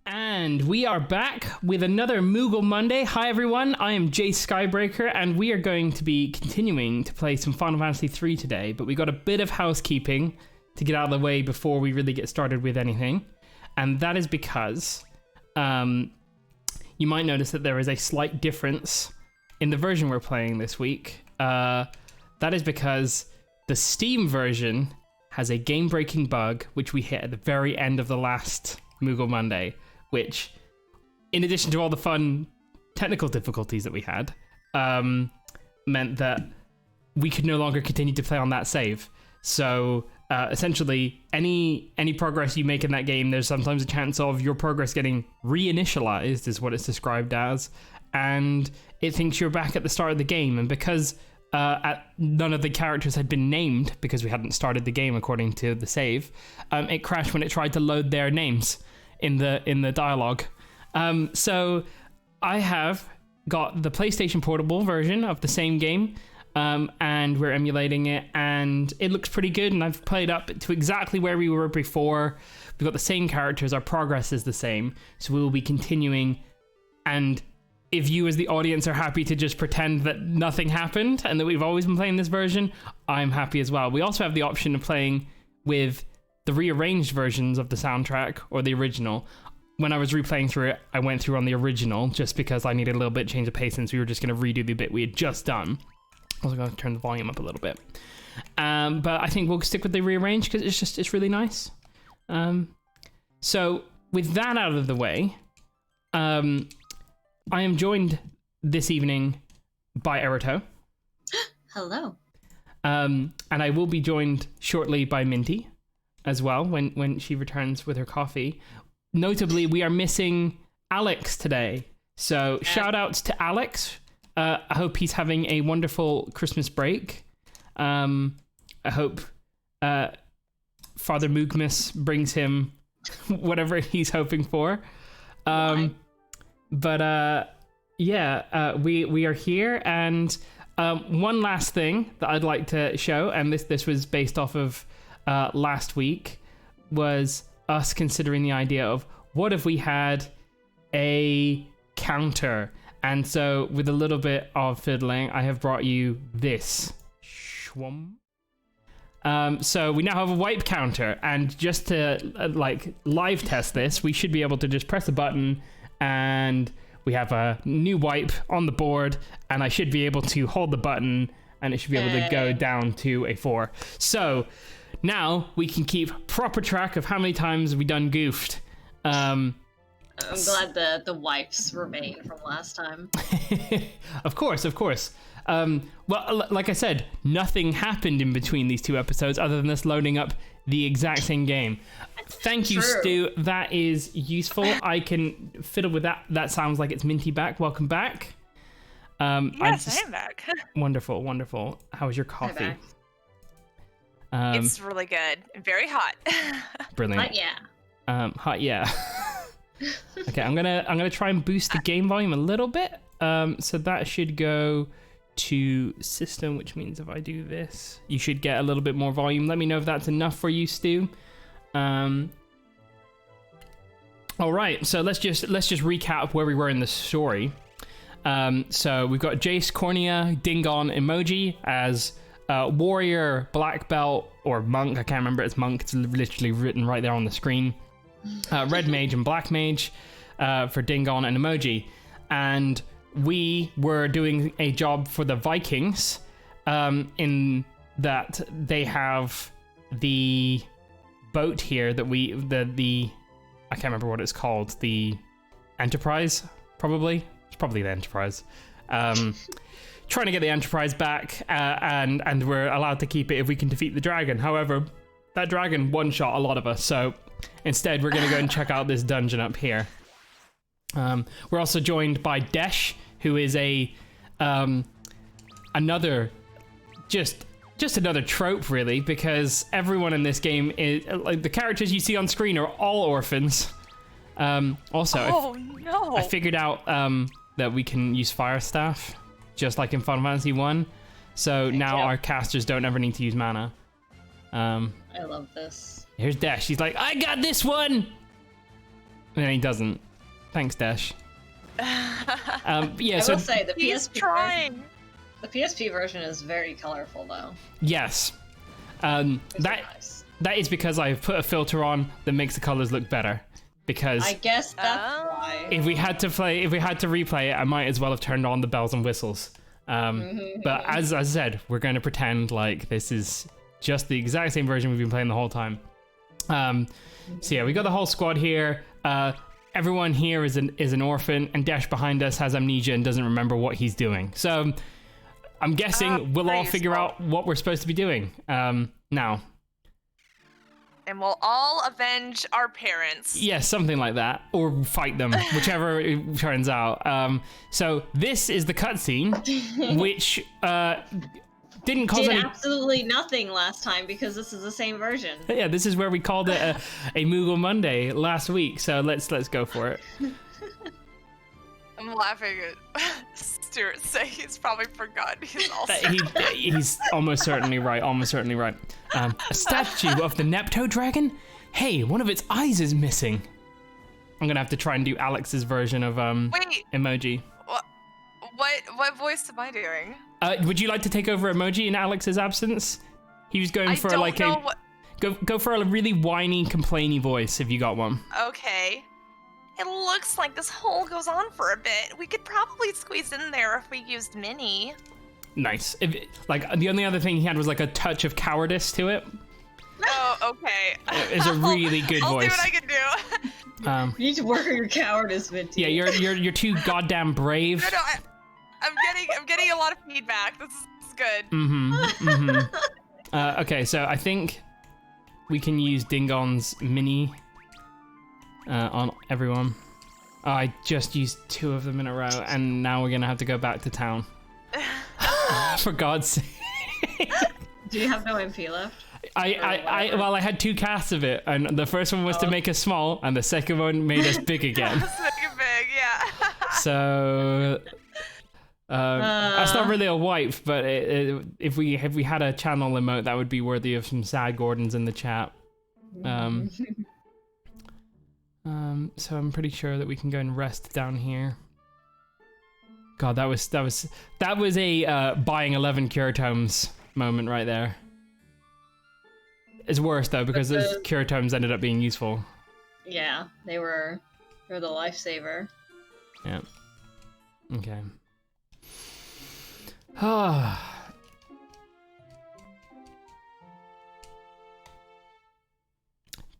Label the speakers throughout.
Speaker 1: And we are back with another Moogle Monday. Hi everyone, I am Jay Skybreaker, and we are going to be continuing to play some Final Fantasy 3 today, but we got a bit of housekeeping to get out of the way before we really get started with anything. And that is because you might notice that there is a slight difference in the version we're playing this week. That is because the Steam version has a game-breaking bug, which we hit at the very end of the last Moogle Monday, which, in addition to all the fun technical difficulties that we had, meant that we could no longer continue to play on that save. So essentially, any progress you make in that game, there's sometimes a chance of your progress getting reinitialized, is what it's described as, and it thinks you're back at the start of the game. And because none of the characters had been named, because we hadn't started the game according to the save, it crashed when it tried to load their names in the dialogue. So I have got the PlayStation Portable version of the same game, and we're emulating it, and it looks pretty good, and I've played up to exactly where we were before. We've got the same characters, our progress is the same, so we will be continuing. And if you as the audience are happy to just pretend that nothing happened and that we've always been playing this version, I'm happy as well. We also have the option of playing with the rearranged versions of the soundtrack or the original. When I was replaying through it, I went through on the original just because I needed a little bit change of pace since we were just going to redo the bit we had just done. I was going to turn the volume up a little bit. But I think we'll stick with the rearranged because it's really nice. So with that out of the way, I am joined this evening by Eruto.
Speaker 2: Hello.
Speaker 1: And I will be joined shortly by Minty as well when she returns with her coffee. Notably, we are missing Alex today. So shout outs to Alex. I hope he's having a wonderful Christmas break. I hope Father Moogmas brings him whatever he's hoping for. But we are here, and one last thing that I'd like to show, and this was based off of last week, was us considering the idea of what if we had a counter. And so with a little bit of fiddling, I have brought you this. So we now have a wipe counter, and just to live test this, we should be able to just press a button and we have a new wipe on the board, and I should be able to hold the button and it should be able to go down to a 4. So now we can keep proper track of how many times we done goofed. I'm
Speaker 2: glad the wipes remain from last time.
Speaker 1: Of course. Well, like I said, nothing happened in between these two episodes other than us loading up the exact same game. Thank you, Stu. That is useful. I can fiddle with that. That sounds like it's Minty back. Welcome back.
Speaker 3: Yes, I am back.
Speaker 1: Wonderful. How was your coffee?
Speaker 3: It's really good. Very hot.
Speaker 1: Brilliant.
Speaker 2: Hot, yeah.
Speaker 1: Hot, yeah. Okay, I'm gonna try and boost the game volume a little bit. So that should go to system, which means if I do this, you should get a little bit more volume. Let me know if that's enough for you, Stu. All right, so let's just recap where we were in the story. So we've got Jace, Cornea, Dingon, Emoji as warrior, black belt, or monk. I can't remember. It's monk. It's literally written right there on the screen. Red mage and black mage for Dingon and Emoji. And we were doing a job for the Vikings in that they have the boat here that the I can't remember what it's called, the Enterprise, probably. It's probably the Enterprise. Trying to get the Enterprise back, and we're allowed to keep it if we can defeat the dragon. However, that dragon one-shot a lot of us, so instead we're going to go and check out this dungeon up here. We're also joined by Desh, who is another just another trope, really, because everyone in this game is like the characters you see on screen are all orphans. Also, I figured out that we can use Fire Staff, just like in Final Fantasy 1. So now our casters don't ever need to use mana.
Speaker 2: I love this.
Speaker 1: Here's Dash. She's like, I got this one! And he doesn't. Thanks, Dash. Yeah,
Speaker 2: I
Speaker 1: so
Speaker 2: will say the
Speaker 3: He's
Speaker 2: PSP
Speaker 3: trying.
Speaker 2: the PSP version is very colorful though.
Speaker 1: yes.
Speaker 2: It's
Speaker 1: That
Speaker 2: nice.
Speaker 1: is because I've put a filter on that makes the colors look better. Because
Speaker 2: I guess that's why.
Speaker 1: if we had to replay it, I might as well have turned on the bells and whistles. But as I said, we're going to pretend like this is just the exact same version we've been playing the whole time. So yeah, we got the whole squad here. Everyone here is an orphan, and Dash behind us has amnesia and doesn't remember what he's doing. So I'm guessing we'll all figure out what we're supposed to be doing now.
Speaker 3: And we'll all avenge our parents.
Speaker 1: Yeah, something like that, or fight them, whichever it turns out. So this is the cutscene, which didn't cause any.
Speaker 2: Absolutely nothing last time because this is the same version.
Speaker 1: Yeah, this is where we called it a Moogle Monday last week. So let's go for it.
Speaker 3: I'm laughing at Stuart say he's probably forgotten he's also.
Speaker 1: He's almost certainly right. Almost certainly right. A statue of the Nepto dragon. Hey, one of its eyes is missing. I'm gonna have to try and do Alex's version of
Speaker 3: Wait,
Speaker 1: emoji.
Speaker 3: what voice am I doing?
Speaker 1: Would you like to take over emoji in Alex's absence? He was going for go for a really whiny, complainy voice if you got one.
Speaker 3: Okay. It looks like this hole goes on for a bit. We could probably squeeze in there if we used Minnie.
Speaker 1: Nice. The only other thing he had was like a touch of cowardice to it.
Speaker 3: Oh, okay.
Speaker 1: It's a really good
Speaker 3: I'll
Speaker 1: voice.
Speaker 3: see what I can do.
Speaker 2: You need to work on your cowardice, Minty.
Speaker 1: Yeah, you're too goddamn brave.
Speaker 3: No, I'm getting a lot of feedback. This is good.
Speaker 1: Okay, so I think we can use Dingon's mini on everyone. Oh, I just used 2 of them in a row, and now we're gonna have to go back to town. For God's sake.
Speaker 2: Do you have no MP left?
Speaker 1: I had 2 casts of it, and the first one was to make us small, and the second one made us big again.
Speaker 3: Let's make it big, yeah.
Speaker 1: So that's not really a wipe, but if we had a channel emote, that would be worthy of some sad Gordons in the chat. So I'm pretty sure that we can go and rest down here. God, that was a buying 11 cure tomes moment right there. It's worse though because those cure tomes ended up being useful.
Speaker 2: Yeah, they were the lifesaver.
Speaker 1: Yeah. Okay.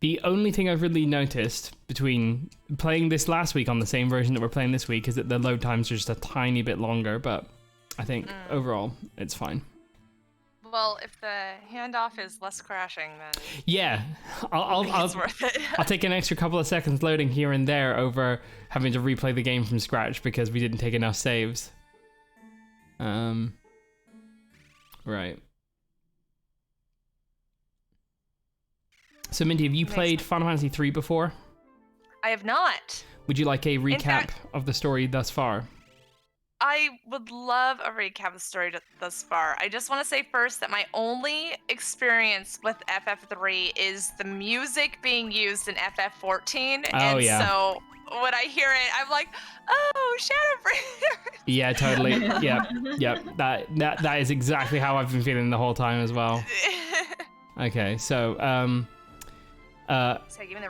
Speaker 1: The only thing I've really noticed between playing this last week on the same version that we're playing this week is that the load times are just a tiny bit longer, but I think overall it's fine.
Speaker 3: Well, if the handoff is less crashing, then
Speaker 1: yeah, I'll
Speaker 3: it's worth it.
Speaker 1: I'll take an extra couple of seconds loading here and there over having to replay the game from scratch because we didn't take enough saves. Right. So Minty, have you played Final Fantasy 3 before?
Speaker 3: I have not.
Speaker 1: Would you like a recap of the story thus far?
Speaker 3: I would love a recap of the story thus far. I just want to say first that my only experience with FF3 is the music being used in FF14. So when I hear it, I'm like, oh, Shadowbringers. Yeah,
Speaker 1: totally. Yep. That is exactly how I've been feeling the whole time as well. Okay, so
Speaker 3: so give me the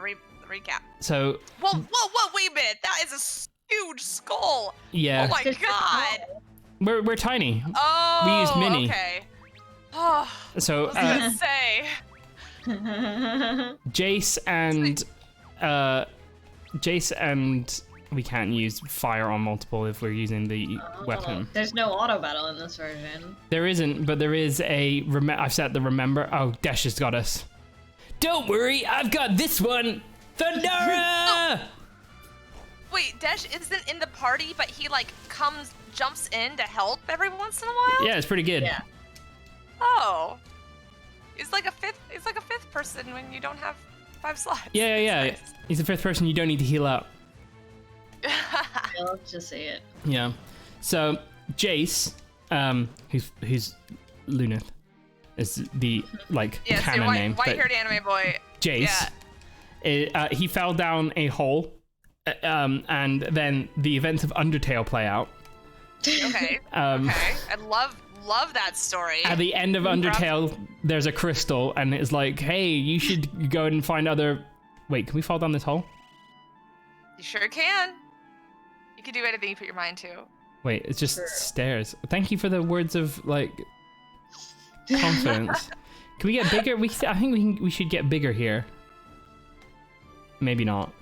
Speaker 3: recap.
Speaker 1: So
Speaker 3: whoa, wait a minute. That is a huge skull.
Speaker 1: Yeah.
Speaker 3: Oh my god.
Speaker 1: We're tiny.
Speaker 3: Oh,
Speaker 1: we used Mini.
Speaker 3: Okay. Oh,
Speaker 1: so
Speaker 3: I was gonna say.
Speaker 1: Jace and we can't use fire on multiple if we're using the weapon.
Speaker 2: There's no auto battle in this version.
Speaker 1: There isn't, but there is a I've set the remember. Oh, Dash has got us. Don't worry, I've got this one. Thundara!
Speaker 3: Wait, Dash isn't in the party, but he like jumps in to help every once in a while?
Speaker 1: Yeah, it's pretty good.
Speaker 2: Yeah.
Speaker 3: Oh. He's like a fifth person when you don't have 5 slots.
Speaker 1: Yeah. Nice. He's the 5th person you don't need to heal up.
Speaker 2: Yeah, let's just say it.
Speaker 1: Yeah. So Jace, who's Luneth, is the canon name.
Speaker 3: White-haired anime boy.
Speaker 1: Jace. Yeah. He fell down a hole and then the events of Undertale play out.
Speaker 3: Okay. Okay. I love that story.
Speaker 1: At the end of Undertale, there's a crystal, and it's like, hey, you should go and find other... Wait, can we fall down this hole?
Speaker 3: You sure can. You can do anything you put your mind to.
Speaker 1: Wait, it's just stairs. Thank you for the words of, like, confidence. Can we get bigger? I think we should get bigger here. Maybe not.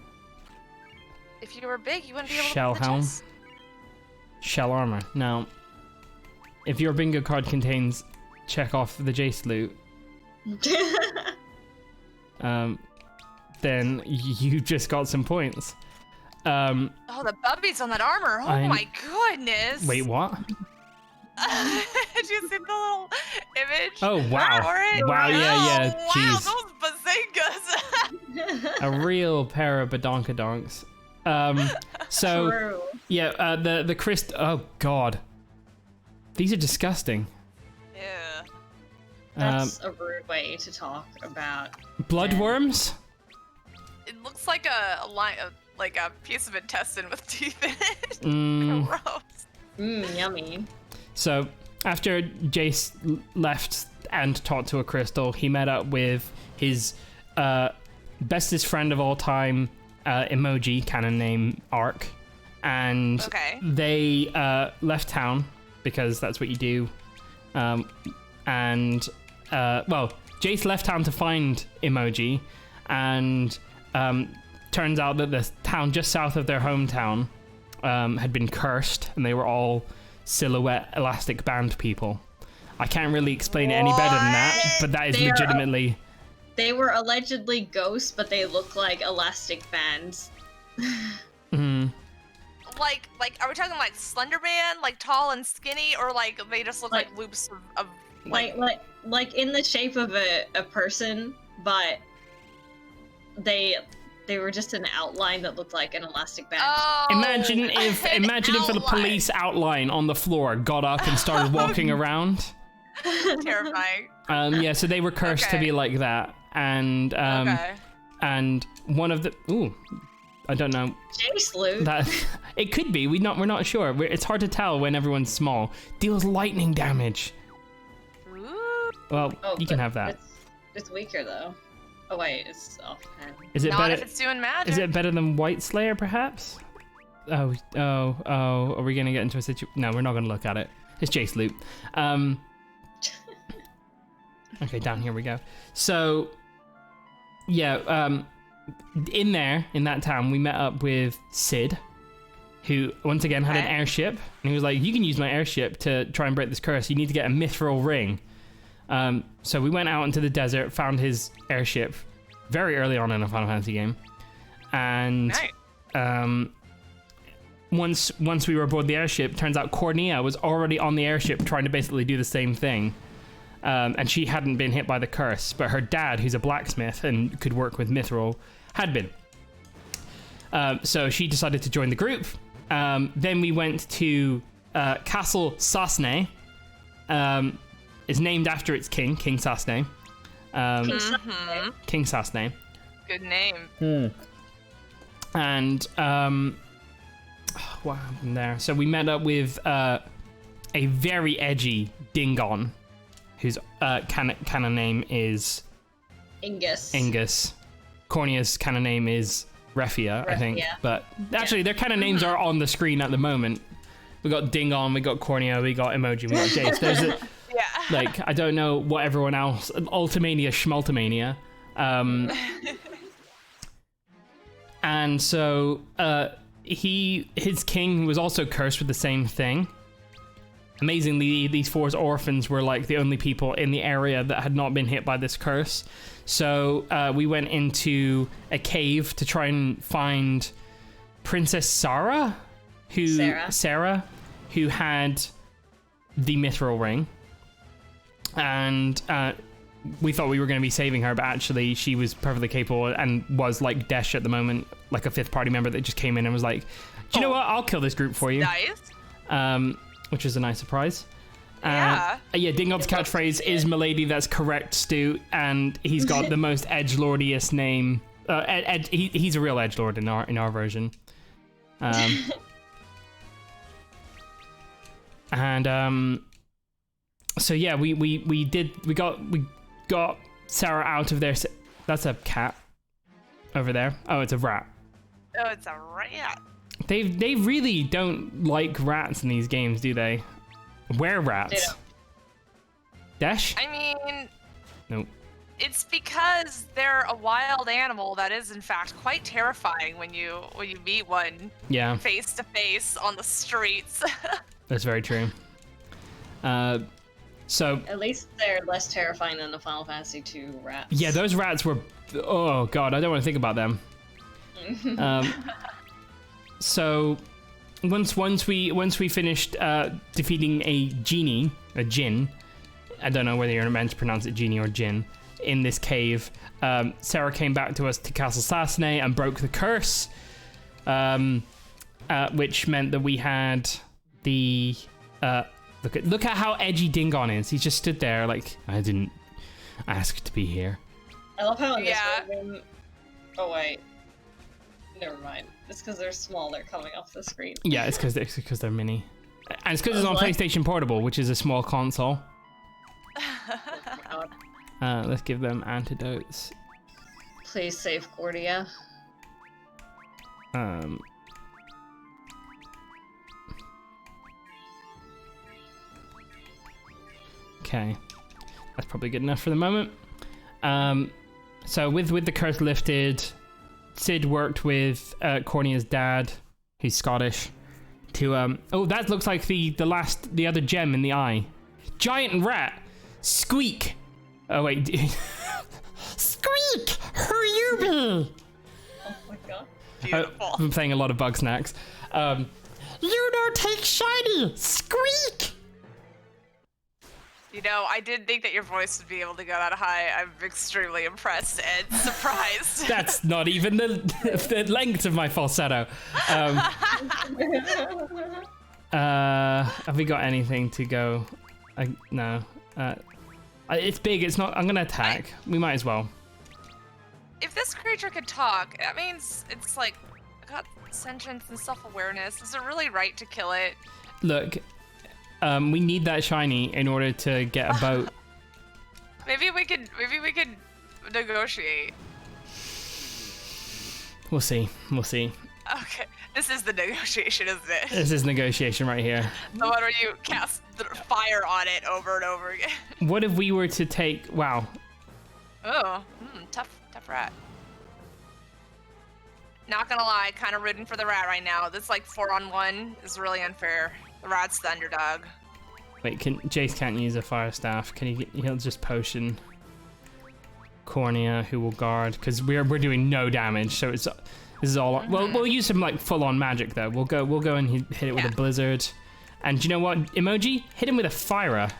Speaker 3: If you were big, you wouldn't be able
Speaker 1: Shell
Speaker 3: to
Speaker 1: helm. Shell armor. Now, if your bingo card contains check off the Jace loot, then you just got some points.
Speaker 3: Oh, the bubbies on that armor. Oh my goodness.
Speaker 1: Wait, what?
Speaker 3: Did you see the little image?
Speaker 1: Oh, wow. Wow, yeah.
Speaker 3: Oh,
Speaker 1: Jeez.
Speaker 3: wow, those bazingas.
Speaker 1: A real pair of badonkadonks. So,
Speaker 2: True.
Speaker 1: yeah, the crystal... Oh, God. These are disgusting.
Speaker 3: Yeah.
Speaker 2: That's a rude way to talk about
Speaker 1: Bloodworms?
Speaker 3: It looks like a line of, like a piece of intestine with teeth in it. Gross.
Speaker 2: Yummy.
Speaker 1: So, after Jace left and talked to a crystal, he met up with his bestest friend of all time, emoji, canon name Ark, and they left town because that's what you do. Well, Jace left town to find emoji, and turns out that the town just south of their hometown had been cursed, and they were all silhouette elastic band people. I can't really explain it any better than that, but that is legitimately...
Speaker 2: They were allegedly ghosts, but they look like elastic bands.
Speaker 3: Like, are we talking like Slender Man, like tall and skinny, or like they just look like loops of
Speaker 2: like in the shape of a person, but they were just an outline that looked like an elastic band.
Speaker 3: Oh,
Speaker 1: imagine if the police outline on the floor got up and started walking around.
Speaker 3: Terrifying.
Speaker 1: Yeah, so they were cursed to be like that, and and one of the I don't know.
Speaker 2: Jace loot.
Speaker 1: That it could be. We're not sure. It's hard to tell when everyone's small. Deals lightning damage.
Speaker 3: Ooh.
Speaker 1: Well, you can have that.
Speaker 2: It's weaker though. Oh wait, it's offhand.
Speaker 1: Is it
Speaker 3: Not
Speaker 1: better?
Speaker 3: if it's doing magic.
Speaker 1: Is it better than White Slayer, perhaps? Oh! Are we gonna get into a situation? No, we're not gonna look at it. It's Jace loot. Okay, down here we go. So, yeah, in that town, we met up with Sid, who once again had an airship, and he was like, "You can use my airship to try and break this curse. You need to get a mithril ring." So we went out into the desert, found his airship very early on in a Final Fantasy game, and once we were aboard the airship, turns out Cornea was already on the airship trying to basically do the same thing. And she hadn't been hit by the curse, but her dad, who's a blacksmith and could work with mithril, had been. So she decided to join the group. Then we went to Castle Sasne. It's named after its king, King Sasne. King Sasne.
Speaker 3: Good name.
Speaker 1: And what happened there? So we met up with a very edgy Dingon, whose canon name is
Speaker 2: Ingus.
Speaker 1: Cornea's canon name is Refia, I think. But actually, their canon names are on the screen at the moment. We got Dingon, we got Cornea, we got Emoji, we got Jace. There's like, I don't know what everyone else... Ultimania, Schmaltimania. And so, his king was also cursed with the same thing. Amazingly, these four orphans were like the only people in the area that had not been hit by this curse. So we went into a cave to try and find Princess Sarah, who had the mithril ring. And we thought we were going to be saving her, but actually she was perfectly capable and was like Desh at the moment, like a fifth party member that just came in and was like, do you know what? I'll kill this group for you.
Speaker 3: Nice.
Speaker 1: Which is a nice surprise. Dingon's catchphrase is "Milady." That's correct, Stu. And he's got the most edgelordiest name. He's a real edgelord in our version. And so yeah, we got Sarah out of there. That's a cat over there. Oh, it's a rat.
Speaker 3: Oh, it's a rat.
Speaker 1: They really don't like rats in these games, do they? Were rats?
Speaker 2: They don't.
Speaker 1: Dash?
Speaker 3: I mean,
Speaker 1: Nope.
Speaker 3: it's because they're a wild animal that is in fact quite terrifying when you meet one
Speaker 1: Yeah,
Speaker 3: face to face on the streets.
Speaker 1: that's very true. So
Speaker 2: At least they're less terrifying than the Final Fantasy II rats.
Speaker 1: yeah, those rats were. Oh god, I don't want to think about them. So once we finished defeating a djinn, I don't know whether you're meant to pronounce it genie or djinn, in this cave, Sarah came back to us to Castle Sasne and broke the curse, which meant that we had the look at how edgy Dingon is. He just stood there like, I didn't ask to be here.
Speaker 2: I love how in this
Speaker 3: Yeah.
Speaker 2: one. Oh wait. Never mind. It's because they're small. They're coming off the screen.
Speaker 1: Yeah, it's because they're mini, and it's because it's on
Speaker 2: What?
Speaker 1: PlayStation Portable, which is a small console.
Speaker 2: God.
Speaker 1: Let's give them antidotes.
Speaker 2: Please save Cordia.
Speaker 1: Okay, that's probably good enough for the moment. So with the curse lifted, Sid worked with Cornea's dad, who's Scottish, to oh, that looks like the other gem in the eye. Giant rat, Squeak. Oh wait, Squeak, who you be?
Speaker 2: Oh my god.
Speaker 3: Beautiful.
Speaker 1: I'm playing a lot of Bug Snacks. You don't take shiny, Squeak.
Speaker 3: You know, I didn't think that your voice would be able to go that high. I'm extremely impressed and surprised.
Speaker 1: That's not even the length of my falsetto. Have we got anything to go? No. It's big. It's not. I'm gonna attack. We might as well.
Speaker 3: If this creature could talk, that means it's like got sentience and self-awareness. Is it really right to kill it?
Speaker 1: Look, we need that shiny in order to get a boat.
Speaker 3: Maybe we could negotiate.
Speaker 1: We'll see. We'll see.
Speaker 3: Okay, this is the negotiation, isn't it?
Speaker 1: This is negotiation right here.
Speaker 3: The one where you cast fire on it over and over again.
Speaker 1: What if we were to take? Wow.
Speaker 3: Oh, tough rat. Not gonna lie, kind of rooting for the rat right now. This like 4-on-1 is really unfair. The rat's the underdog.
Speaker 1: Wait, Jace can't use a fire staff? Can he? He'll just potion Cornea, who will guard, because we're doing no damage. So this is all. Well, we'll use some like full-on magic though. We'll go and hit it with a blizzard. And do you know what? Emoji, hit him with a Fira.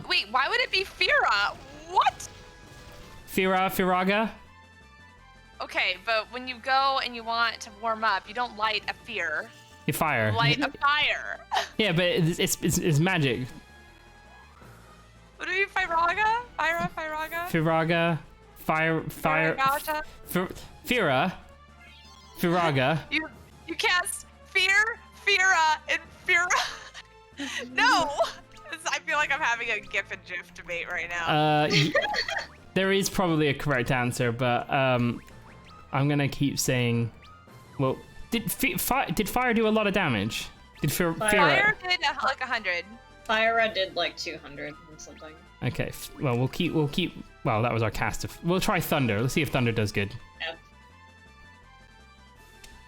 Speaker 3: Wait, why would it be Fira? What?
Speaker 1: Firaga.
Speaker 3: Okay, but when you go and you want to warm up, you don't light a fear.
Speaker 1: You fire.
Speaker 3: Light a fire.
Speaker 1: Yeah, but it's magic.
Speaker 3: What do you mean, Firaga? Firaga?
Speaker 1: Firaga. Fire.
Speaker 3: Firaga?
Speaker 1: Firaga.
Speaker 3: You cast fear, Fira, and Fira. No! I feel like I'm having a GIF and GIF debate right now.
Speaker 1: There is probably a correct answer, but I'm gonna keep saying. Well, did fire do a lot of damage? Did
Speaker 3: Fire did like 100.
Speaker 2: Fire did like 200 and something.
Speaker 1: Okay, well we'll keep. Well, that was our cast of. We'll try thunder. Let's see if thunder does good.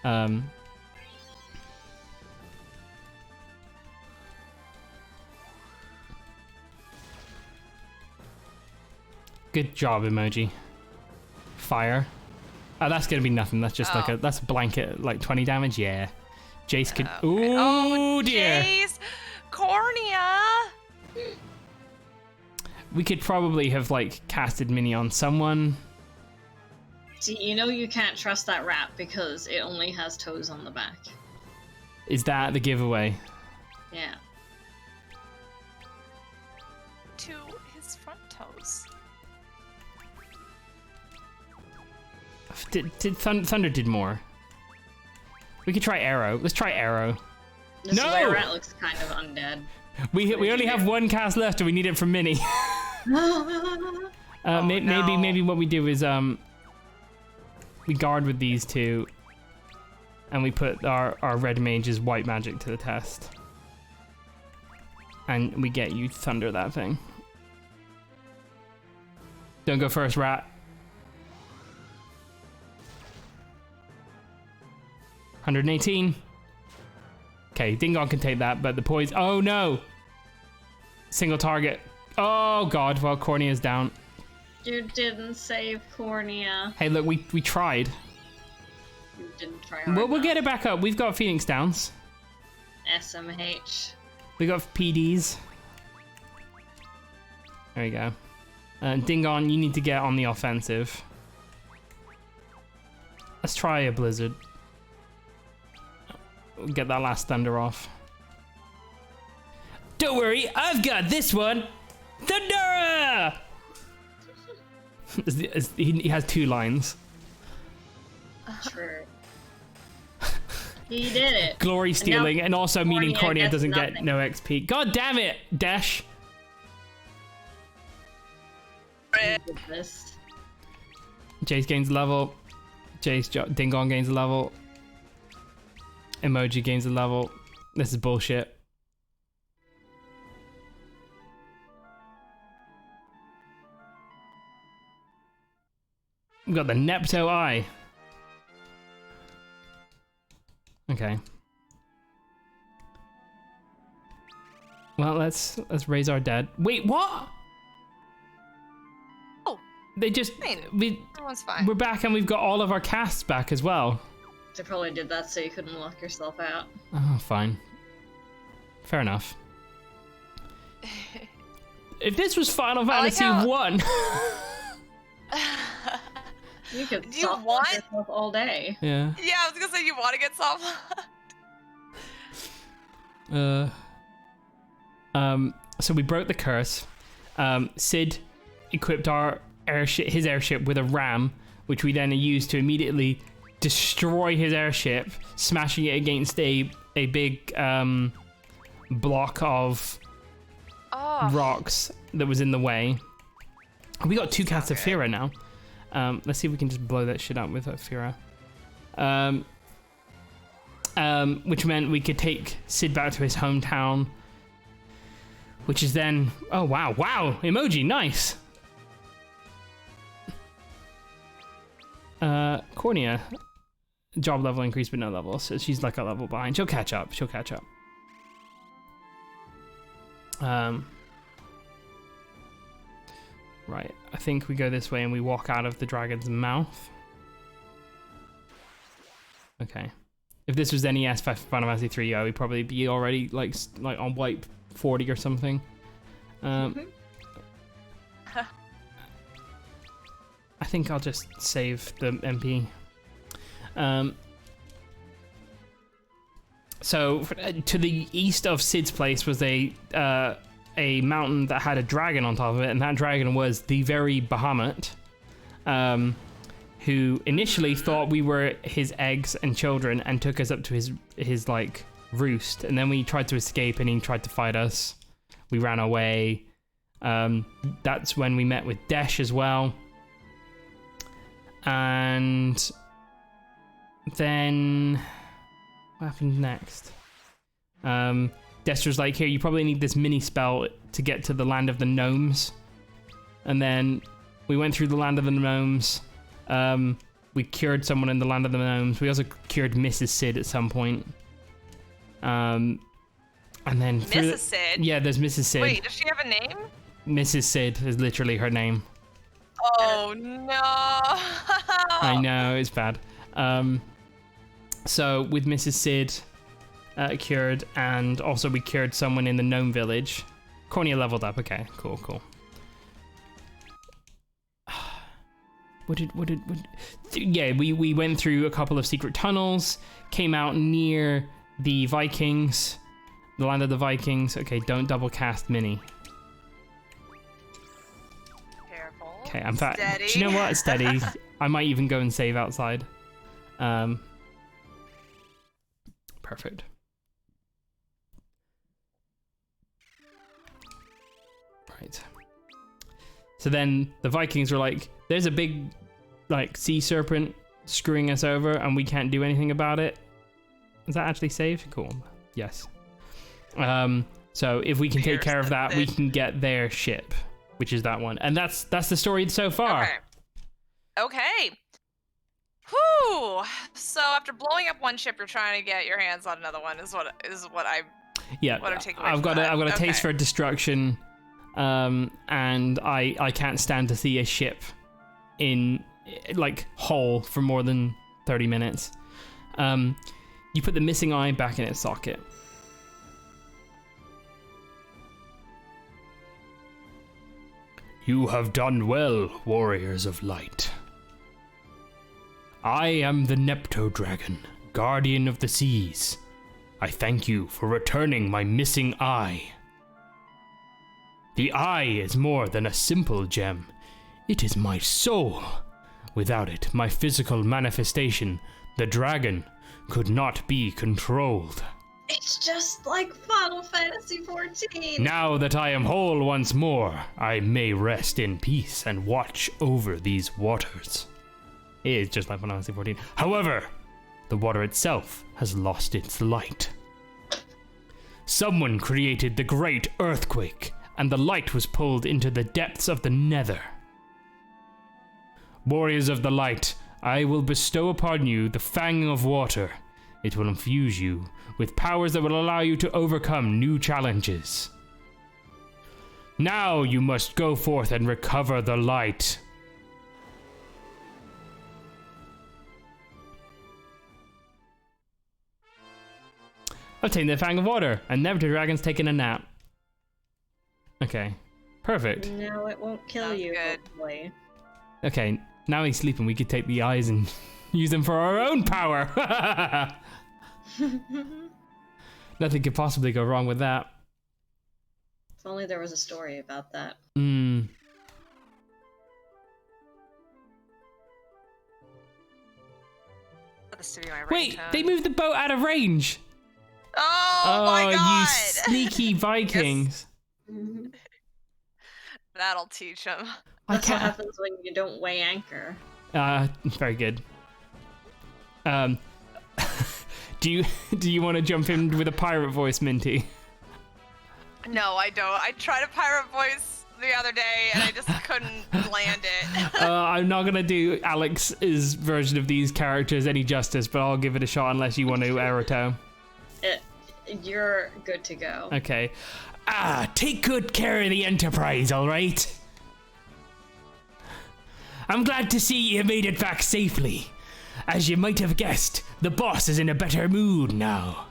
Speaker 2: Yeah.
Speaker 1: Good job, emoji. Fire. Oh, that's gonna be nothing. That's just that's a blanket, like 20 damage. Yeah. Jace could.
Speaker 3: Okay.
Speaker 1: Ooh,
Speaker 3: Oh
Speaker 1: dear.
Speaker 3: Jace! Cornea!
Speaker 1: We could probably have like casted mini on someone.
Speaker 2: See, you know you can't trust that rat because it only has toes on the back.
Speaker 1: Is that the giveaway?
Speaker 2: Yeah.
Speaker 3: To his front toes.
Speaker 1: Thunder did more. We could try arrow. Let's try arrow.
Speaker 2: This
Speaker 1: No!
Speaker 2: Were Rat looks kind of undead.
Speaker 1: We only have one cast left, and we need it from Minnie. Maybe what we do is we guard with these two, and we put our red mage's white magic to the test, and we get you thunder that thing. Don't go first, Rat. 118. Okay, Dingon can take that, but the poison. Oh no! Single target. Oh god. Well, Cornea's down.
Speaker 2: You didn't save Cornea.
Speaker 1: Hey, look, we tried.
Speaker 2: You didn't try hard
Speaker 1: We'll
Speaker 2: enough.
Speaker 1: get it back up. We've got Phoenix Downs.
Speaker 2: SMH.
Speaker 1: We got PDs. There you go. Dingon, you need to get on the offensive. Let's try a blizzard. Get that last thunder off. Don't worry, I've got this one. Thunder! He has 2 lines.
Speaker 2: True. He did it.
Speaker 1: Glory stealing, and also meaning Cornea
Speaker 2: gets
Speaker 1: doesn't get
Speaker 2: nothing.
Speaker 1: no XP. God damn it, Dash.
Speaker 2: He did this.
Speaker 1: Jace gains level. Dingon gains a level. Emoji gains a level. This is bullshit. We've got the Nepto Eye. Okay. Well, let's raise our dead. Wait, what?
Speaker 3: Oh.
Speaker 1: They just
Speaker 3: Fine. Everyone's fine.
Speaker 1: we're back and we've got all of our casts back as well.
Speaker 2: They probably did that so you couldn't lock yourself out.
Speaker 1: Oh, fine. Fair enough. If this was Final Fantasy
Speaker 3: how-
Speaker 1: 1.
Speaker 2: You could
Speaker 3: Do you
Speaker 2: soft lock
Speaker 3: want-
Speaker 2: yourself all day.
Speaker 1: Yeah.
Speaker 3: Yeah, I was gonna say you want to get soft.
Speaker 1: So we broke the curse. Sid equipped our his airship with a ram, which we then used to immediately destroy his airship, smashing it against a big block of rocks that was in the way. We got 2 cats of Fira now. Let's see if we can just blow that shit up with Fira. Which meant we could take Sid back to his hometown. Which is then... Oh, wow. Wow! Emoji, nice! Cornea. Job level increased, but no level. So she's like a level behind. She'll catch up. She'll catch up. Right. I think we go this way and we walk out of the dragon's mouth. Okay. If this was NES Final Fantasy 3, yeah, we'd probably be already like on wipe 40 or something. I think I'll just save the MP. So to the east of Sid's place was a mountain that had a dragon on top of it, and that dragon was the very Bahamut, who initially thought we were his eggs and children and took us up to his like roost, and then we tried to escape and he tried to fight us. We ran away. That's when we met with Desh as well. And then what happened next? Desh was like, here, you probably need this mini spell to get to the land of the gnomes. And then we went through the land of the gnomes. We cured someone in the land of the gnomes. We also cured Mrs. Sid at some point. And then
Speaker 3: Mrs. Sid?
Speaker 1: Yeah, there's Mrs. Sid.
Speaker 3: Wait, does she have a name?
Speaker 1: Mrs. Sid is literally her name.
Speaker 3: Oh no!
Speaker 1: I know, it's bad. So with Mrs. Sid cured, and also we cured someone in the gnome village. Cornea leveled up. Okay, cool. Yeah, we went through a couple of secret tunnels, came out near the Vikings, the land of the Vikings. Okay, don't double cast Minnie.
Speaker 3: Careful.
Speaker 1: Okay, I'm fat.
Speaker 3: Steady.
Speaker 1: Do you know what? Steady. I might even go and save outside. Perfect. Right. So then the Vikings were like, there's a big like sea serpent screwing us over and we can't do anything about it. Is that actually saved? Cool. Yes. So if we can take care of that, we can get their ship, which is that one. And that's the story so far.
Speaker 3: Okay. Whew. So after blowing up one ship, you're trying to get your hands on another one is what I
Speaker 1: I've got a taste for destruction, and I can't stand to see a ship in like whole for more than 30 minutes. You put the missing eye back in its socket. You have done well, warriors of light. I am the Nepto-Dragon, guardian of the seas. I thank you for returning my missing eye. The eye is more than a simple gem. It is my soul. Without it, my physical manifestation, the dragon, could not be controlled.
Speaker 2: It's just like Final Fantasy XIV.
Speaker 1: Now that I am whole once more, I may rest in peace and watch over these waters. It is just like Final Fantasy XIV. However, the water itself has lost its light. Someone created the great earthquake, and the light was pulled into the depths of the nether. Warriors of the light, I will bestow upon you the Fang of Water. It will infuse you with powers that will allow you to overcome new challenges. Now you must go forth and recover the light. Obtain the Fang of Water, and Nepto-Dragon's taking a nap. Okay, perfect.
Speaker 2: No, it won't kill you, hopefully.
Speaker 1: Okay, now he's sleeping, we could take the eyes and use them for our own power. Nothing could possibly go wrong with that.
Speaker 2: If only there was a story about that.
Speaker 1: Wait, they moved the boat out of range.
Speaker 3: Oh my god!
Speaker 1: You sneaky Vikings.
Speaker 3: That'll teach them.
Speaker 2: That's what happens when you don't weigh anchor.
Speaker 1: Very good. Do you want to jump in with a pirate voice, Minty?
Speaker 3: No, I don't. I tried a pirate voice the other day and I just couldn't land it.
Speaker 1: I'm not gonna do Alex's version of these characters any justice, but I'll give it a shot unless you want to, Eroto.
Speaker 2: You're good to go.
Speaker 1: Okay. Take good care of the Enterprise, all right? I'm glad to see you made it back safely. As you might have guessed, the boss is in a better mood now.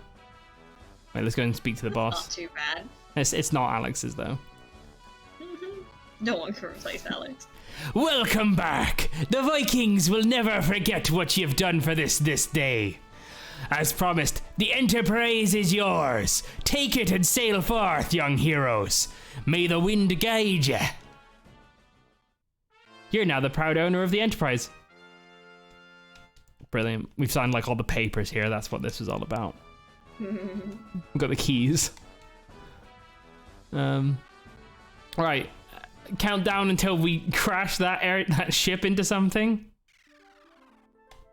Speaker 1: Wait, let's go and speak to the boss.
Speaker 2: Not too bad.
Speaker 1: It's not Alex's, though.
Speaker 2: No one can replace Alex.
Speaker 1: Welcome back. The Vikings will never forget what you've done for this day. As promised, the Enterprise is yours. Take it and sail forth, young heroes. May the wind guide you. You're now the proud owner of the Enterprise. Brilliant. We've signed like all the papers here. That's what this was all about. We've got the keys. Right. Count down until we crash that ship into something.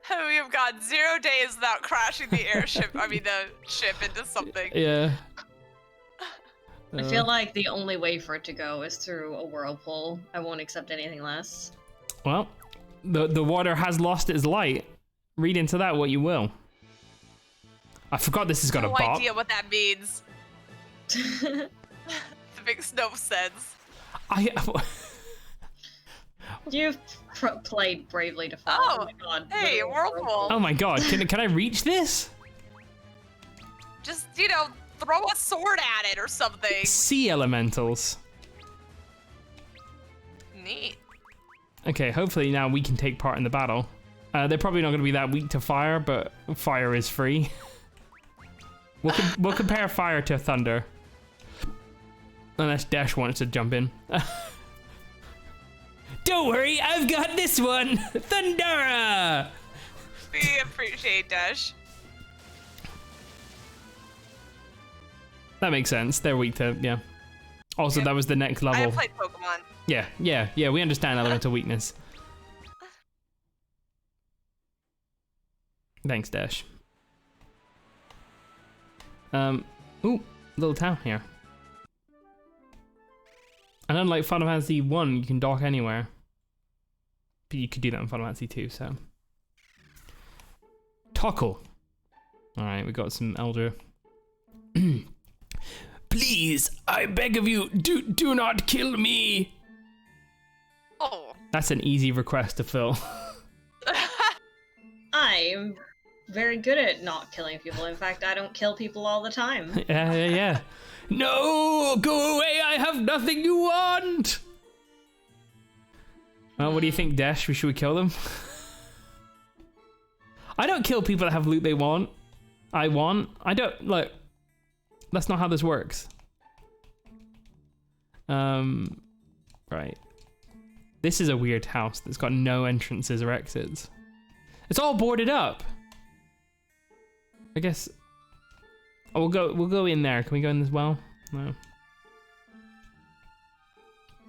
Speaker 3: We have got 0 days without crashing the the ship into something.
Speaker 1: Yeah.
Speaker 2: I feel like the only way for it to go is through a whirlpool. I won't accept anything less.
Speaker 1: Well, the water has lost its light. Read into that what you will. I forgot this has got a bop.
Speaker 3: No idea what that means. It makes no sense.
Speaker 2: You've played Bravely Default.
Speaker 3: Oh
Speaker 2: my god.
Speaker 3: Hey, a whirlpool.
Speaker 1: Oh my god, can I reach this?
Speaker 3: Just, throw a sword at it or something.
Speaker 1: Sea elementals.
Speaker 3: Neat.
Speaker 1: Okay, hopefully now we can take part in the battle. They're probably not going to be that weak to fire, but fire is free. We'll compare fire to thunder. Unless Dash wants to jump in. Don't worry, I've got this one. Thundara.
Speaker 3: We appreciate Dash.
Speaker 1: That makes sense. They're weak to, yeah. Also, that was the next level.
Speaker 3: I have played Pokemon.
Speaker 1: Yeah. We understand elemental weakness. Thanks, Dash. Ooh, little town here. And unlike Final Fantasy 1, you can dock anywhere. But you could do that in Final Fantasy 2, so. Tockle. Alright, we got some elder. Please, I beg of you, do not kill me.
Speaker 3: Oh.
Speaker 1: That's an easy request to fill.
Speaker 2: I'm very good at not killing people. In fact, I don't kill people all the time.
Speaker 1: Yeah. No, go away, I have nothing you want. Well, what do you think, Dash? Should we kill them? I don't kill people that have loot they want. I don't, look. That's not how this works. Right. This is a weird house that's got no entrances or exits. It's all boarded up. I guess. Oh, we'll go in there. Can we go in as well? No.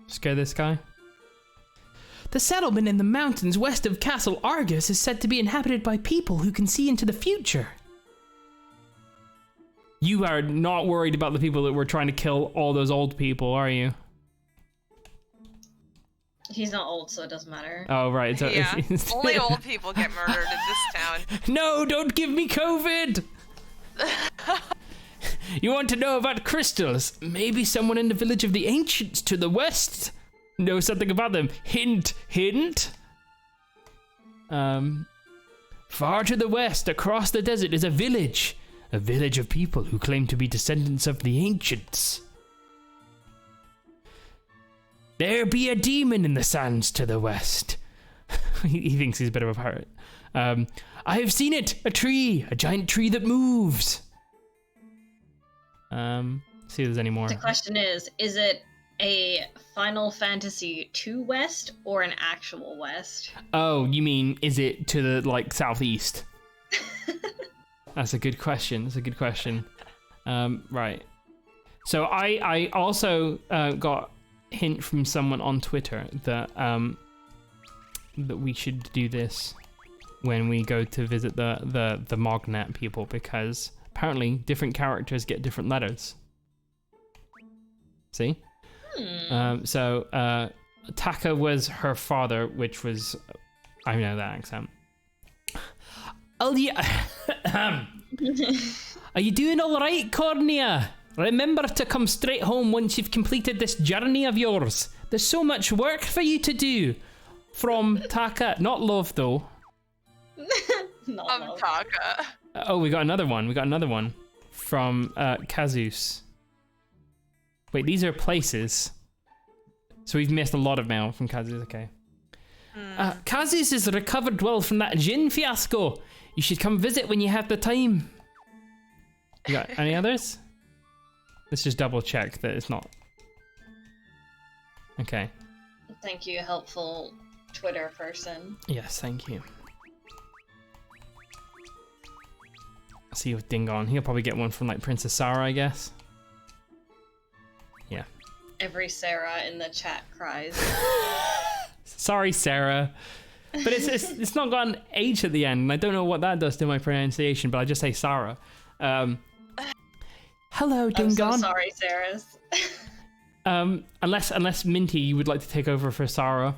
Speaker 1: Scare this guy. The settlement in the mountains west of Castle Argus is said to be inhabited by people who can see into the future. You are not worried about the people that were trying to kill all those old people, are you?
Speaker 2: He's not old, so it doesn't matter.
Speaker 1: Oh, right. So
Speaker 3: Yeah, only old people get murdered in this town.
Speaker 1: No, don't give me COVID! You want to know about crystals? Maybe someone in the village of the ancients to the west knows something about them. Hint, hint. Far to the west, across the desert, is a village. A village of people who claim to be descendants of the ancients. There be a demon in the sands to the west. He thinks he's a bit of a pirate. I have seen it. A tree. A giant tree that moves. See if there's any more.
Speaker 2: The question is it a Final Fantasy 2 West or an actual West?
Speaker 1: Oh, you mean, is it to the, like, southeast? That's a good question. Right. So I also got a hint from someone on Twitter that that we should do this when we go to visit the Mognet people, because apparently different characters get different letters. See? So Taka was her father, which was, I know that accent. Oh yeah. Are you doing all right, Cornea? Remember to come straight home once you've completed this journey of yours. There's so much work for you to do. From Taka. Not love, though.
Speaker 2: Not love.
Speaker 3: Taka.
Speaker 1: Oh, we got another one. From Kazus. Wait, these are places. So we've missed a lot of mail from Kazus, okay. Kazus is recovered well from that gin fiasco. You should come visit when you have the time. You got any others? Let's just double check that it's not. Okay.
Speaker 2: Thank you, helpful Twitter person.
Speaker 1: Yes, thank you. I'll see you with Dingon. He'll probably get one from like Princess Sarah, I guess. Yeah.
Speaker 2: Every Sarah in the chat cries.
Speaker 1: Sorry, Sarah. But it's not got an H at the end, and I don't know what that does to my pronunciation, but I just say Sarah. Hello, Dingon.
Speaker 2: I'm so sorry, Sarahs.
Speaker 1: Unless Minty, you would like to take over for Sarah.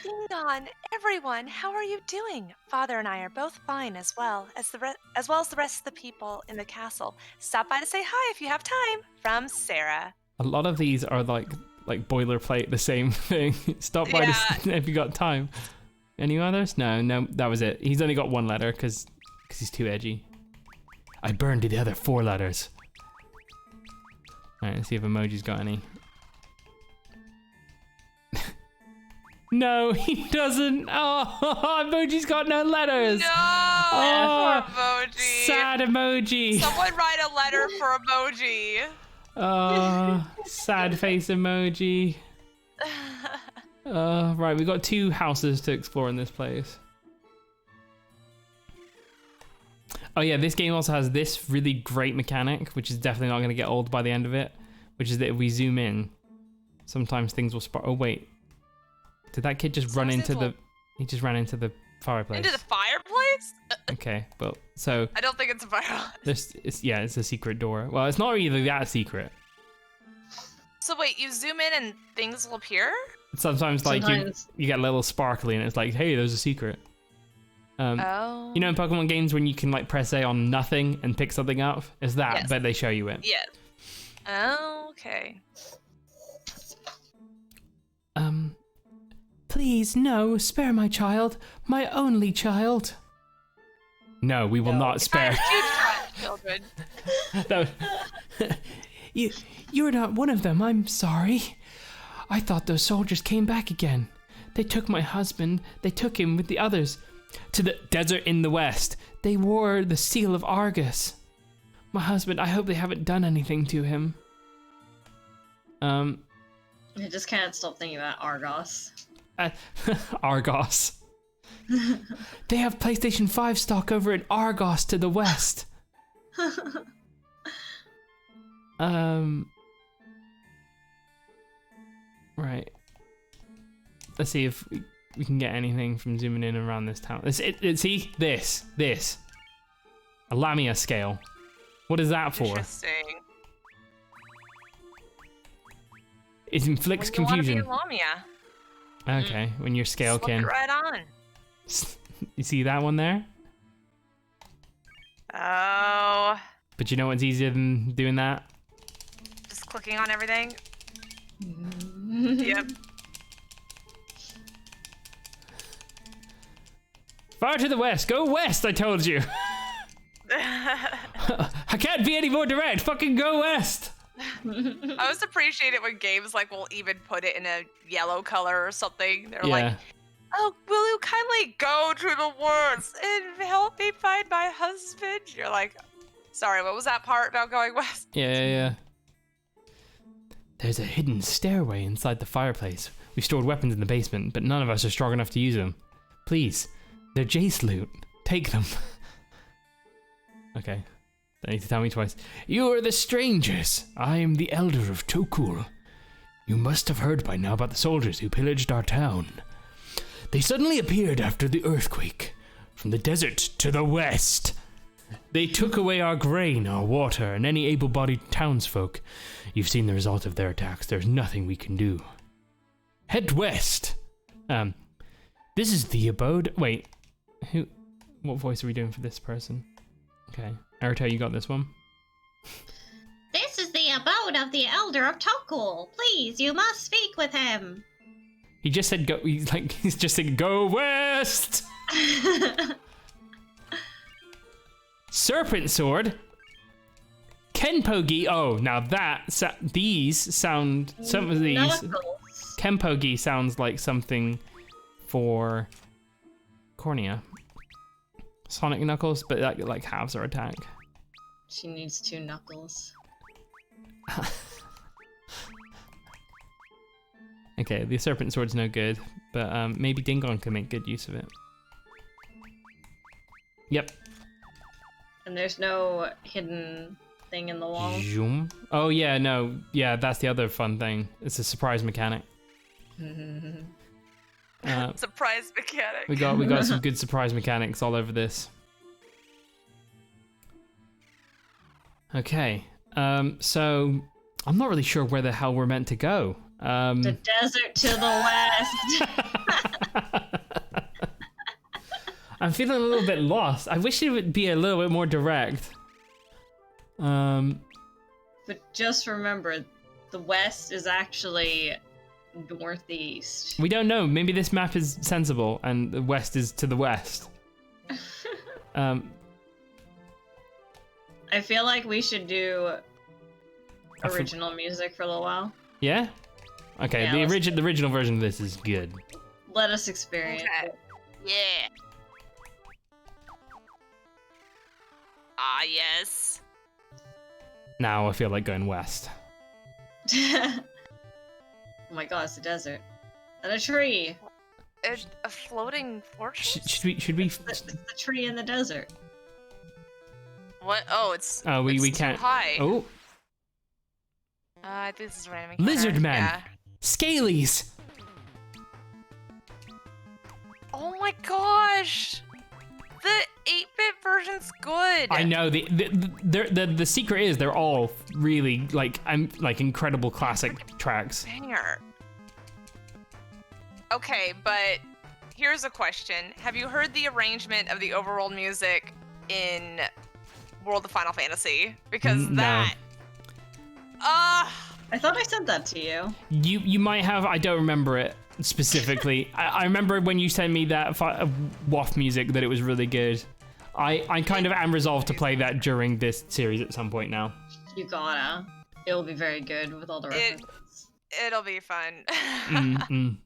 Speaker 3: Dingon, everyone, how are you doing? Father and I are both fine, as well as the rest of the people in the castle. Stop by to say hi if you have time. From Sarah.
Speaker 1: A lot of these are like boilerplate, the same thing. Stop by if you got time. Any others? No, that was it. He's only got one letter because he's too edgy. I burned the other 4 letters. Alright, let's see if Emoji's got any. No, he doesn't. Oh, Emoji's got no letters.
Speaker 3: No,
Speaker 1: oh,
Speaker 3: poor Emoji.
Speaker 1: Sad Emoji.
Speaker 3: Someone write a letter for Emoji.
Speaker 1: Oh, sad face Emoji. Right, we've got 2 houses to explore in this place. Oh yeah, this game also has this really great mechanic, which is definitely not going to get old by the end of it, which is that if we zoom in, sometimes things will spark. Oh wait, did that kid just run into the... He just ran into the fireplace.
Speaker 3: Into the fireplace?
Speaker 1: Okay, well, so...
Speaker 3: I don't think it's a fireplace.
Speaker 1: It's a secret door. Well, it's not really that secret.
Speaker 3: So wait, you zoom in and things will appear?
Speaker 1: Sometimes. You get a little sparkly and it's like, hey, there's a secret.
Speaker 3: Oh.
Speaker 1: You know in Pokemon games when you can like press A on nothing and pick something up? It's that,
Speaker 3: Yes.
Speaker 1: but they show you it.
Speaker 3: Yes. Oh, okay.
Speaker 1: Please, no, spare my child. My only child. No, we will not spare.
Speaker 3: Children.
Speaker 1: No. You're not one of them, I'm sorry. I thought those soldiers came back again. They took my husband, they took him with the others to the desert in the west. They wore the seal of Argus. My husband, I hope they haven't done anything to him.
Speaker 2: I just can't stop thinking about Argos.
Speaker 1: Argos. They have PlayStation 5 stock over in Argos to the west. Right. Let's see if we can get anything from zooming in around this town. See? This. A Lamia scale. What is that for?
Speaker 3: Interesting.
Speaker 1: It inflicts
Speaker 3: When you
Speaker 1: confusion.
Speaker 3: want to be a Lamia.
Speaker 1: Okay, when you're scale
Speaker 3: Slip
Speaker 1: kin.
Speaker 3: it right on.
Speaker 1: You see that one there?
Speaker 3: Oh.
Speaker 1: But you know what's easier than doing that?
Speaker 3: Just clicking on everything. Yep.
Speaker 1: Far to the west. Go west, I told you. I can't be any more direct. Fucking go west.
Speaker 3: I always appreciate it when games like will even put it in a yellow color or something. They're like, oh, will you kindly go to the woods and help me find my husband? You're like, sorry, what was that part about going west?
Speaker 1: Yeah. There's a hidden stairway inside the fireplace. We stored weapons in the basement, but none of us are strong enough to use them. Please, they're Jace loot. Take them. Okay. Don't need to tell me twice. You are the strangers. I am the Elder of Tokul. You must have heard by now about the soldiers who pillaged our town. They suddenly appeared after the earthquake, from the desert to the west. They took away our grain, our water, and any able-bodied townsfolk. You've seen the result of their attacks. There's nothing we can do. Head west. This is the abode. Wait, what voice are we doing for this person? Okay, Naruto, you got this one.
Speaker 2: This is the abode of the Elder of Tokul. Please, you must speak with him.
Speaker 1: He just said go. He's just saying go west. Serpent sword. Kenpogi. Oh, now these sound. Some of these.
Speaker 2: Knuckles.
Speaker 1: Kenpogi sounds like something for Cornea. Sonic Knuckles, but that like halves her attack.
Speaker 2: She needs 2 knuckles.
Speaker 1: Okay, the Serpent Sword's no good, but maybe Dingon can make good use of it. Yep.
Speaker 2: And there's no hidden thing in the wall.
Speaker 1: Zoom. Oh yeah, no, yeah, that's the other fun thing. It's a surprise mechanic.
Speaker 3: Surprise mechanic.
Speaker 1: We got some good surprise mechanics all over this. Okay, so I'm not really sure where the hell we're meant to go.
Speaker 2: The desert to the west.
Speaker 1: I'm feeling a little bit lost. I wish it would be a little bit more direct.
Speaker 2: But just remember, the west is actually northeast.
Speaker 1: We don't know. Maybe this map is sensible and the west is to the west.
Speaker 2: I feel like we should do original music for a little while.
Speaker 1: Yeah? Okay,
Speaker 2: Yeah,
Speaker 1: the original version of this is good.
Speaker 2: Let us experience
Speaker 3: Okay.
Speaker 2: it.
Speaker 3: Yeah. Ah, yes.
Speaker 1: Now I feel like going west.
Speaker 2: Oh my god, it's a desert. And a tree.
Speaker 3: A floating fortress?
Speaker 1: Should we?
Speaker 2: It's the tree in the desert.
Speaker 3: What? Oh, it's.
Speaker 1: We
Speaker 3: it's
Speaker 1: can't.
Speaker 3: Too high.
Speaker 1: Oh,
Speaker 3: I think this is random encounter.
Speaker 1: lizard man,
Speaker 3: Yeah.
Speaker 1: scalies.
Speaker 3: Oh my gosh! The 8-bit version's good.
Speaker 1: I know the secret is they're all really like incredible classic tracks.
Speaker 3: Banger. Okay, but here's a question. Have you heard the arrangement of the overworld music in World of Final Fantasy? Because
Speaker 1: No.
Speaker 3: that...
Speaker 2: I thought I sent that to you.
Speaker 1: You might have. I don't remember it specifically. I remember when you sent me that WAF music that it was really good. I kind of am resolved to play that during this series at some point now.
Speaker 2: You gotta. It'll be very good with all the references.
Speaker 3: It'll be fun.
Speaker 1: Mm-mm.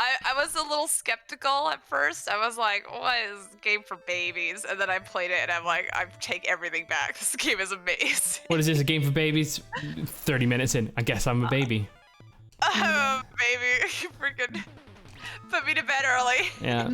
Speaker 3: I was a little skeptical at first. I was like, what is this game for babies? And then I played it and I'm like, I take everything back. This game is amazing.
Speaker 1: What is this, a game for babies? 30 minutes in, I guess I'm a baby.
Speaker 3: Baby, you freaking put me to bed early.
Speaker 1: Yeah.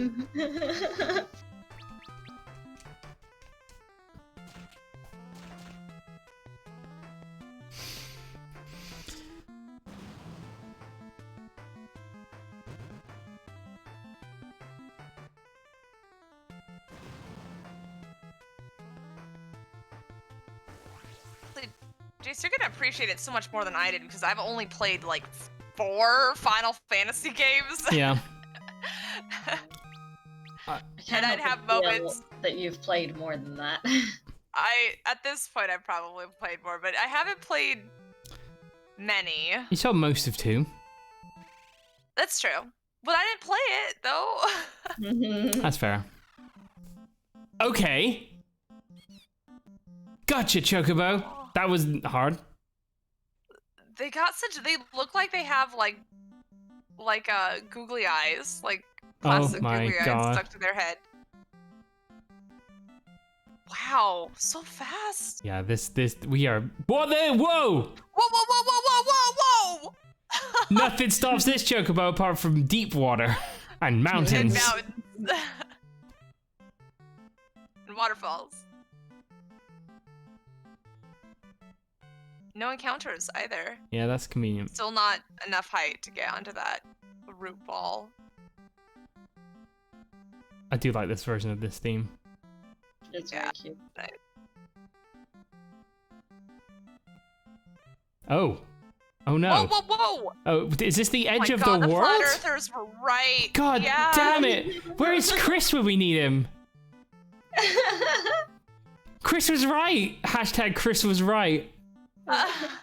Speaker 3: Jace, you're gonna appreciate it so much more than I did because I've only played like 4 Final Fantasy games.
Speaker 1: Yeah.
Speaker 3: And I'd have moments
Speaker 2: that you've played more than that.
Speaker 3: At this point I've probably played more, but I haven't played many.
Speaker 1: You saw most of 2.
Speaker 3: That's true. But I didn't play it though.
Speaker 1: That's fair. Okay. Gotcha, Chocobo. That was hard.
Speaker 3: They look like they have like googly eyes, like plastic googly eyes stuck to their head. Wow, so fast.
Speaker 1: Yeah, we are. Whoa there! Whoa!
Speaker 3: Whoa!
Speaker 1: Nothing stops this Chocobo apart from deep water and mountains.
Speaker 3: And mountains. And waterfalls. No encounters either.
Speaker 1: Yeah, that's convenient.
Speaker 3: Still not enough height to get onto that root ball.
Speaker 1: I do like this version of this theme.
Speaker 2: It's very cute.
Speaker 1: Oh. Oh no.
Speaker 3: Whoa!
Speaker 1: Oh, is this the edge of
Speaker 3: God,
Speaker 1: the world?
Speaker 3: Flat Earthers were right.
Speaker 1: God
Speaker 3: yeah.
Speaker 1: damn it! Where is Chris when we need him? Chris was right! Hashtag Chris was right.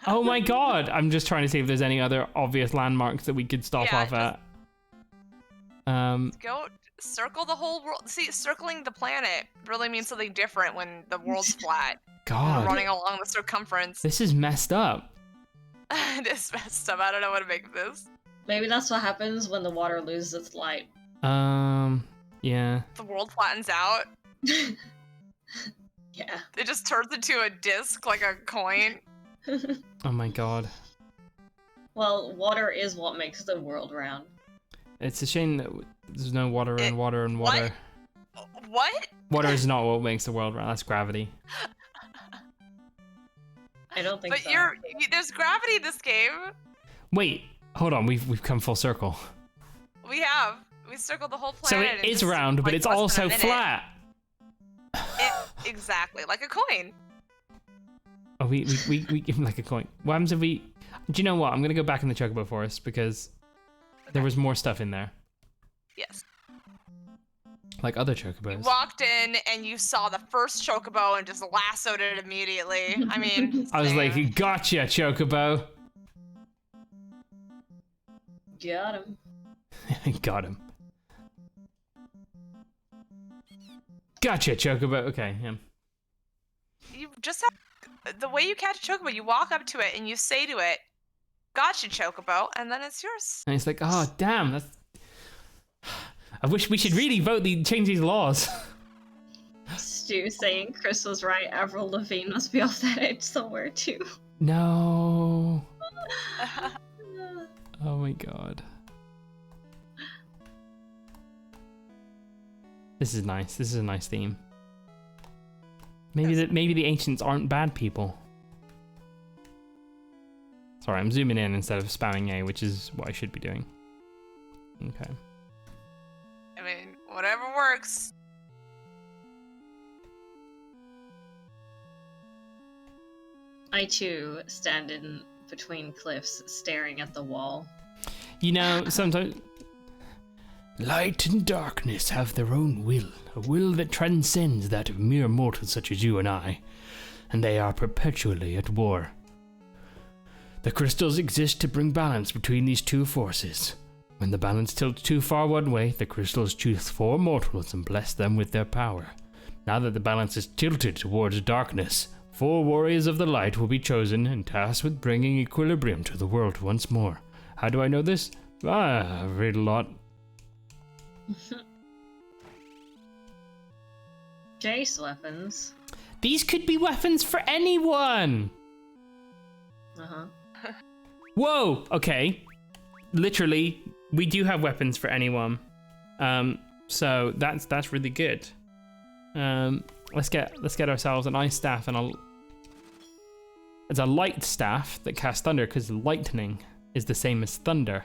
Speaker 1: Oh my god! I'm just trying to see if there's any other obvious landmarks that we could stop off at.
Speaker 3: Go circle the whole world. See, circling the planet really means something different when the world's flat.
Speaker 1: God.
Speaker 3: Running along the circumference.
Speaker 1: This is messed up.
Speaker 3: It is messed up. I don't know what to make of this.
Speaker 2: Maybe that's what happens when the water loses its light.
Speaker 1: Yeah.
Speaker 3: The world flattens out.
Speaker 2: Yeah.
Speaker 3: It just turns into a disc, like a coin.
Speaker 1: Oh my god.
Speaker 2: Well, water is what makes the world round.
Speaker 1: It's a shame that there's no water and water and water.
Speaker 3: What?
Speaker 1: Water is not what makes the world round. That's gravity.
Speaker 2: I don't think so.
Speaker 3: But there's gravity in this game.
Speaker 1: Wait, hold on. We've come full circle.
Speaker 3: We have. We circled the whole planet.
Speaker 1: So it is round, but it's also flat.
Speaker 3: Exactly, like a coin.
Speaker 1: Oh, we give him like a coin. What happens if we... Do you know what? I'm going to go back in the Chocobo Forest because there was more stuff in there.
Speaker 3: Yes.
Speaker 1: Like other Chocobos.
Speaker 3: You walked in and you saw the first Chocobo and just lassoed it immediately. I mean...
Speaker 1: I was like, gotcha, Chocobo.
Speaker 2: Got him.
Speaker 1: Got him. Gotcha, Chocobo. Okay, yeah.
Speaker 3: You just have... The way you catch a Chocobo, you walk up to it and you say to it, gotcha, Chocobo, and then it's yours.
Speaker 1: And it's like, oh, damn, that's... I wish we should really change these laws.
Speaker 2: Stu saying Chris was right. Avril Lavigne must be off that edge somewhere too.
Speaker 1: No. Oh my god. This is nice. This is a nice theme. Maybe the ancients aren't bad people. Sorry, I'm zooming in instead of spamming A, which is what I should be doing. Okay.
Speaker 3: I mean, whatever works.
Speaker 2: I too stand in between cliffs, staring at the wall.
Speaker 1: You know, sometimes light and darkness have their own will, a will that transcends that of mere mortals such as you and I, and they are perpetually at war. The crystals exist to bring balance between these two forces. When the balance tilts too far one way, the crystals choose 4 mortals and bless them with their power. Now that the balance is tilted towards darkness, 4 warriors of the light will be chosen and tasked with bringing equilibrium to the world once more. How do I know this? I read a lot.
Speaker 2: Jace weapons.
Speaker 1: These could be weapons for anyone!
Speaker 2: Uh-huh.
Speaker 1: Whoa! Okay. Literally, we do have weapons for anyone. So that's really good. Let's get ourselves an ice staff and it's a light staff that casts thunder because lightning is the same as thunder.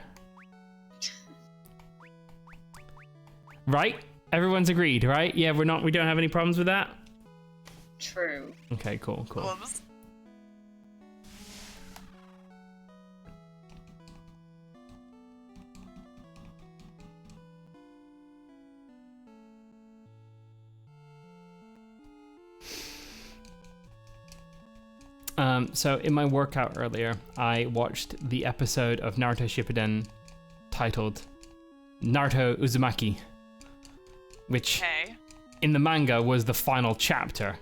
Speaker 1: Right? Everyone's agreed, right? Yeah, we don't have any problems with that.
Speaker 2: True.
Speaker 1: Okay, cool.
Speaker 3: Whoops.
Speaker 1: So in my workout earlier, I watched the episode of Naruto Shippuden titled Naruto Uzumaki, which in the manga was the final chapter.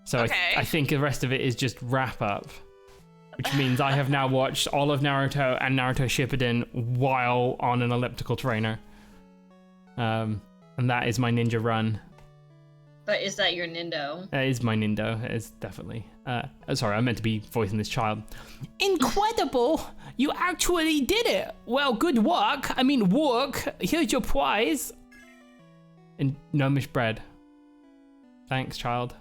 Speaker 1: So I think the rest of it is just wrap up, which means I have now watched all of Naruto and Naruto Shippuden while on an elliptical trainer. And that is my ninja run.
Speaker 2: But is that your Nindo?
Speaker 1: That is my Nindo. It's definitely. Sorry, I meant to be voicing this child. Incredible! You actually did it! Well, good work. I mean, work. Here's your prize. And gnomish bread. Thanks, child.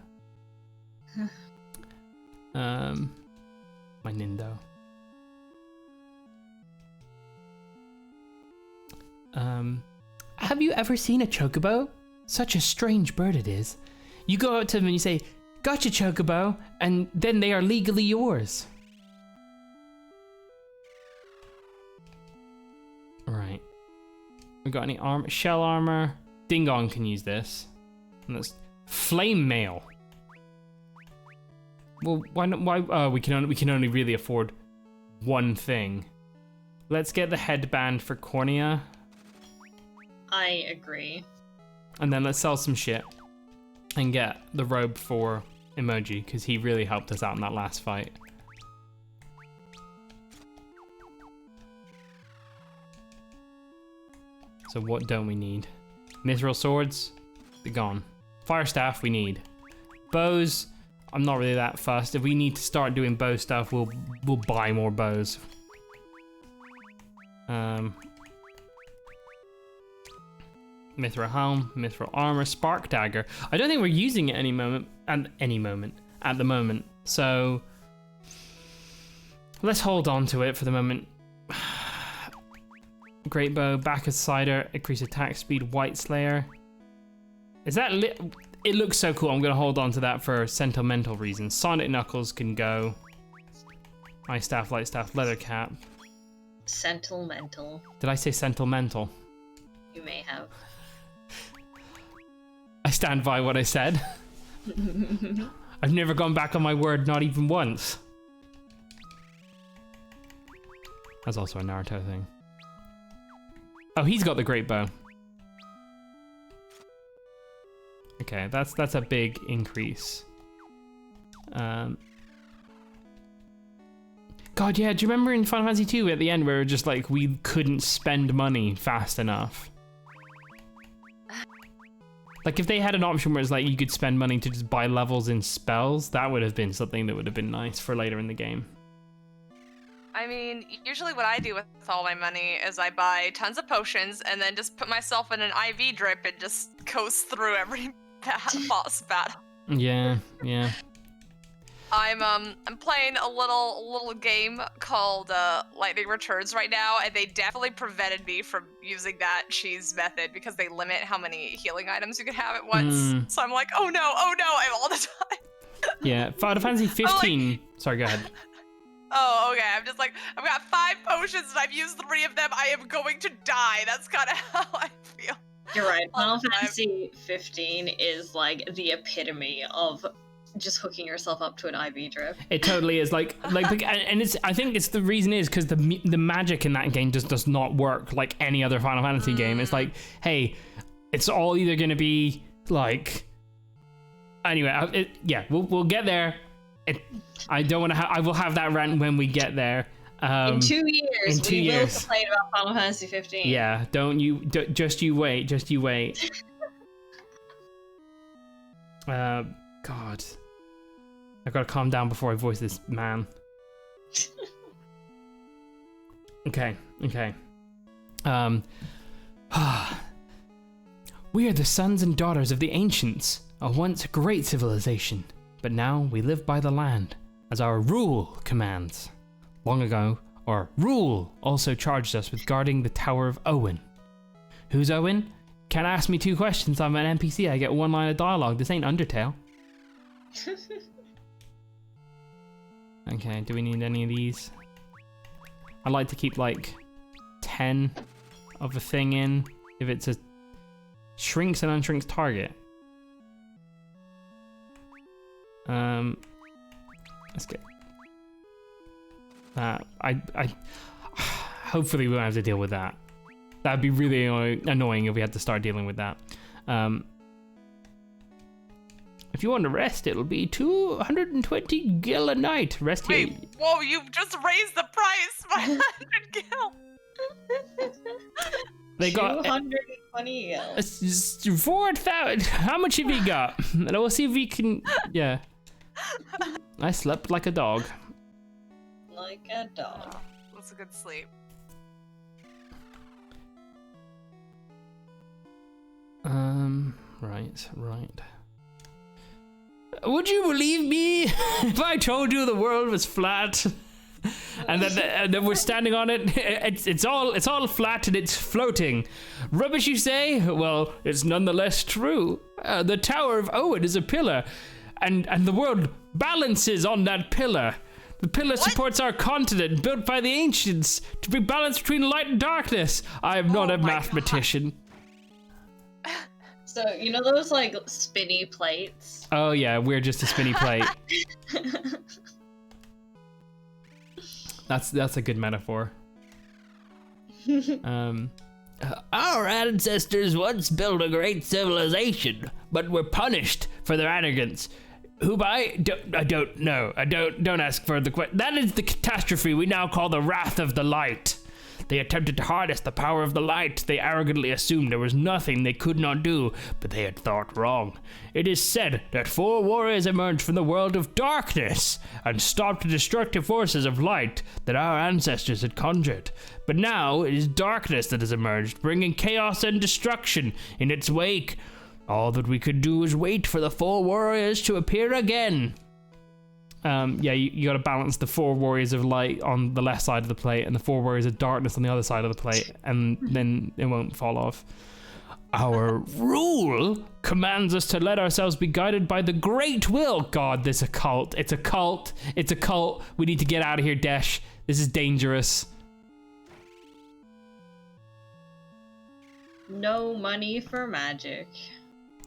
Speaker 1: My Nindo. Have you ever seen a chocobo? Such a strange bird it is. You go out to them and you say, "Gotcha, chocobo," and then they are legally yours. Right. We got any armor? Shell armor. Dingong can use this. And that's flame mail. Well, why not? Why? Oh, we can only really afford one thing. Let's get the headband for Cornea.
Speaker 2: I agree.
Speaker 1: And then let's sell some shit and get the robe for Emoji, because he really helped us out in that last fight. So what don't we need? Mithril swords? They're gone. Fire staff we need. Bows, I'm not really that fussed. If we need to start doing bow stuff, we'll buy more bows. Mithril helm, mithril armor, spark dagger. I don't think we're using it at the moment. So let's hold on to it for the moment. Great bow, back of cider, increase attack speed, white slayer. Is that it looks so cool. I'm gonna hold on to that for sentimental reasons. Sonic knuckles can go. Ice staff, light staff, leather cap.
Speaker 2: Sentimental.
Speaker 1: Did I say sentimental?
Speaker 2: You may have.
Speaker 1: I stand by what I said. I've never gone back on my word, not even once. That's also a Naruto thing. Oh, he's got the great bow. Okay, that's a big increase. God, yeah, do you remember in Final Fantasy 2 at the end where just like we couldn't spend money fast enough? Like if they had an option where it's like you could spend money to just buy levels in spells, that would have been something that would have been nice for later in the game.
Speaker 3: I mean, usually what I do with all my money is I buy tons of potions and then just put myself in an IV drip and just coast through every boss battle.
Speaker 1: Yeah.
Speaker 3: I'm playing a little game called Lightning Returns right now, and they definitely prevented me from using that cheese method because they limit how many healing items you can have at once. So I'm like, oh no, I'm all the time.
Speaker 1: Yeah, Final Fantasy 15. Like, sorry, go ahead.
Speaker 3: Oh, okay. I'm just like, I've got 5 potions and I've used 3 of them. I am going to die. That's kind of how I feel.
Speaker 2: You're right. Final Fantasy 15 is like the epitome of just hooking yourself up to an IV drip.
Speaker 1: It totally is like, and it's. I think it's the reason is because the magic in that game just does not work like any other Final Fantasy game. It's like, hey, it's all either going to be like. Anyway, we'll get there. I don't want to. I will have that rant when we get there.
Speaker 2: In 2 years, we will complain about Final Fantasy 15.
Speaker 1: Yeah, just you wait. God, I've got to calm down before I voice this man. Okay. We are the sons and daughters of the ancients, a once great civilization, but now we live by the land, as our rule commands. Long ago, our rule also charged us with guarding the Tower of Owen. Who's Owen? Can't ask me 2 questions, I'm an NPC, I get 1 line of dialogue, this ain't Undertale. Okay, do we need any of these? I like to keep like 10 of a thing in if it's a shrinks and unshrinks target. Let's get that. I hopefully we won't have to deal with that. That'd be really annoying if we had to start dealing with that. If you want to rest, it'll be 220 gil a night. Rest here.
Speaker 3: Wait, whoa, you've just raised the price by 100 gil.
Speaker 1: They got
Speaker 2: 220 gil.
Speaker 1: 4,000. How much have you got? And we'll see if we can. Yeah. I slept like a dog.
Speaker 2: Like a dog.
Speaker 3: Oh, that's a good sleep.
Speaker 1: Right. Would you believe me if I told you the world was flat? And that we're standing on it. It's all flat and it's floating. Rubbish, you say? Well, it's nonetheless true. The Tower of Owen is a pillar, and the world balances on that pillar. The pillar supports our continent, built by the ancients to bring balance between light and darkness. I am not a mathematician.
Speaker 2: So, you know those, like, spinny plates?
Speaker 1: Oh, yeah, we're just a spinny plate. That's a good metaphor. Our ancestors once built a great civilization, but were punished for their arrogance. Who by? I don't know. Don't ask further questions. That is the catastrophe we now call the Wrath of the Light. They attempted to harness the power of the light. They arrogantly assumed there was nothing they could not do, but they had thought wrong. It is said that 4 warriors emerged from the world of darkness and stopped the destructive forces of light that our ancestors had conjured. But now it is darkness that has emerged, bringing chaos and destruction in its wake. All that we could do is wait for the 4 warriors to appear again. You gotta balance the 4 warriors of light on the left side of the plate and the 4 warriors of darkness on the other side of the plate, and then it won't fall off. Our rule commands us to let ourselves be guided by the great will. God, this is a cult. It's a cult. We need to get out of here, Desh. This is dangerous.
Speaker 2: No money for magic.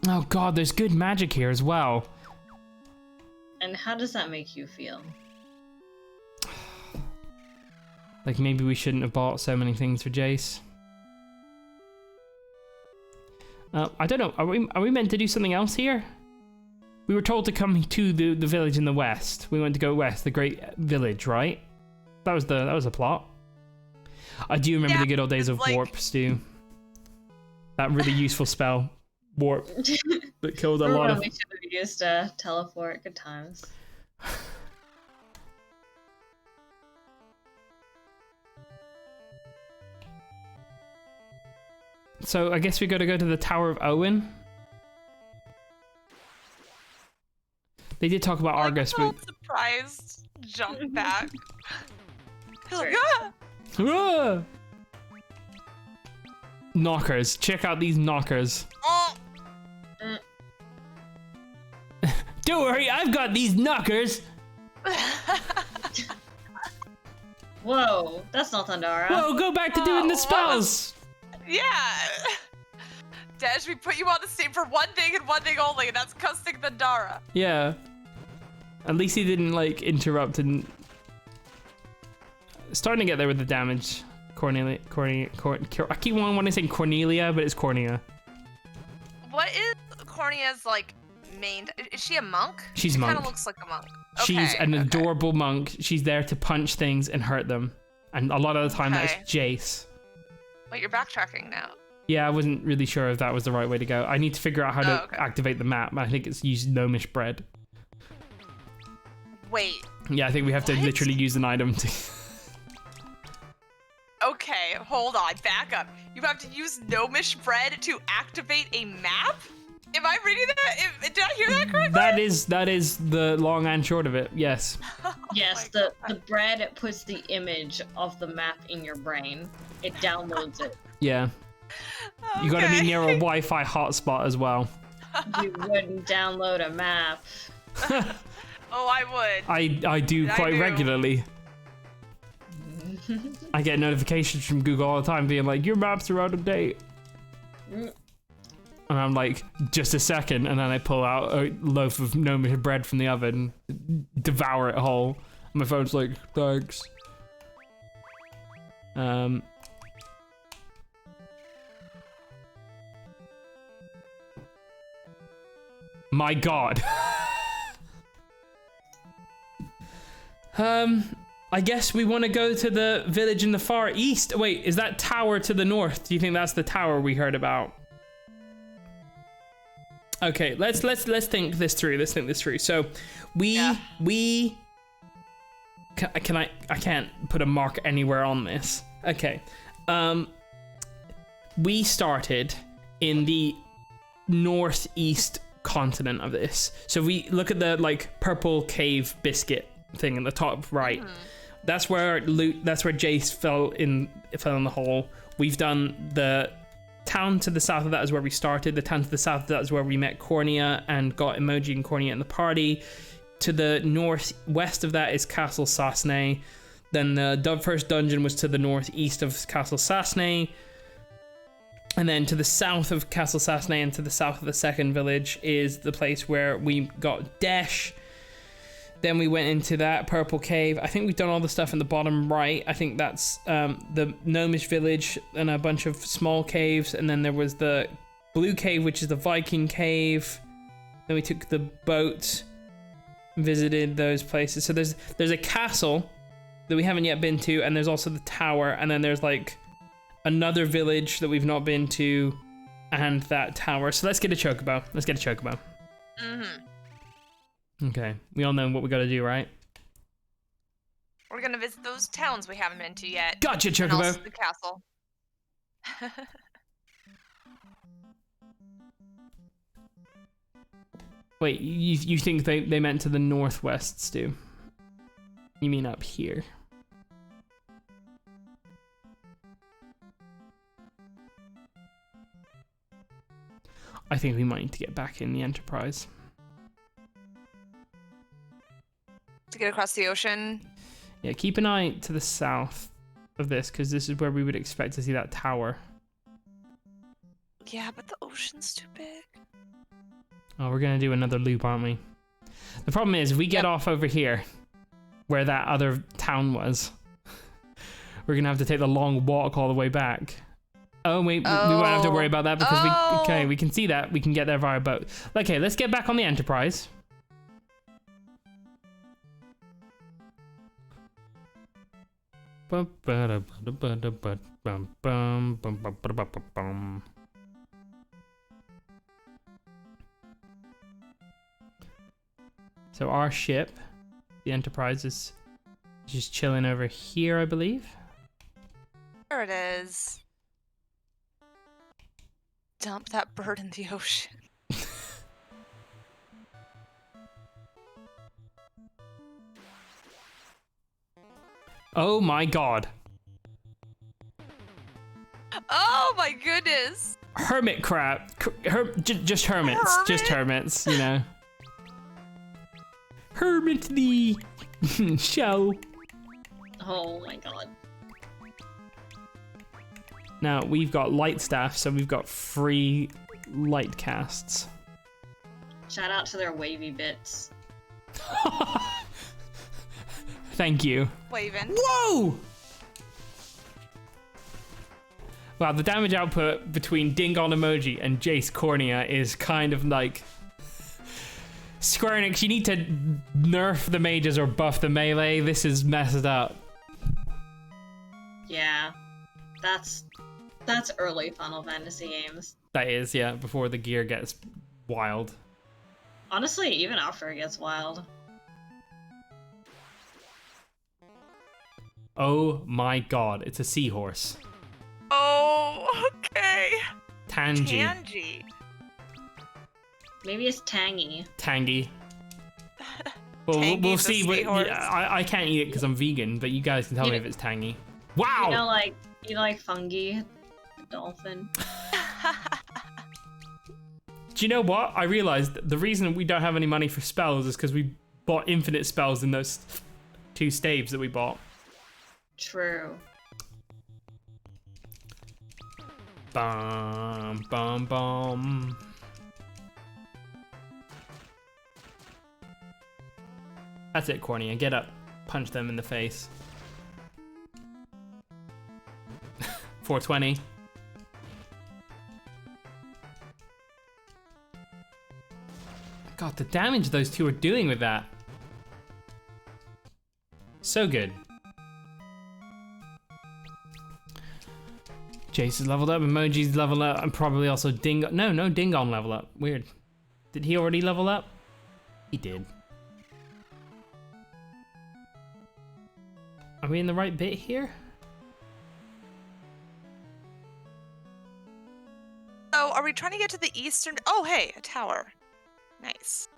Speaker 1: Oh God, there's good magic here as well.
Speaker 2: And how does that make you feel?
Speaker 1: Like maybe we shouldn't have bought so many things for Jace. I don't know. Are we meant to do something else here? We were told to come to the village in the west. We went to go west, the great village, right? That was the plot. I do remember the good old days of warp, Stu. That really useful spell, warp, that killed a lot of.
Speaker 2: We should have used teleport. Good times.
Speaker 1: So I guess we got to go to the Tower of Owen. They did talk about Argus, but
Speaker 3: surprised jump back.
Speaker 2: Sorry.
Speaker 1: Ah! Knockers. Check out these knockers.
Speaker 3: Oh.
Speaker 1: Don't worry, I've got these knockers.
Speaker 2: Whoa, that's not Thundara.
Speaker 1: Whoa, go back to doing the spells.
Speaker 3: Yeah. Dash, we put you on the stage for one thing and one thing only, and that's cussing Thundara.
Speaker 1: Yeah. At least he didn't like interrupt and starting to get there with the damage. I keep wanting to say Cornelia, but it's Cornea.
Speaker 3: What is Cornea's like main? Is she a monk?
Speaker 1: She's
Speaker 3: she
Speaker 1: a monk.
Speaker 3: Kind of looks like a monk.
Speaker 1: She's
Speaker 3: Okay,
Speaker 1: an
Speaker 3: okay.
Speaker 1: adorable monk. She's there to punch things and hurt them, and a lot of the time that's Jace.
Speaker 3: Wait, you're backtracking now.
Speaker 1: Yeah, I wasn't really sure if that was the right way to go. I need to figure out how to
Speaker 3: okay.
Speaker 1: activate the map. I think it's use gnomish bread.
Speaker 3: Wait.
Speaker 1: Yeah, I think we have to
Speaker 3: What?
Speaker 1: literally use an item to.
Speaker 3: Okay, hold on, back up. You have to use gnomish bread to activate a map? Am I reading that? Did I hear that correctly?
Speaker 1: That is the long and short of it. Yes.
Speaker 2: Yes,
Speaker 3: Oh
Speaker 2: the bread puts the image of the map in your brain. It downloads it.
Speaker 1: Yeah. You got to be
Speaker 3: Okay.
Speaker 1: near a Wi-Fi hotspot as well.
Speaker 2: You wouldn't download a map.
Speaker 3: Oh, I would.
Speaker 1: I do
Speaker 3: I
Speaker 1: quite
Speaker 3: do.
Speaker 1: regularly. I get notifications from Google all the time being like, your maps are out of date.
Speaker 2: Mm.
Speaker 1: And I'm like, just a second, and then I pull out a loaf of gnomish bread from the oven, devour it whole. My phone's like, thanks. My God. I guess we want to go to the village in the far east. Wait, is that tower to the north? Do you think that's the tower we heard about? Okay, let's think this through. Let's think this through. So, I can't put a mark anywhere on this. Okay. We started in the northeast continent of this. So we look at the like purple cave biscuit thing in the top right. That's where Jace fell in the hole. We've done the town to the south of that is where we started. The town to the south of that is where we met Cornea and got Emoji and Cornea in the party. To the northwest of that is Castle Sasne. Then the first dungeon was to the northeast of Castle Sasne. And then to the south of Castle Sasne and to the south of the second village is the place where we got Desh. Then we went into that purple cave. I think we've done all the stuff in the bottom right. I think that's the gnomish village and a bunch of small caves. And then there was the blue cave, which is the Viking cave. Then we took the boat, visited those places. So there's a castle that we haven't yet been to, and there's also the tower, and then there's like another village that we've not been to, and that tower. So let's get a chocobo. Okay, we all know what we gotta do, right?
Speaker 3: We're gonna visit those towns we haven't been to yet.
Speaker 1: Gotcha,
Speaker 3: And also
Speaker 1: chocobo.
Speaker 3: the castle.
Speaker 1: Wait, you think they meant to the northwest, Stu? You mean up here? I think we might need to get back in the Enterprise.
Speaker 3: To get across the ocean.
Speaker 1: Yeah, keep an eye to the south of this, because this is where we would expect to see that tower.
Speaker 3: Yeah, but the ocean's too big.
Speaker 1: Oh, we're gonna do another loop, aren't we? The problem is, if we get off over here, where that other town was, we're gonna have to take the long walk all the way back. Oh, wait, we won't have to worry about that because we can see that. We can get there via boat. Okay, let's get back on the Enterprise. So our ship, the Enterprise, is just chilling over here, I believe.
Speaker 3: There it is. dump that bird in the ocean.
Speaker 1: Oh my god.
Speaker 3: Oh my goodness.
Speaker 1: Hermit crab. Just hermits. Just hermits, you know. Hermit the show.
Speaker 2: Oh my god.
Speaker 1: Now, we've got light staff, so we've got free light casts.
Speaker 2: Shout out to their wavy bits.
Speaker 1: Thank you.
Speaker 3: Waving.
Speaker 1: Whoa! Wow, the damage output between Dingon Emoji and Jace Cornea is kind of like... Square Enix, you need to nerf the mages or buff the melee. This is messed up.
Speaker 2: Yeah. That's early Final Fantasy games.
Speaker 1: That is, yeah, before the gear gets wild.
Speaker 2: Honestly, even after it gets wild.
Speaker 1: Oh my god, it's a seahorse.
Speaker 3: Oh, okay.
Speaker 1: Tangy.
Speaker 3: Tangy.
Speaker 2: Maybe it's tangy.
Speaker 1: Tangy. Well,
Speaker 3: Tangy
Speaker 1: we'll
Speaker 3: the
Speaker 1: see.
Speaker 3: seahorse.
Speaker 1: I can't eat it because I'm vegan, but you guys can tell me if it's tangy. Wow!
Speaker 2: You know, like fungi, the dolphin.
Speaker 1: Do you know what? I realized the reason we don't have any money for spells is because we bought infinite spells in those 2 staves that we bought.
Speaker 2: True.
Speaker 1: Bum, bum, bum. That's it, Cornea. Get up. Punch them in the face. 420. God, the damage those two are doing with that. So good. Jace is leveled up, Emoji's leveled up, and probably also Dingon. No Dingon level up. Weird. Did he already level up? He did. Are we in the right bit here?
Speaker 3: So, are we trying to get to the eastern? Oh, hey, a tower. Nice.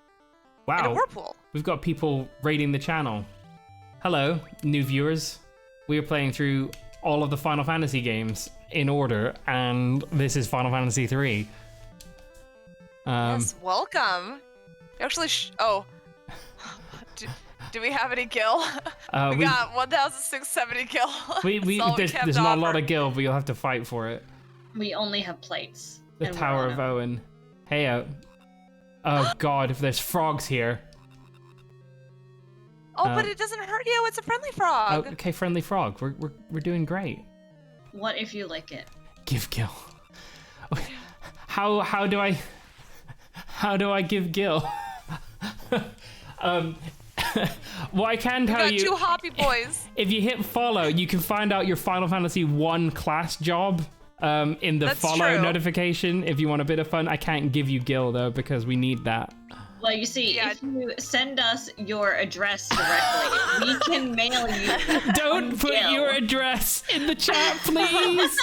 Speaker 1: Wow.
Speaker 3: And a whirlpool.
Speaker 1: We've got people raiding the channel. Hello, new viewers. We are playing through all of the Final Fantasy games in order, and this is Final Fantasy 3.
Speaker 3: Yes, welcome. Actually, oh. Do we have any gil? We got 1,670 gil.
Speaker 1: There's not a lot of gil, but you'll have to fight for it.
Speaker 2: We only have plates.
Speaker 1: The Tower of Owen. Hey, oh god, if there's frogs here.
Speaker 3: Oh, but it doesn't hurt you. It's a friendly frog.
Speaker 1: Oh, okay, friendly frog. We're doing great.
Speaker 2: What if you lick it?
Speaker 1: Give gil. How do I give gil? Well, I can tell you.
Speaker 3: We got 2 hoppy boys.
Speaker 1: If you hit follow, you can find out your Final Fantasy 1 class job in the
Speaker 3: That's
Speaker 1: follow
Speaker 3: true.
Speaker 1: notification. If you want a bit of fun, I can't give you gil though because we need that.
Speaker 2: Well, you see, if you send us your address directly, we can mail you.
Speaker 1: Don't put your address in the chat, please.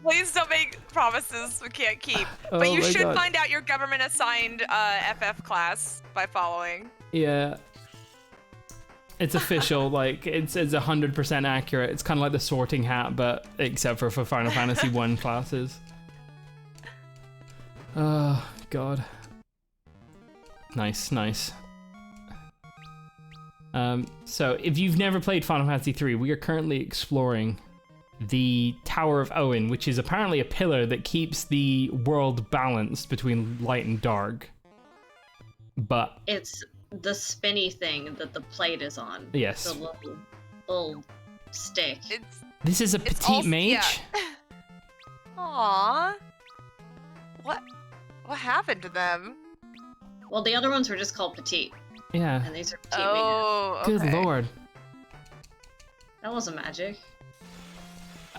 Speaker 3: Please don't make promises we can't keep.
Speaker 1: Oh
Speaker 3: But you
Speaker 1: my
Speaker 3: should
Speaker 1: God.
Speaker 3: find out your government-assigned FF class by following.
Speaker 1: Yeah. It's official, like, it's 100% accurate. It's kind of like the sorting hat, but except for Final Fantasy 1 classes. Oh, God. Nice. So, if you've never played Final Fantasy 3, we are currently exploring the Tower of Owen, which is apparently a pillar that keeps the world balanced between light and dark. But
Speaker 2: It's the spinny thing that the plate is on.
Speaker 1: yes.
Speaker 2: The little stick.
Speaker 1: This is a
Speaker 3: It's
Speaker 1: petite
Speaker 3: also-
Speaker 1: mage?
Speaker 3: yeah. Aww. What happened to them?
Speaker 2: Well, the other ones were just called petite,
Speaker 1: Yeah.
Speaker 2: and these are petite mages.
Speaker 3: Oh, okay.
Speaker 1: Good lord.
Speaker 2: That wasn't magic.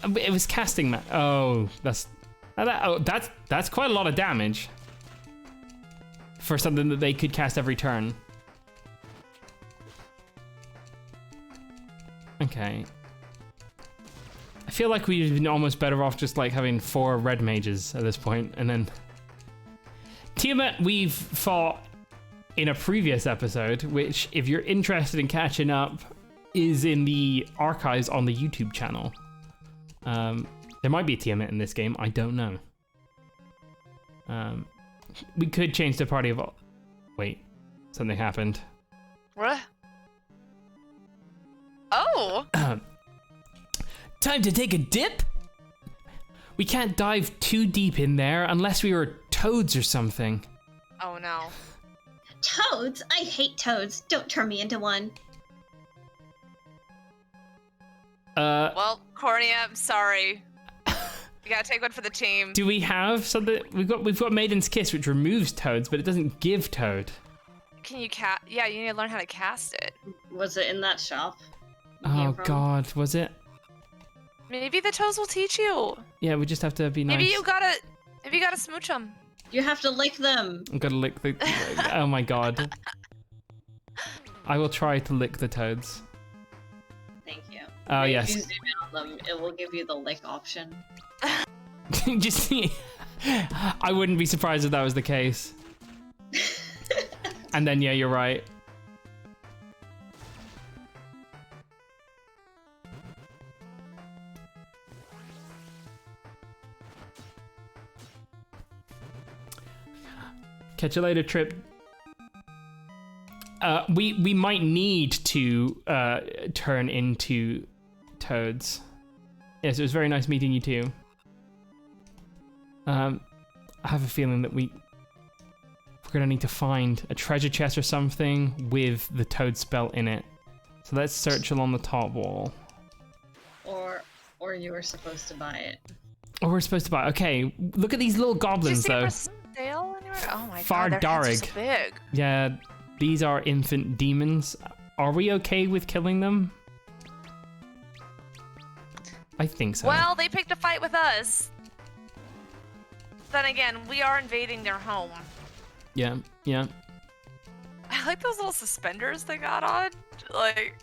Speaker 1: It was casting that's quite a lot of damage for something that they could cast every turn. Okay. I feel like we've been almost better off just like having 4 red mages at this point, and then Tiamat we've fought in a previous episode, which if you're interested in catching up is in the archives on the YouTube channel. There might be a Tiamat in this game, I don't know. We could change the party of... Wait, something happened.
Speaker 3: What? Oh!
Speaker 1: Time to take a dip? We can't dive too deep in there unless we were toads or something.
Speaker 3: Oh no.
Speaker 2: Toads? I hate toads. Don't turn me into one.
Speaker 3: Well, Cornea, I'm sorry. You gotta take one for the team.
Speaker 1: Do we have something? We've got Maiden's Kiss, which removes toads, but it doesn't give toad.
Speaker 3: Can you cast? Yeah, you need to learn how to cast it.
Speaker 2: Was it in that shop?
Speaker 1: Oh God, was it?
Speaker 3: Maybe the toads will teach you.
Speaker 1: Yeah, we just have to be nice.
Speaker 3: Maybe you gotta smooch them.
Speaker 2: You have to lick them.
Speaker 1: I'm gonna lick the... Oh my God. I will try to lick the toads.
Speaker 2: Thank you.
Speaker 1: Oh,
Speaker 2: If
Speaker 1: yes.
Speaker 2: you zoom in on them, it will give you the lick option.
Speaker 1: Just... I wouldn't be surprised if that was the case. And then, yeah, you're right. Catch you later, Trip. We might need to turn into toads. Yes, it was very nice meeting you too. I have a feeling that we're gonna need to find a treasure chest or something with the toad spell in it. So let's search along the top wall.
Speaker 2: Or you were supposed to buy it.
Speaker 1: Oh, we're supposed to buy. Okay, look at these little goblins though.
Speaker 3: Sale anywhere? Oh my
Speaker 1: Far
Speaker 3: God, their heads are
Speaker 1: Darig.
Speaker 3: so big.
Speaker 1: Yeah, these are infant demons. Are we okay with killing them? I think so.
Speaker 3: Well, they picked a fight with us. Then again, we are invading their home.
Speaker 1: Yeah, yeah.
Speaker 3: I like those little suspenders they got on. Like,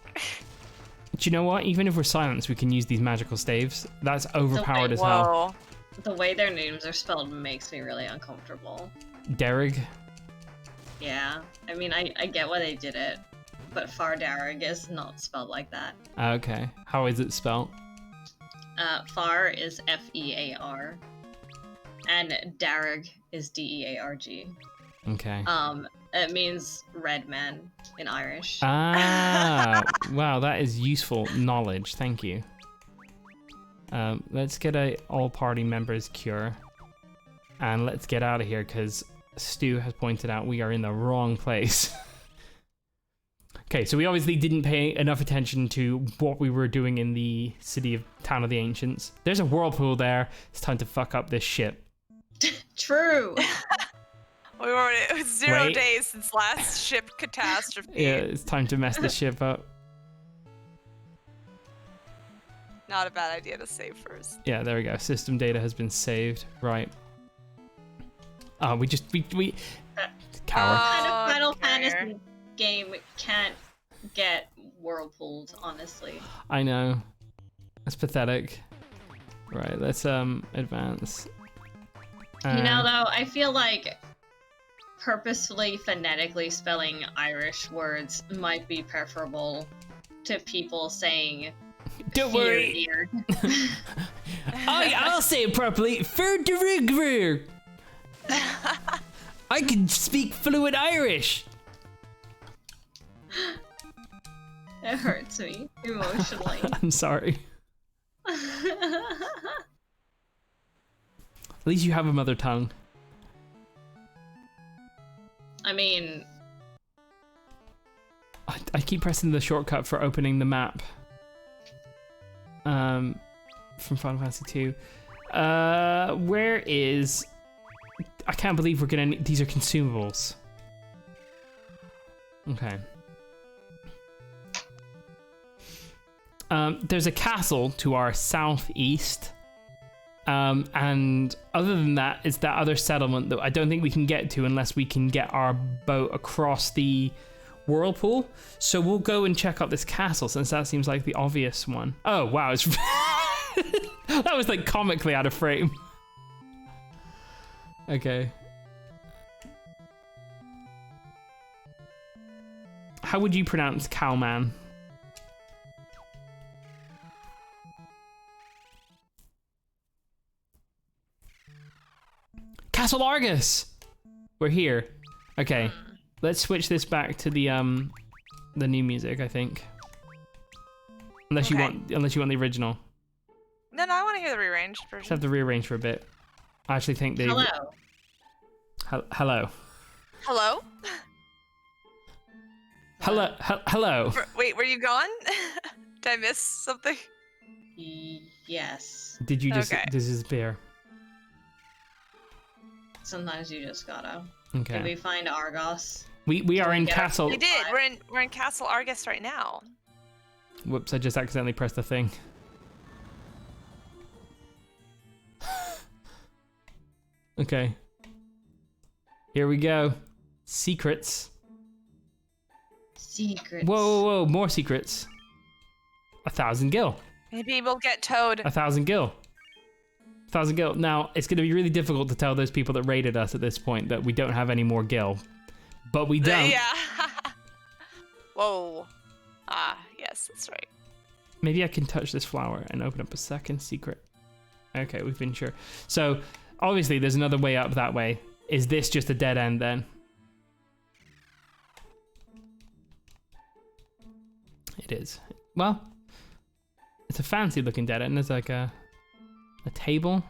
Speaker 1: Do you know what? Even if we're silenced, we can use these magical staves. That's overpowered as hell.
Speaker 3: whoa.
Speaker 2: The way their names are spelled makes me really uncomfortable.
Speaker 1: Derrig.
Speaker 2: Yeah, I mean, I get why they did it, but Fardarig is not spelled like that.
Speaker 1: Okay. How is it spelled?
Speaker 2: Far is F-E-A-R, and Darrig is D-E-A-R-G.
Speaker 1: Okay.
Speaker 2: It means red man in Irish.
Speaker 1: Ah, wow, that is useful knowledge. Thank you. Let's get a all party members cure, and let's get out of here because Stu has pointed out we are in the wrong place. Okay, so we obviously didn't pay enough attention to what we were doing in the town of the ancients. There's a whirlpool there. It's time to fuck up this ship.
Speaker 2: True.
Speaker 3: It was 0
Speaker 1: Wait.
Speaker 3: days since last ship catastrophe.
Speaker 1: Yeah, it's time to mess the ship up.
Speaker 3: Not a bad idea to save first.
Speaker 1: Yeah, there we go. System data has been saved. Right. We coward.
Speaker 2: Kind of Final
Speaker 3: care.
Speaker 2: Fantasy game can't get whirlpools, honestly.
Speaker 1: I know. That's pathetic. Right, let's advance.
Speaker 2: You know, though, I feel like purposefully phonetically spelling Irish words might be preferable to people saying
Speaker 1: Don't worry.
Speaker 2: "Fear."
Speaker 1: I'll say it properly. Ferderigver. I can speak fluent Irish.
Speaker 2: It hurts me emotionally.
Speaker 1: I'm sorry. At least you have a mother tongue.
Speaker 2: I mean,
Speaker 1: I keep pressing the shortcut for opening the map. From Final Fantasy 2. Where is... I can't believe we're gonna need... These are consumables. Okay. There's a castle to our southeast. And other than that, it's that other settlement that I don't think we can get to unless we can get our boat across the whirlpool. So we'll go and check out this castle since that seems like the obvious one. Oh, wow. It's That was like comically out of frame. Okay. How would you pronounce cowman? Castle Argus! We're here. Okay. Let's switch this back to the new music, I think. Unless you want the original.
Speaker 3: No, I want to hear the rearranged version.
Speaker 1: Just have to rearrange for a bit. I actually think they.
Speaker 2: Hello.
Speaker 1: Hello.
Speaker 3: Hello?
Speaker 1: Hello.
Speaker 3: Wait, were you gone? Did I miss something?
Speaker 2: Yes.
Speaker 1: Did you just disappear?
Speaker 2: Sometimes you just gotta.
Speaker 1: Okay.
Speaker 2: Did we find Argos?
Speaker 1: We are in Castle.
Speaker 3: We did. We're in Castle Argus right now.
Speaker 1: Whoops! I just accidentally pressed the thing. Okay. Here we go. Secrets.
Speaker 2: Secrets.
Speaker 1: Whoa! More secrets. 1,000 gil.
Speaker 3: Maybe we'll get Toad.
Speaker 1: 1,000 gil. 1,000 gil. Now, it's going to be really difficult to tell those people that raided us at this point that we don't have any more gil. But we don't.
Speaker 3: Yeah. Whoa. Ah, yes, that's right.
Speaker 1: Maybe I can touch this flower and open up a second secret. Okay, we've been sure. So, obviously, there's another way up that way. Is this just a dead end then? It is. Well, it's a fancy looking dead end. There's like a table.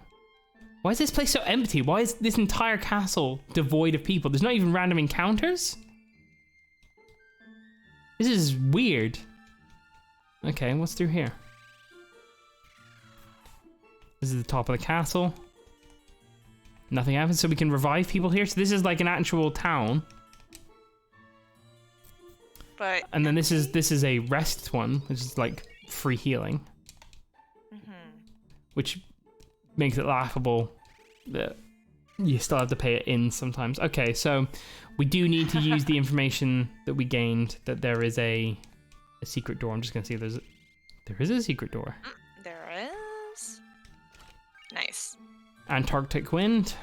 Speaker 1: Why is this place so empty? Why is this entire castle devoid of people? There's not even random encounters? This is weird. Okay, what's through here? This is the top of the castle. Nothing happens, so we can revive people here. So this is like an actual town.
Speaker 3: But
Speaker 1: and then this is a rest one, which is like free healing. Which makes it laughable that you still have to pay it in sometimes. Okay, so we do need to use the information that we gained that there is a secret door. I'm just gonna see if there is a secret door.
Speaker 3: There is. Nice.
Speaker 1: Antarctic wind.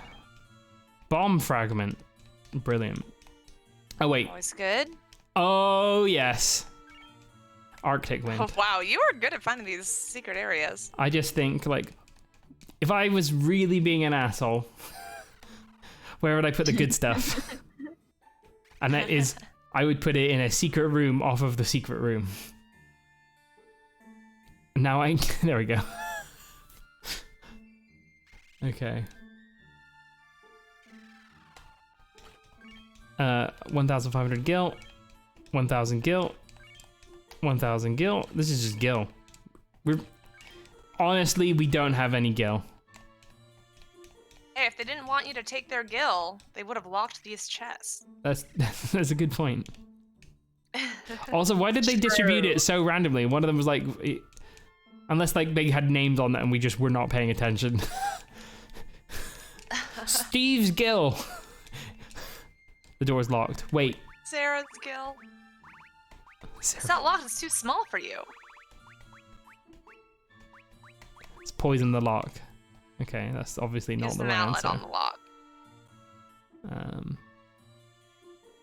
Speaker 1: Bomb fragment. Brilliant. Oh wait.
Speaker 3: Always good.
Speaker 1: Oh yes. Arctic wind.
Speaker 3: Oh, wow, you are good at finding these secret areas.
Speaker 1: I just think, like, if I was really being an asshole, where would I put the good stuff? And that is, I would put it in a secret room off of the secret room. Now there we go. Okay. 1,500 gil. 1,000 gil. 1,000 gil. This is just gil. Honestly, we don't have any gil.
Speaker 3: Hey, if they didn't want you to take their gil, they would have locked these chests.
Speaker 1: That's a good point. Also, why did they distribute it so randomly? One of them was like, unless like they had names on it and we just were not paying attention. Steve's gil. The door's locked. Wait.
Speaker 3: Sarah's gil. It's not locked, it's too small for you.
Speaker 1: It's poison the lock. Okay, that's obviously not the right answer.
Speaker 3: On the lock.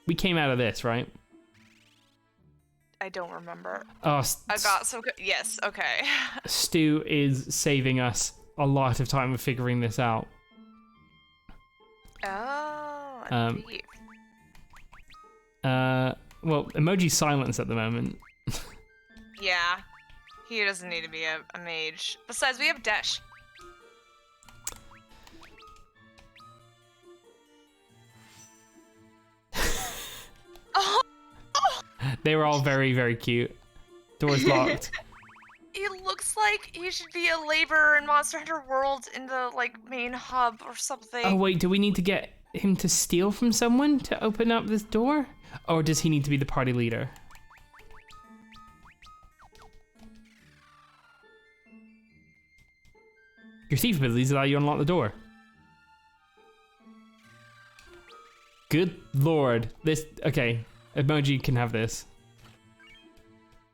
Speaker 1: We came out of this, right?
Speaker 3: I don't remember.
Speaker 1: Oh,
Speaker 3: I got so good. Yes, okay.
Speaker 1: Stu is saving us a lot of time of figuring this out.
Speaker 3: Oh, a thief.
Speaker 1: Well, Emoji's silence at the moment.
Speaker 3: Yeah, he doesn't need to be a mage. Besides, we have Dash. Oh!
Speaker 1: They were all very, very cute. Door's locked.
Speaker 3: He looks like he should be a laborer in Monster Hunter World in the like main hub or something.
Speaker 1: Oh wait, do we need to get him to steal from someone to open up this door? Or does he need to be the party leader? Your thief abilities allow you to unlock the door. Good lord. This, okay. Emoji can have this.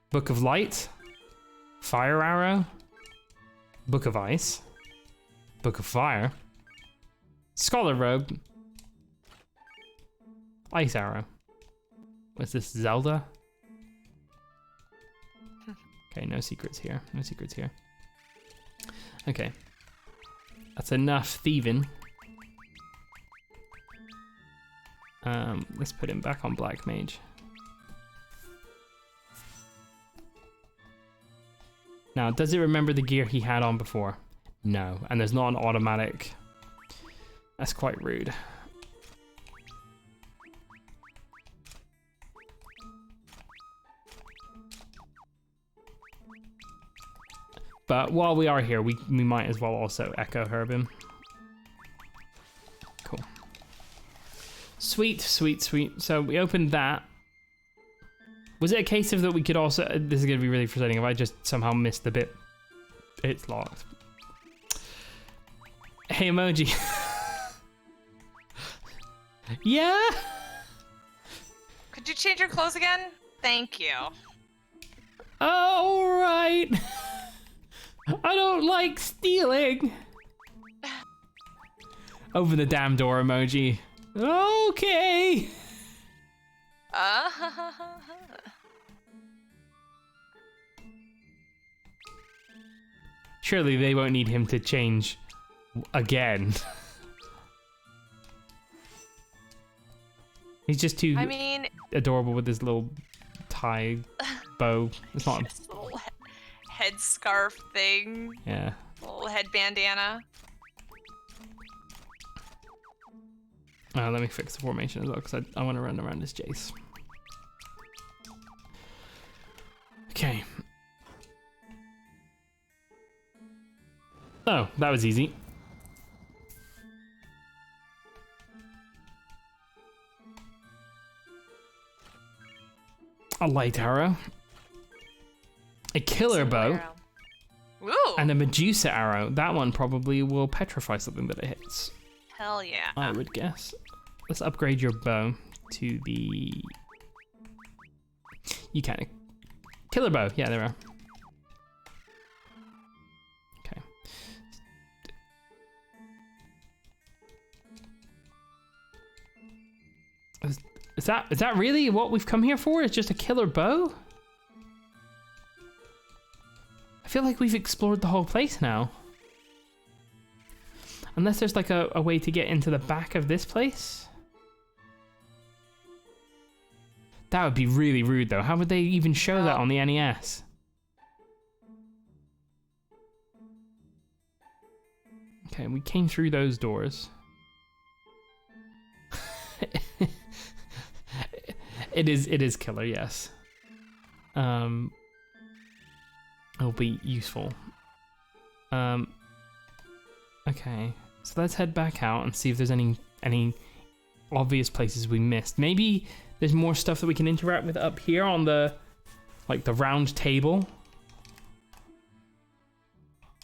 Speaker 1: Book of Light. Fire Arrow. Book of Ice. Book of Fire. Scholar Robe. Ice Arrow. What's this, Zelda? Okay, no secrets here. No secrets here. Okay. That's enough thieving. Let's put him back on Black Mage. Now, does it remember the gear he had on before? No, and there's not an automatic. That's quite rude. But while we are here, we might as well also Echo Herb him. Cool. Sweet, sweet, sweet. So we opened that. Was it a case of that we could also... This is going to be really frustrating if I just somehow missed the bit. It's locked. Hey, emoji. Yeah?
Speaker 3: Could you change your clothes again? Thank you.
Speaker 1: All right. I don't like stealing. Open the damn door, emoji. Okay. Surely they won't need him to change again. He's just too adorable with his little tie bow. It's not
Speaker 3: a little head scarf thing.
Speaker 1: Yeah.
Speaker 3: Little head bandana.
Speaker 1: Let me fix the formation as well, because I want to run around as Jace. Okay. Oh, that was easy. A light arrow. A killer bow.
Speaker 3: Ooh.
Speaker 1: And a Medusa arrow. That one probably will petrify something that it hits.
Speaker 3: Hell yeah.
Speaker 1: I would guess. Let's upgrade your bow to the... You can. Killer bow. Yeah, there we are. Okay. Is that really what we've come here for? It's just a killer bow? I feel like we've explored the whole place now. Unless there's like a way to get into the back of this place. That would be really rude though. How would they even show that on the NES? Okay, we came through those doors. It is killer, yes. It'll be useful. Okay, so let's head back out and see if there's any obvious places we missed. Maybe there's more stuff that we can interact with up here on the, like the round table.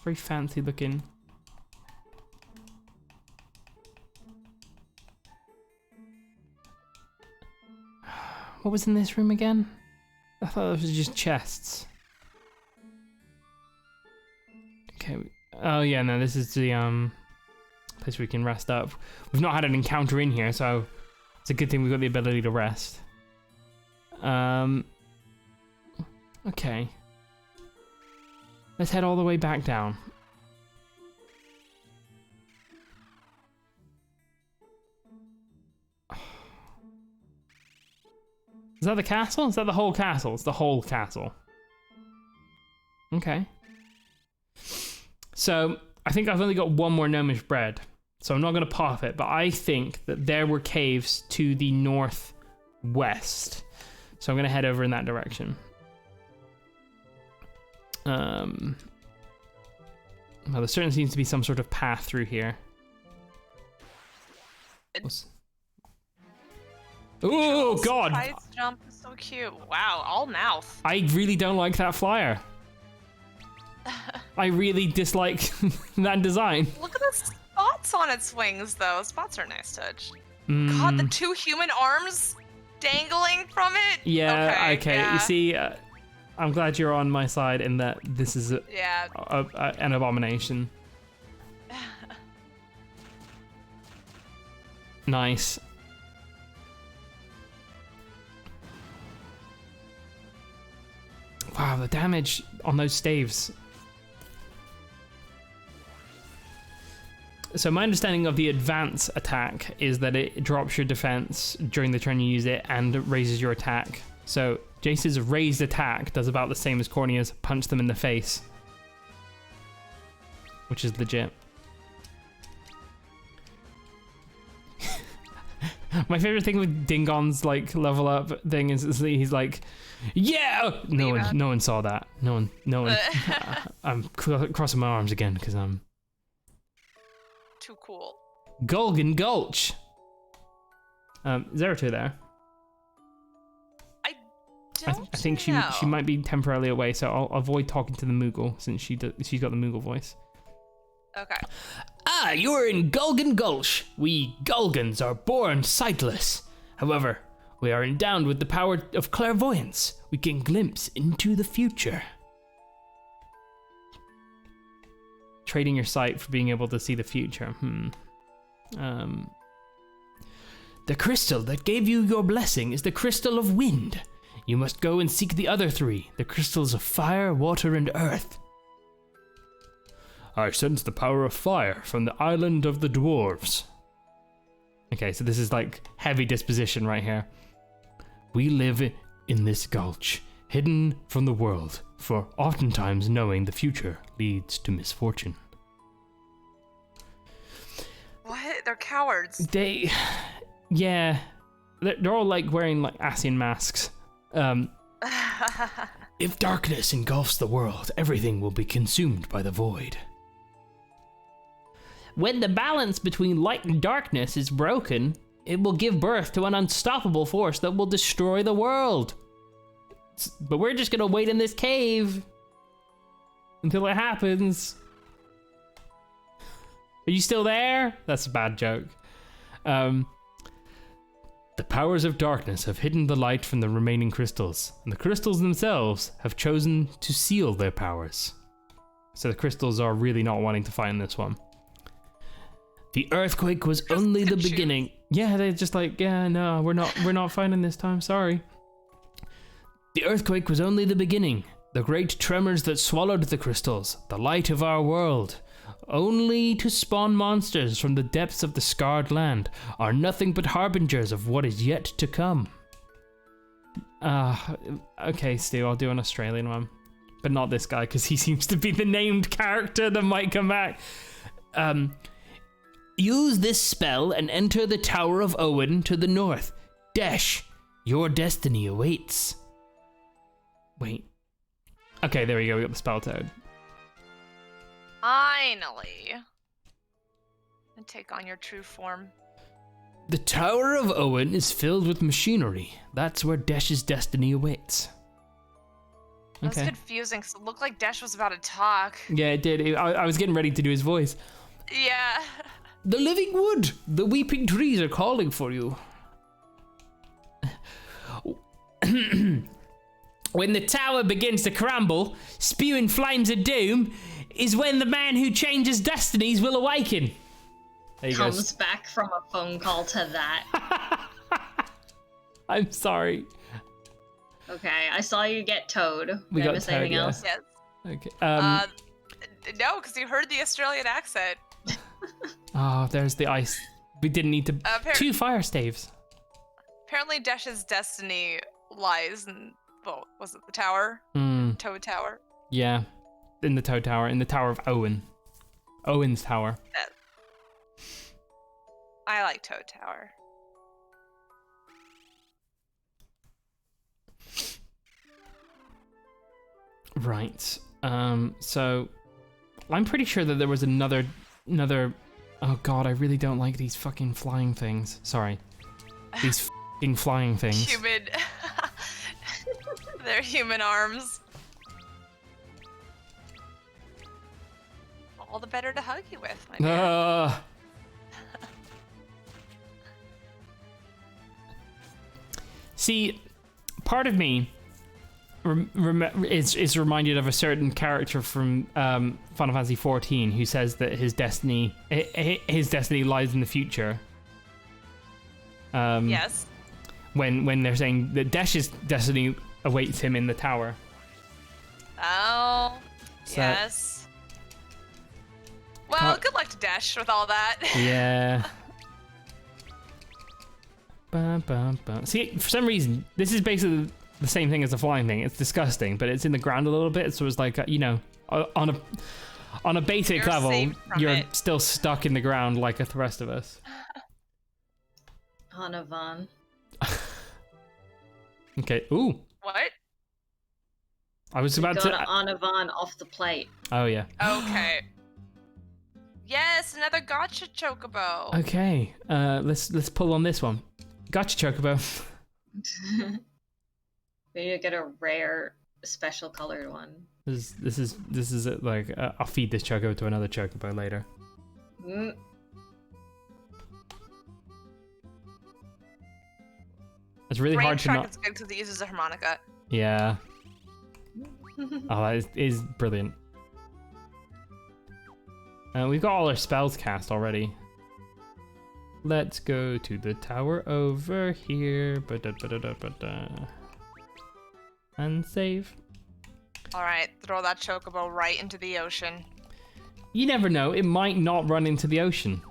Speaker 1: Very fancy looking. What was in this room again? I thought it was just chests. Okay. Oh yeah, no, this is the place where we can rest up. We've not had an encounter in here, so it's a good thing we've got the ability to rest. Okay. Let's head all the way back down. Is that the castle? Is that the whole castle? It's the whole castle. Okay. So, I think I've only got one more gnomish bread. So I'm not going to pop it, but I think that there were caves to the northwest. So I'm going to head over in that direction. Well, there certainly seems to be some sort of path through here. Oh, God!
Speaker 3: Surprise jump is so cute. Wow, all mouth.
Speaker 1: I really don't like that flyer. I really dislike that design.
Speaker 3: Look at the spots on its wings, though. Spots are a nice touch. God, the two human arms dangling from it.
Speaker 1: Yeah. Okay.
Speaker 3: Yeah.
Speaker 1: You see, I'm glad you're on my side in that this is an abomination. Nice. Wow, the damage on those staves. So my understanding of the advance attack is that it drops your defense during the turn you use it and raises your attack. So Jace's raised attack does about the same as Cornea's punch them in the face, which is legit. My favorite thing with Dingon's like level up thing is he's like, yeah. No one saw that. No one. I'm crossing my arms again because I'm
Speaker 3: too cool.
Speaker 1: Gulgan Gulch. Is there a 2 there? I think she might be temporarily away, so I'll avoid talking to the Moogle since she's got the Moogle voice.
Speaker 3: Okay.
Speaker 1: Ah, you're in Gulgan Gulch. We Gulgans are born sightless. However, we are endowed with the power of clairvoyance. We can glimpse into the future. Trading your sight for being able to see the future. The crystal that gave you your blessing is the crystal of wind. You must go and seek the other 3, the crystals of fire, water, and earth. I sense the power of fire from the island of the dwarves. Okay, so this is like heavy disposition right here. We live in this gulch, hidden from the world, for oftentimes knowing the future leads to misfortune.
Speaker 3: What? They're cowards.
Speaker 1: Yeah. They're all like wearing like Asian masks. If darkness engulfs the world, everything will be consumed by the void. When the balance between light and darkness is broken, it will give birth to an unstoppable force that will destroy the world. But we're just gonna wait in this cave until it happens. Are you still there? That's a bad joke. The powers of darkness have hidden the light from the remaining crystals, and the crystals themselves have chosen to seal their powers. So the crystals are really not wanting to find this one. The earthquake was only the beginning. Yeah, they're just like, yeah, no, we're not finding this time, sorry. The earthquake was only the beginning. The great tremors that swallowed the crystals, the light of our world, only to spawn monsters from the depths of the scarred land, are nothing but harbingers of what is yet to come. Okay, Stu, I'll do an Australian one. But not this guy, because he seems to be the named character that might come back. Use this spell and enter the Tower of Owen to the north. Dash, your destiny awaits. Wait. Okay, there we go, we got the spell toad.
Speaker 3: Finally. And take on your true form.
Speaker 1: The Tower of Owen is filled with machinery. That's where Dash's destiny awaits.
Speaker 3: That's confusing, because it looked like Dash was about to talk.
Speaker 1: Yeah, it did. I was getting ready to do his voice.
Speaker 3: Yeah.
Speaker 1: The living wood, the weeping trees are calling for you. When the tower begins to crumble, spewing flames of doom, is when the man who changes destinies will awaken. There you
Speaker 2: Comes back from a phone call to that.
Speaker 1: I'm sorry.
Speaker 2: Okay, I saw you get Toad.
Speaker 1: We
Speaker 2: Did I
Speaker 1: got
Speaker 2: miss
Speaker 1: Toad,
Speaker 2: anything
Speaker 1: yeah.
Speaker 2: else?
Speaker 3: Yes.
Speaker 1: Okay.
Speaker 3: No, because you heard the Australian accent.
Speaker 1: Oh, there's the ice. We didn't need to. 2 fire staves.
Speaker 3: Apparently, Dash's destiny lies in, well, was it the tower? Toad Tower?
Speaker 1: Yeah, in the Toad Tower, in the Tower of Owen. Owen's Tower.
Speaker 3: I like Toad Tower.
Speaker 1: Right. So I'm pretty sure that there was another. Oh god, I really don't like these fucking flying things. Sorry. These fucking flying things.
Speaker 3: Human. They're human arms. All the better to hug you with, my dear.
Speaker 1: See, part of me is reminded of a certain character from Final Fantasy 14 who says that his destiny lies in the future.
Speaker 3: Yes.
Speaker 1: When they're saying that Dash's destiny awaits him in the tower.
Speaker 3: Oh,
Speaker 1: So-
Speaker 3: yes. Well, good luck to Dash with all that.
Speaker 1: Yeah. Bum, bum, bum. See, for some reason, this is basically the same thing as the flying thing. It's disgusting, but it's in the ground a little bit, so it's like, on a basic
Speaker 3: You're
Speaker 1: level,
Speaker 3: safe from
Speaker 1: you're
Speaker 3: it.
Speaker 1: still stuck in the ground like the rest of us.
Speaker 2: Hanavan.
Speaker 1: Okay. Ooh.
Speaker 3: What?
Speaker 1: I was about
Speaker 2: Got
Speaker 1: to.
Speaker 2: Hanavan off the plate.
Speaker 1: Oh yeah.
Speaker 3: Okay. Yes, another gotcha chocobo.
Speaker 1: Okay. Let's pull on this one. Gotcha, Chocobo.
Speaker 2: We need to get a rare, special colored one.
Speaker 1: This is like I'll feed this Chocobo to another Chocobo later.
Speaker 2: Mm.
Speaker 1: It's really hard to
Speaker 3: Track
Speaker 1: not.
Speaker 3: is good because it uses a harmonica.
Speaker 1: Yeah. Oh, that is brilliant. We've got all our spells cast already. Let's go to the tower over here. Ba-da-ba-da-da-ba-da. And save.
Speaker 3: Alright, throw that chocobo right into the ocean.
Speaker 1: You never know, it might not run into the ocean.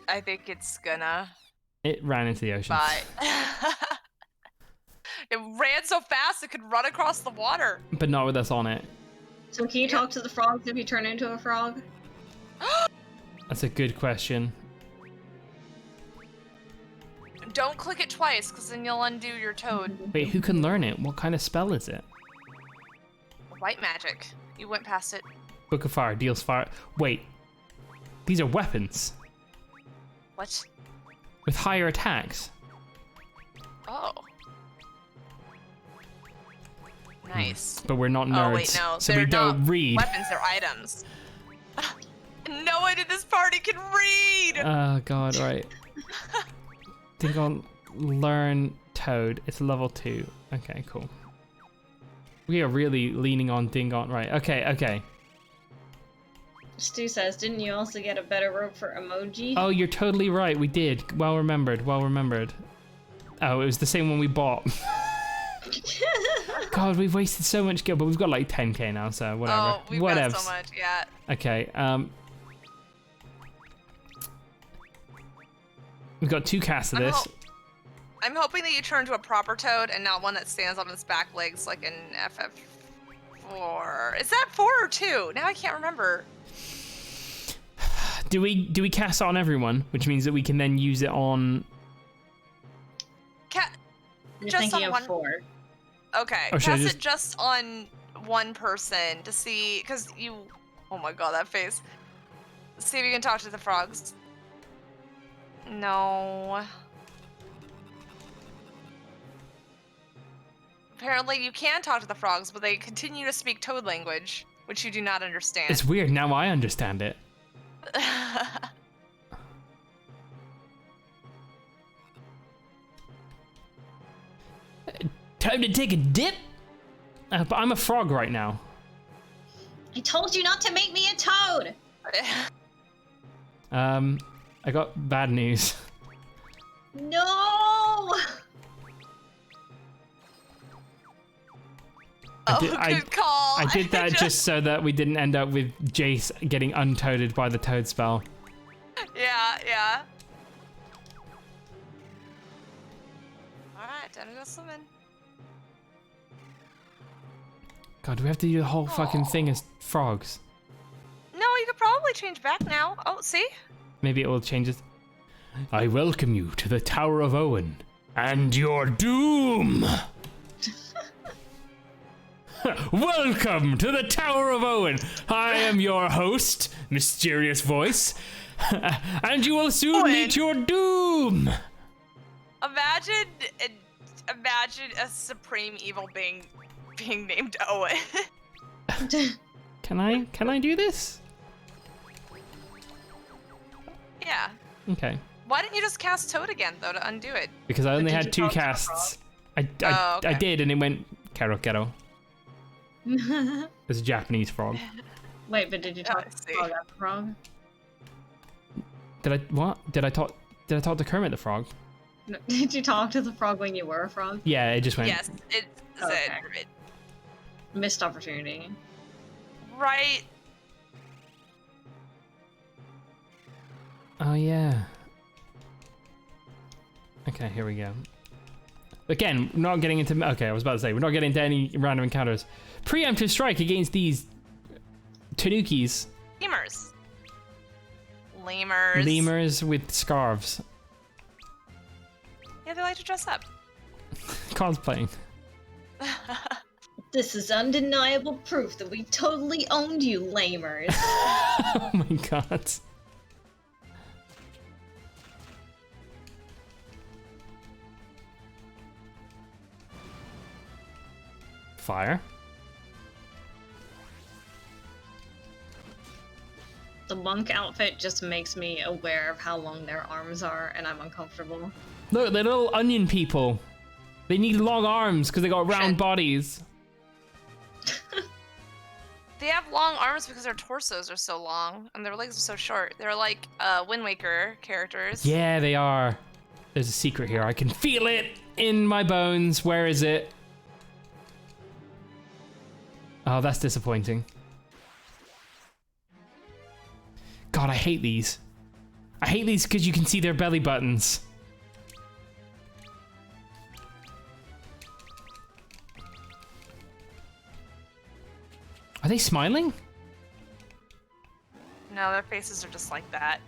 Speaker 3: I think it's gonna.
Speaker 1: It ran into the ocean.
Speaker 3: But it ran so fast it could run across the water.
Speaker 1: But not with us on it.
Speaker 2: So can you talk to the frogs if you turn into a frog?
Speaker 1: That's a good question.
Speaker 3: Don't click it twice, because then you'll undo your toad.
Speaker 1: Wait, who can learn it? What kind of spell is it?
Speaker 3: White magic. You went past it.
Speaker 1: Book of Fire deals fire. Wait, these are weapons
Speaker 3: What?
Speaker 1: with higher attacks.
Speaker 3: Oh. Nice.
Speaker 1: But we're not nerds,
Speaker 3: Oh wait, no.
Speaker 1: so
Speaker 3: they're
Speaker 1: we don't
Speaker 3: not
Speaker 1: read.
Speaker 3: weapons, they're items. No one in this party can read!
Speaker 1: Oh god, right. Dingon, learn Toad. It's level 2. Okay, cool. We are really leaning on Dingon. Right, okay.
Speaker 2: Stu says, didn't you also get a better rope for emoji?
Speaker 1: Oh, you're totally right. We did. Well remembered. Oh, it was the same one we bought. God, we've wasted so much gil, but we've got like 10k now, so whatever.
Speaker 3: Oh, we've got so much, yeah.
Speaker 1: Okay, we've got 2 casts of this.
Speaker 3: I'm hoping that you turn to a proper toad and not one that stands on its back legs like in FF4. Is that 4 or 2? Now I can't remember.
Speaker 1: Do we cast it on everyone, which means that we can then use it on?
Speaker 2: You're
Speaker 3: just
Speaker 2: thinking
Speaker 3: on
Speaker 2: of
Speaker 3: one.
Speaker 2: 4.
Speaker 3: Okay,
Speaker 1: Or should I
Speaker 3: cast
Speaker 1: just-
Speaker 3: it just on one person to see, because you. Oh my god, that face. See if you can talk to the frogs. No. Apparently, you can talk to the frogs, but they continue to speak toad language, which you do not understand.
Speaker 1: It's weird. Now I understand it. Time to take a dip. But I'm a frog right now.
Speaker 2: I told you not to make me a toad!
Speaker 1: I got bad news.
Speaker 2: No!
Speaker 3: Good call.
Speaker 1: I did that just so that we didn't end up with Jace getting untoaded by the toad spell.
Speaker 3: Yeah. Alright, time to go swimming.
Speaker 1: God, do we have to do the whole fucking thing as frogs?
Speaker 3: No, you could probably change back now. Oh, see?
Speaker 1: Maybe it will change it. I welcome you to the Tower of Owen and your doom. Welcome to the Tower of Owen. I am your host, Mysterious Voice, and you will soon
Speaker 3: Owen.
Speaker 1: meet your doom.
Speaker 3: Imagine a supreme evil being named Owen.
Speaker 1: Can I do this?
Speaker 3: Yeah.
Speaker 1: Okay.
Speaker 3: Why didn't you just cast Toad again, though, to undo it?
Speaker 1: Because I only
Speaker 2: did
Speaker 1: had
Speaker 2: you
Speaker 1: 2
Speaker 2: talk to the
Speaker 1: casts.
Speaker 3: Oh, okay.
Speaker 1: I did, and it went Kero Kero. It's a Japanese frog.
Speaker 2: Wait, but did you talk to the frog at the frog?
Speaker 1: Did I what? Did I talk to Kermit the Frog?
Speaker 2: No, did you talk to the frog when you were a frog?
Speaker 1: Yeah, it just went.
Speaker 3: Yes, it said it.
Speaker 2: Missed opportunity.
Speaker 3: Right.
Speaker 1: Oh yeah. Okay, here we go. Again, not getting into. Okay, I was about to say we're not getting into any random encounters. Preemptive strike against these tanukis.
Speaker 3: Lemurs. Lemurs.
Speaker 1: Lemurs with scarves.
Speaker 3: Yeah, they like to dress up.
Speaker 1: Cosplaying.
Speaker 2: This is undeniable proof that we totally owned you, lamers.
Speaker 1: Oh my god. Fire.
Speaker 2: The monk outfit just makes me aware of how long their arms are, and I'm uncomfortable.
Speaker 1: Look, they're little onion people. They need long arms because they got round bodies.
Speaker 3: They have long arms because their torsos are so long and their legs are so short. They're like Wind Waker characters.
Speaker 1: Yeah, they are. There's a secret here. I can feel it in my bones. Where is it? Oh, that's disappointing. God, I hate these. I hate these because you can see their belly buttons. Are they smiling?
Speaker 3: No, their faces are just like that.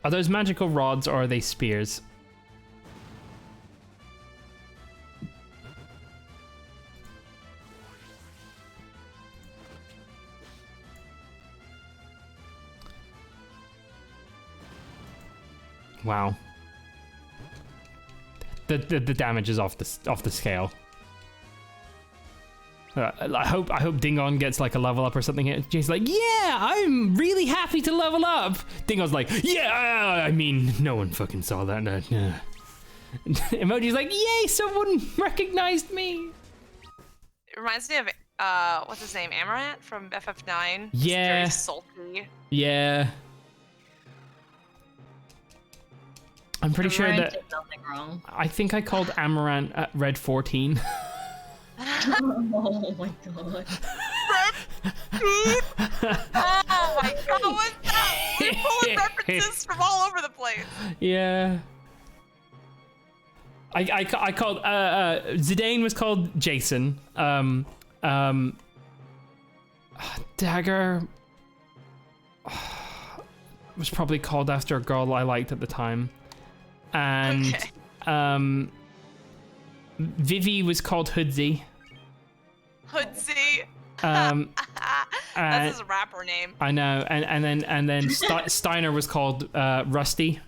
Speaker 1: Are those magical rods or are they spears? Wow. The damage is off the scale. I hope Dingon gets like a level up or something here. Jay's like, yeah, I'm really happy to level up. Dingon's like, yeah, I mean, no one fucking saw that. No. Emoji's like, yay, someone recognized me.
Speaker 3: It reminds me of what's his name, Amaranth from FF9.
Speaker 1: Yeah.
Speaker 3: Very sulky.
Speaker 1: Yeah. I'm pretty sure
Speaker 2: Amaranth
Speaker 1: that
Speaker 2: did nothing wrong.
Speaker 1: I think I called Amaranth at Red 14.
Speaker 2: Oh my god.
Speaker 3: Oh my god, what's that? We're pulling references from all over the place.
Speaker 1: Yeah. I called Zidane was called Jason. Dagger was probably called after a girl I liked at the time. And
Speaker 3: Okay.
Speaker 1: Vivi was called Hoodsy.
Speaker 3: Hoodsy.
Speaker 1: That's
Speaker 3: his rapper name.
Speaker 1: I know, and then Steiner was called Rusty.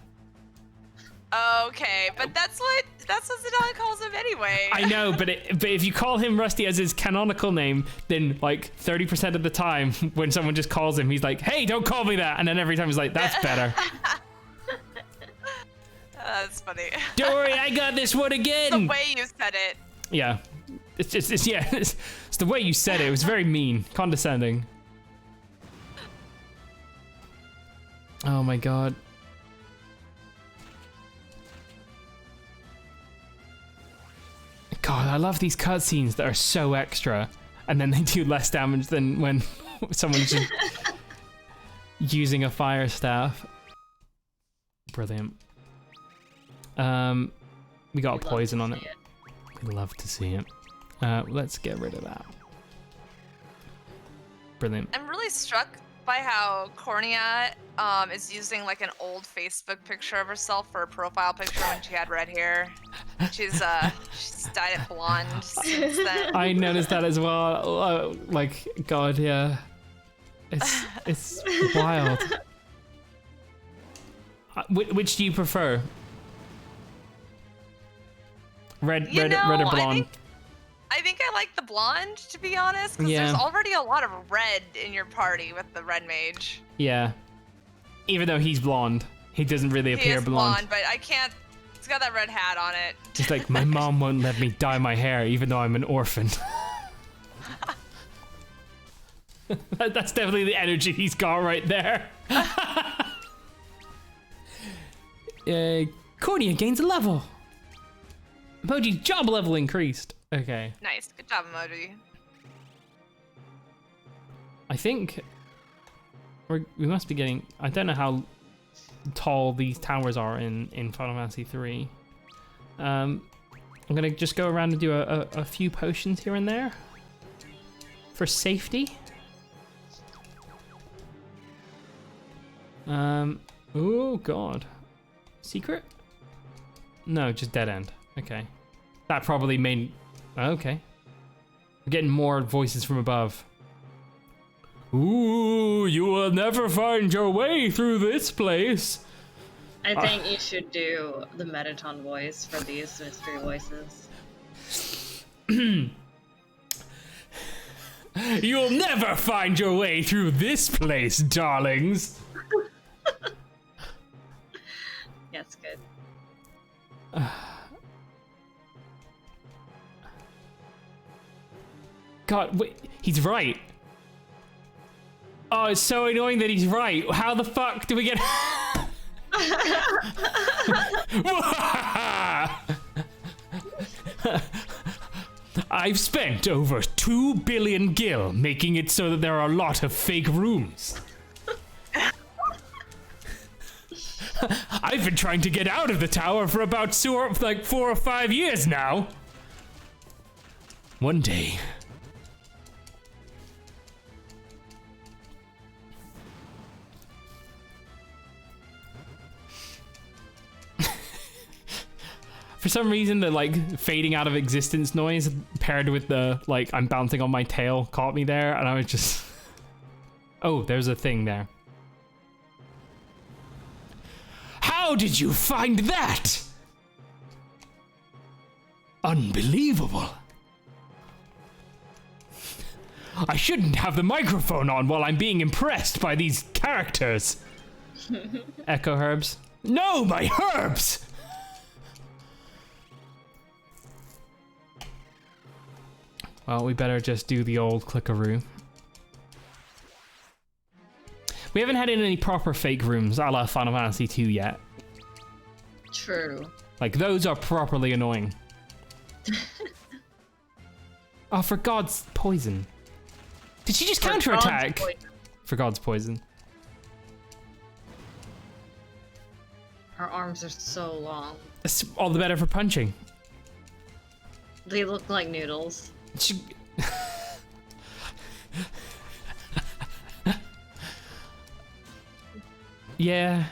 Speaker 3: Okay, but that's what Zidane calls him anyway.
Speaker 1: I know, but if you call him Rusty as his canonical name, then like 30% of the time when someone just calls him, he's like, "Hey, don't call me that," and then every time he's like, "That's better."
Speaker 3: That's funny.
Speaker 1: Don't worry, I got this one again.
Speaker 3: The way you said it.
Speaker 1: Yeah, it's the way you said it. It was very mean, condescending. Oh my god. God, I love these cutscenes that are so extra, and then they do less damage than when someone's just using a fire staff. Brilliant. We got a poison on it. We'd love to see it. Let's get rid of that. Brilliant.
Speaker 3: I'm really struck by how Cornea is using like an old Facebook picture of herself for a profile picture when she had red hair. She's dyed it blonde since then.
Speaker 1: I noticed that as well. Like, God, yeah. It's wild. Which do you prefer? Red or blonde?
Speaker 3: I think I like the blonde, to be honest, because
Speaker 1: Yeah.
Speaker 3: there's already a lot of red in your party with the red mage.
Speaker 1: Yeah. Even though he's blonde, he doesn't really
Speaker 3: He
Speaker 1: appear
Speaker 3: is
Speaker 1: blonde.
Speaker 3: but I can't It's got that red hat on it.
Speaker 1: He's like, my mom won't let me dye my hair even though I'm an orphan. That's definitely the energy he's got right there. Cordia gains a level. Emoji job level increased. Okay.
Speaker 3: Nice. Good job, Emoji.
Speaker 1: I think we must be getting... I don't know how tall these towers are in Final Fantasy 3. I'm going to just go around and do a few potions here and there. For safety. Oh god. Secret? No, just dead end. Okay. That probably made... Okay. We're getting more voices from above. Ooh, you will never find your way through this place.
Speaker 2: I think you should do the Metaton voice for these mystery voices.
Speaker 1: You'll never find your way through this place, darlings.
Speaker 2: That's good.
Speaker 1: God, wait, he's right. Oh, it's so annoying that he's right. How the fuck do we get... I've spent over 2 billion gil making it so that there are a lot of fake rooms. I've been trying to get out of the tower for about 4 or 5 years now. One day... For some reason, the like fading out of existence noise paired with the like I'm bouncing on my tail caught me there, and I was just... Oh, there's a thing there. How did you find that? Unbelievable. I shouldn't have the microphone on while I'm being impressed by these characters. Echo herbs. No, my herbs! Well, we better just do the old clickaroo. We haven't had any proper fake rooms a la Final Fantasy 2 yet.
Speaker 2: True.
Speaker 1: Like, those are properly annoying. Oh, for God's poison. Did she just counterattack? For God's poison.
Speaker 2: Her arms are so long.
Speaker 1: It's all the better for punching.
Speaker 2: They look like noodles.
Speaker 1: She... Yeah.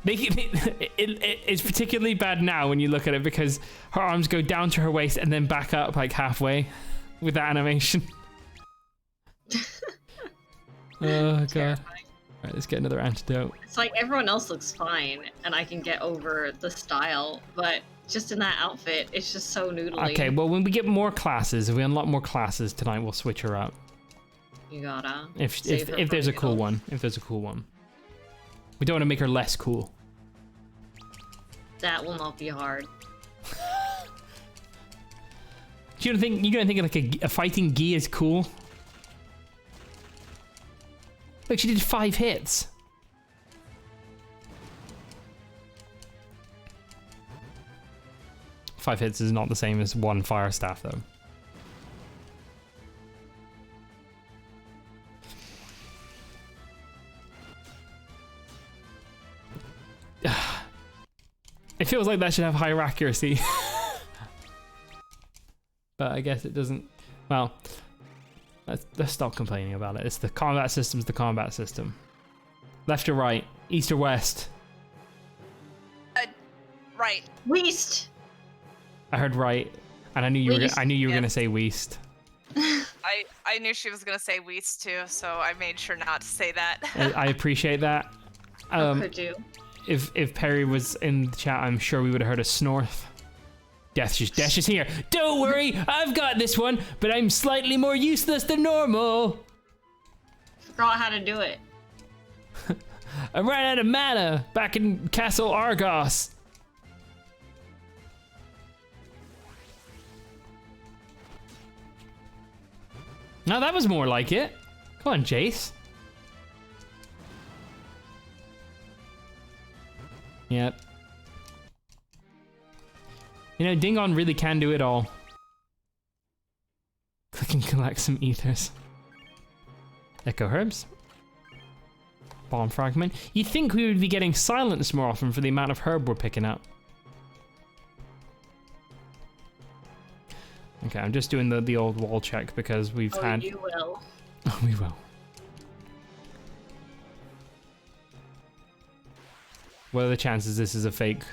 Speaker 1: It's particularly bad now when you look at it because her arms go down to her waist and then back up like halfway with that animation. Oh god. Alright, let's get another antidote.
Speaker 2: It's like everyone else looks fine and I can get over the style, but just in that outfit, it's just so noodly.
Speaker 1: Okay, well when we get more classes, if we unlock more classes tonight, we'll switch her up.
Speaker 2: You gotta.
Speaker 1: If there's a cool one. If there's a cool one. We don't want to make her less cool.
Speaker 2: That will not be hard.
Speaker 1: You don't think like a fighting gi is cool? Look, she did 5 hits. Five hits is not the same as 1 fire staff, though. It feels like that should have higher accuracy. But I guess it doesn't. Well, let's stop complaining about it. It's the combat system's the combat system. Left or right? East or west?
Speaker 3: Right.
Speaker 2: West.
Speaker 1: I heard right, and I knew you were gonna say west.
Speaker 3: I knew she was gonna say Weast too, so I made sure not to say that.
Speaker 1: I appreciate that.
Speaker 2: Could you?
Speaker 1: If Perry was in the chat, I'm sure we would have heard a snorth. Dash is here. Don't worry, I've got this one, but I'm slightly more useless than normal.
Speaker 2: Forgot how to do it.
Speaker 1: I ran out of mana back in Castle Argos. Now that was more like it. Come on, Jace. Yep. You know, Dingon really can do it all. Click and collect some ethers. Echo herbs. Bomb fragment. You'd think we would be getting silence more often for the amount of herb we're picking up. Okay, I'm just doing the old wall check because we've had...
Speaker 2: you will.
Speaker 1: Oh, we will. What are the chances this is a fake?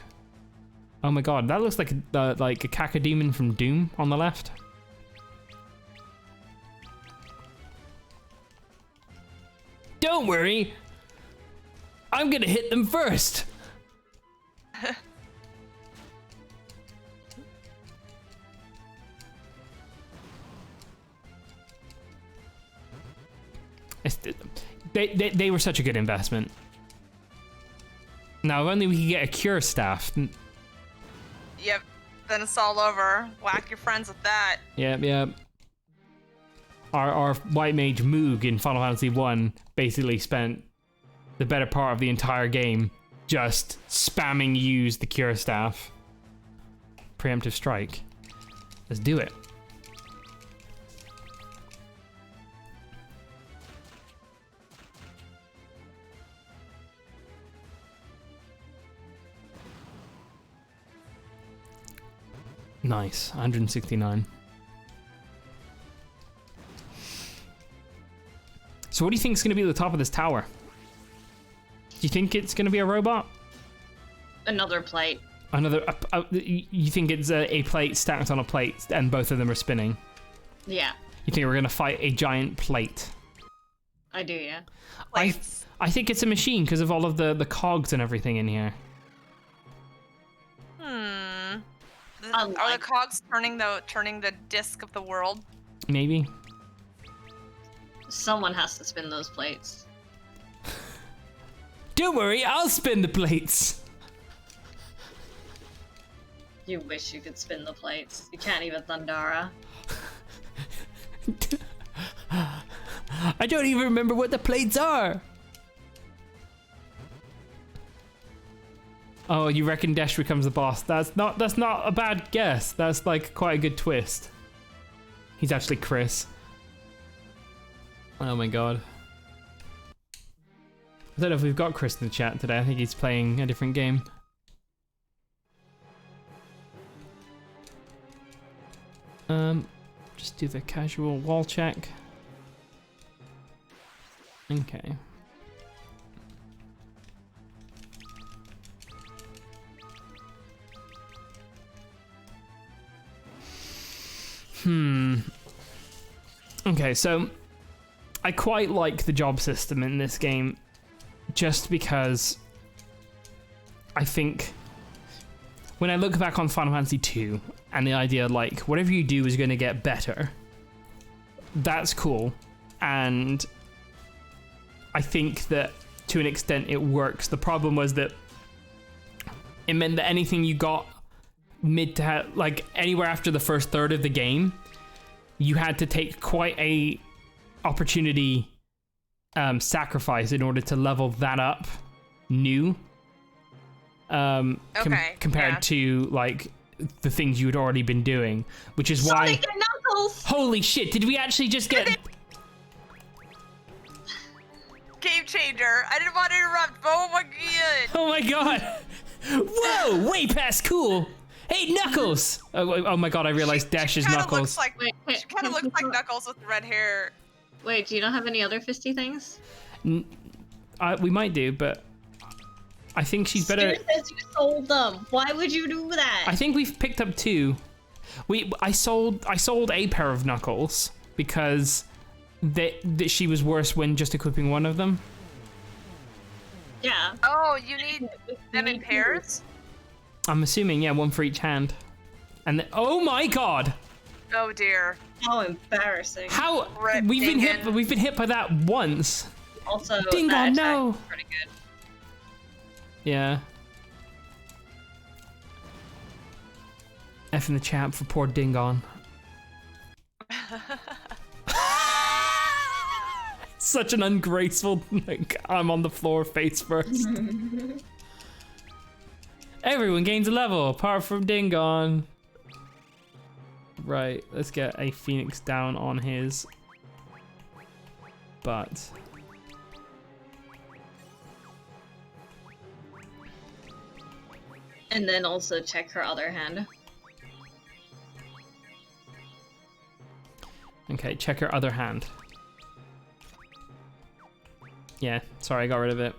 Speaker 1: Oh my god, that looks like a cacodemon from Doom on the left. Don't worry! I'm gonna hit them first! They were such a good investment. Now, if only we could get a cure staff.
Speaker 3: Yep, then it's all over. Whack your friends with that.
Speaker 1: Yep. Our white mage Moog in Final Fantasy 1 basically spent the better part of the entire game just spamming use the cure staff. Preemptive strike. Let's do it. Nice, 169. So what do you think is going to be at the top of this tower? Do you think it's going to be a robot?
Speaker 2: Another plate.
Speaker 1: Another... you think it's a plate stacked on a plate and both of them are spinning?
Speaker 2: Yeah.
Speaker 1: You think we're going to fight a giant plate?
Speaker 2: I do, yeah.
Speaker 1: I think it's a machine because of all of the cogs and everything in here.
Speaker 3: Are the cogs turning the disc of the world?
Speaker 1: Maybe.
Speaker 2: Someone has to spin those plates.
Speaker 1: Don't worry, I'll spin the plates.
Speaker 2: You wish you could spin the plates. You can't even Thundara.
Speaker 1: I don't even remember what the plates are. Oh, you reckon Desh becomes the boss? That's not a bad guess. That's like quite a good twist. He's actually Chris. Oh my god. I don't know if we've got Chris in the chat today. I think he's playing a different game. Just do the casual wall check. Okay. Okay, so I quite like the job system in this game just because I think when I look back on Final Fantasy 2 and the idea like whatever you do is going to get better, that's cool. And I think that to an extent it works. The problem was that it meant that anything you got mid to like anywhere after the first third of the game, you had to take quite a opportunity sacrifice in order to level that up new. Compared to like the things you had already been doing, which is why.
Speaker 2: Sonic and Knuckles!
Speaker 1: Holy shit! Did we actually just get?
Speaker 3: Game changer! I didn't want to interrupt. Oh my god!
Speaker 1: Oh my god! Whoa! Way past cool. Hey, Knuckles! Oh my god! I realized Dash is Knuckles.
Speaker 3: She kind of looks like Knuckles with red hair.
Speaker 2: Wait, do you not have any other fisty things?
Speaker 1: We might do, but I think she's better.
Speaker 2: Spirit says you sold them. Why would you do that?
Speaker 1: I think we've picked up two. I sold a pair of Knuckles because that she was worse when just equipping one of them.
Speaker 2: Yeah.
Speaker 3: Oh, you need them in pairs?
Speaker 1: I'm assuming, yeah, one for each hand. And oh my god!
Speaker 3: Oh dear.
Speaker 2: How embarrassing.
Speaker 1: How we've been hit by that once.
Speaker 2: Also,
Speaker 1: Dingon, no.
Speaker 2: Pretty good.
Speaker 1: Yeah. F in the chat for poor Dingon. Such an ungraceful, like, I'm on the floor face first. Everyone gains a level, apart from Dingon. Right, let's get a Phoenix down on his butt.
Speaker 2: And then also check her other hand.
Speaker 1: Okay, check her other hand. Yeah, sorry, I got rid of it.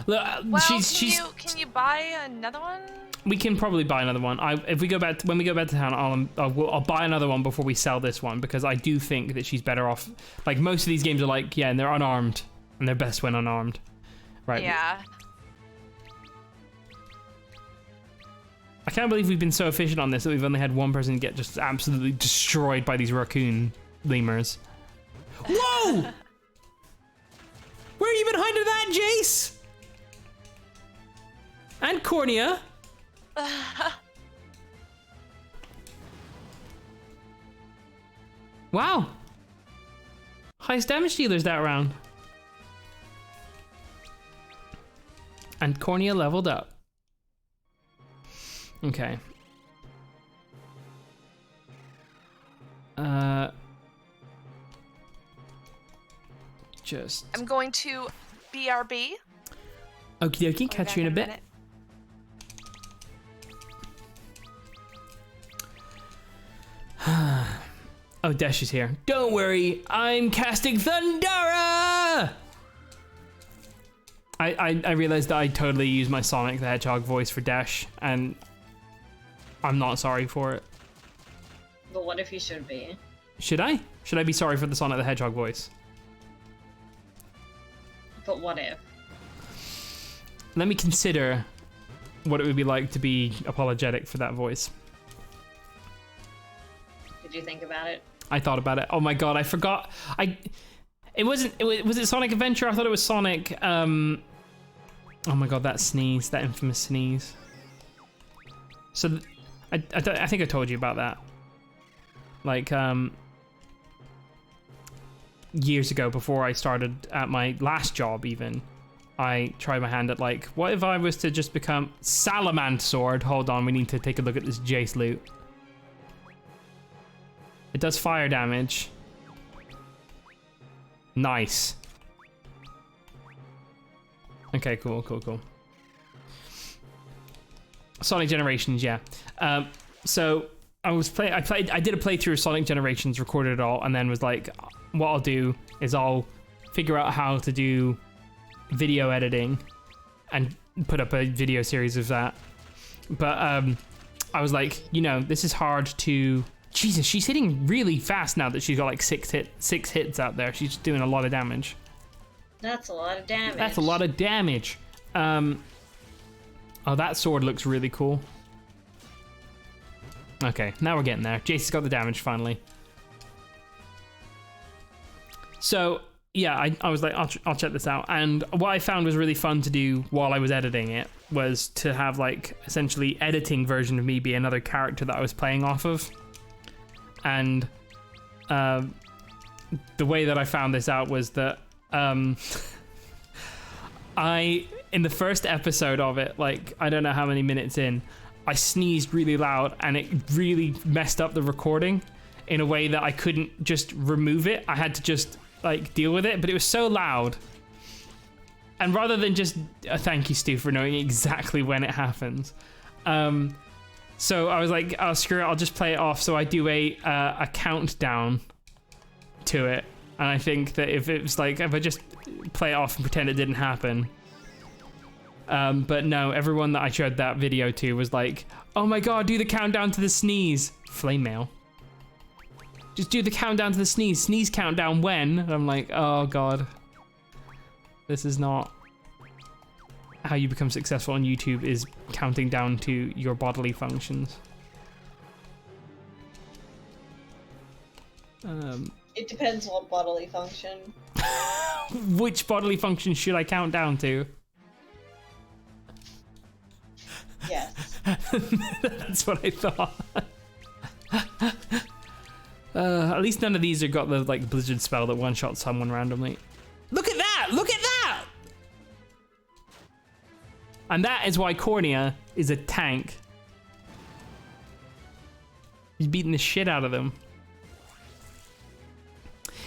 Speaker 1: Look,
Speaker 3: Well,
Speaker 1: she's.
Speaker 3: Can you buy another one?
Speaker 1: We can probably buy another one. If we go back when we go back to town, I'll buy another one before we sell this one because I do think that she's better off. Like most of these games are like, yeah, and they're unarmed, and they're best when unarmed, right?
Speaker 3: Yeah.
Speaker 1: I can't believe we've been so efficient on this that we've only had one person get just absolutely destroyed by these raccoon lemurs. Whoa! Where have you been hiding that, Jace? And Cornea. Wow. Highest damage dealers that round. And Cornea leveled up. Okay. Just.
Speaker 3: I'm going to BRB.
Speaker 1: Okie dokie, catch you in a bit. Oh, Dash is here. Don't worry, I'm casting Thundara! I realized that I totally used my Sonic the Hedgehog voice for Dash, and I'm not sorry for it.
Speaker 2: But what if you should be?
Speaker 1: Should I? Should I be sorry for the Sonic the Hedgehog voice?
Speaker 2: But what if?
Speaker 1: Let me consider what it would be like to be apologetic for that voice.
Speaker 2: Did you think about it?
Speaker 1: I thought about it. Oh my god, I forgot. Was it Sonic Adventure? I thought it was Sonic. Oh my god, that sneeze, that infamous sneeze. So, I think I told you about that. Like, years ago, before I started at my last job, even, I tried my hand at like, what if I was to just become Salamand Sword? Hold on, we need to take a look at this Jace loot. It does fire damage. Nice. Okay, cool. Sonic Generations, yeah. So I did a playthrough of Sonic Generations, recorded it all, and then was like, what I'll do is I'll figure out how to do video editing and put up a video series of that. But I was like, this is hard to. Jesus, she's hitting really fast now that she's got like six hits out there. She's doing a lot of damage.
Speaker 2: That's a lot of damage.
Speaker 1: That's a lot of damage. Oh, that sword looks really cool. Okay, now we're getting there. Jace's got the damage finally. So, yeah, I was like, I'll check this out. And what I found was really fun to do while I was editing it was to have like essentially editing version of me be another character that I was playing off of. And the way that I found this out was that in the first episode of it, like, I don't know how many minutes in, I sneezed really loud and it really messed up the recording in a way that I couldn't just remove it. I had to just, like, deal with it, but it was so loud. And rather than just, thank you, Stu, for knowing exactly when it happens. So I was like, oh, screw it, I'll just play it off. So I do a countdown to it. And I think that if I just play it off and pretend it didn't happen. But no, everyone that I showed that video to was like, oh my god, do the countdown to the sneeze. Flame mail. Just do the countdown to the sneeze. Sneeze countdown when? And I'm like, oh god. This is not how you become successful on YouTube, is counting down to your bodily functions.
Speaker 2: It depends what bodily function.
Speaker 1: Which bodily function should I count down to?
Speaker 2: Yes.
Speaker 1: That's what I thought. At least none of these have got the like blizzard spell that one-shots someone randomly. Look at that! Look at that! And that is why Cornea is a tank. He's beating the shit out of them.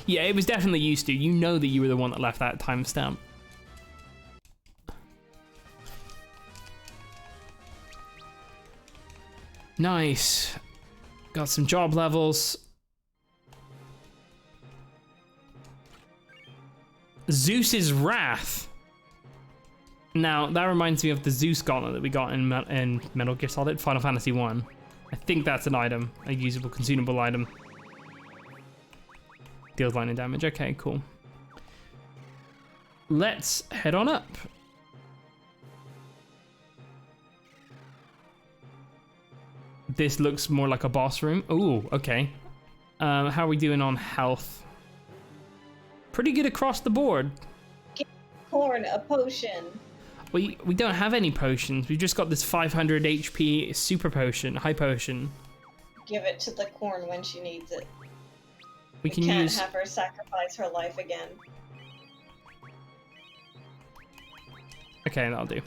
Speaker 1: Yeah, it was definitely used to. You know that you were the one that left that timestamp. Nice. Got some job levels. Zeus's Wrath. Now, that reminds me of the Zeus Gauntlet that we got in Metal Gear Solid Final Fantasy 1. I think that's an item, a usable, consumable item. Deals lightning damage. Okay, cool. Let's head on up. This looks more like a boss room. Ooh, okay. How are we doing on health? Pretty good across the board.
Speaker 2: Give Corn a potion.
Speaker 1: We don't have any potions. We've just got this 500 HP super potion, high potion.
Speaker 2: Give it to the Corn when she needs it.
Speaker 1: We can
Speaker 2: can't
Speaker 1: use...
Speaker 2: have her sacrifice her life again.
Speaker 1: Okay, that'll do.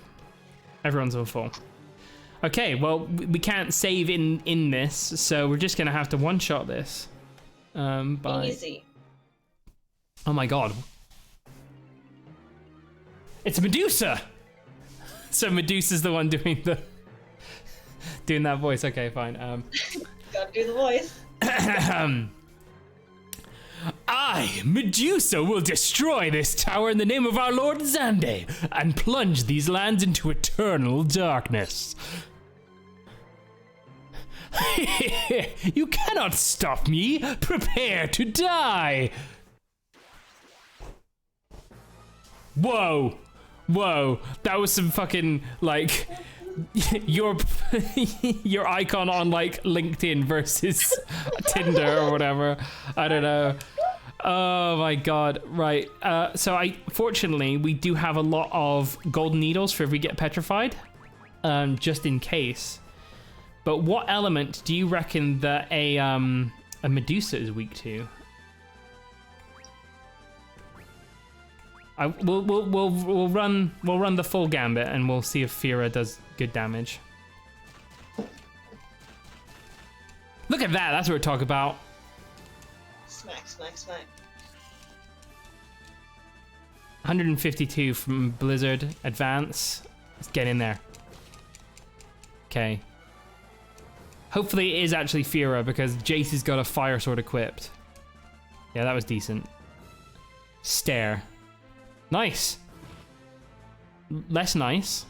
Speaker 1: Everyone's on full. Okay, well, we can't save in this, so we're just gonna have to one-shot this. By...
Speaker 2: Easy.
Speaker 1: Oh my god. It's Medusa! So Medusa's the one doing the... doing that voice. Okay, fine.
Speaker 2: Gotta do the voice.
Speaker 1: I, Medusa, will destroy this tower in the name of our Lord Zande and plunge these lands into eternal darkness. You cannot stop me. Prepare to die. Whoa. Whoa. That was some fucking, like, your icon on, like, LinkedIn versus Tinder or whatever. I don't know. Oh my god. Right. So fortunately, we do have a lot of golden needles for if we get petrified. Just in case. But what element do you reckon that a Medusa is weak to? We'll run the full gambit and we'll see if Fira does good damage. Look at that. That's what we're talking about.
Speaker 2: Smack, smack, smack.
Speaker 1: 152 from Blizzard. Advance. Let's get in there. Okay. Hopefully it is actually Fira because Jace has got a fire sword equipped. Yeah, that was decent. Stare. Nice. Less nice.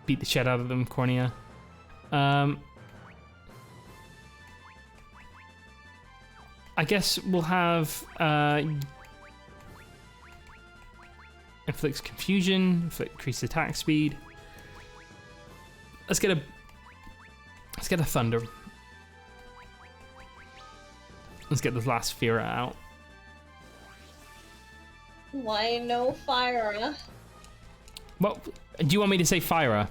Speaker 1: Beat the shit out of them, Cornea. I guess we'll have inflicts confusion, increase attack speed. Let's get a thunder. Let's get this last Fira out.
Speaker 2: Why no fire?
Speaker 1: Well, do you want me to say Fira?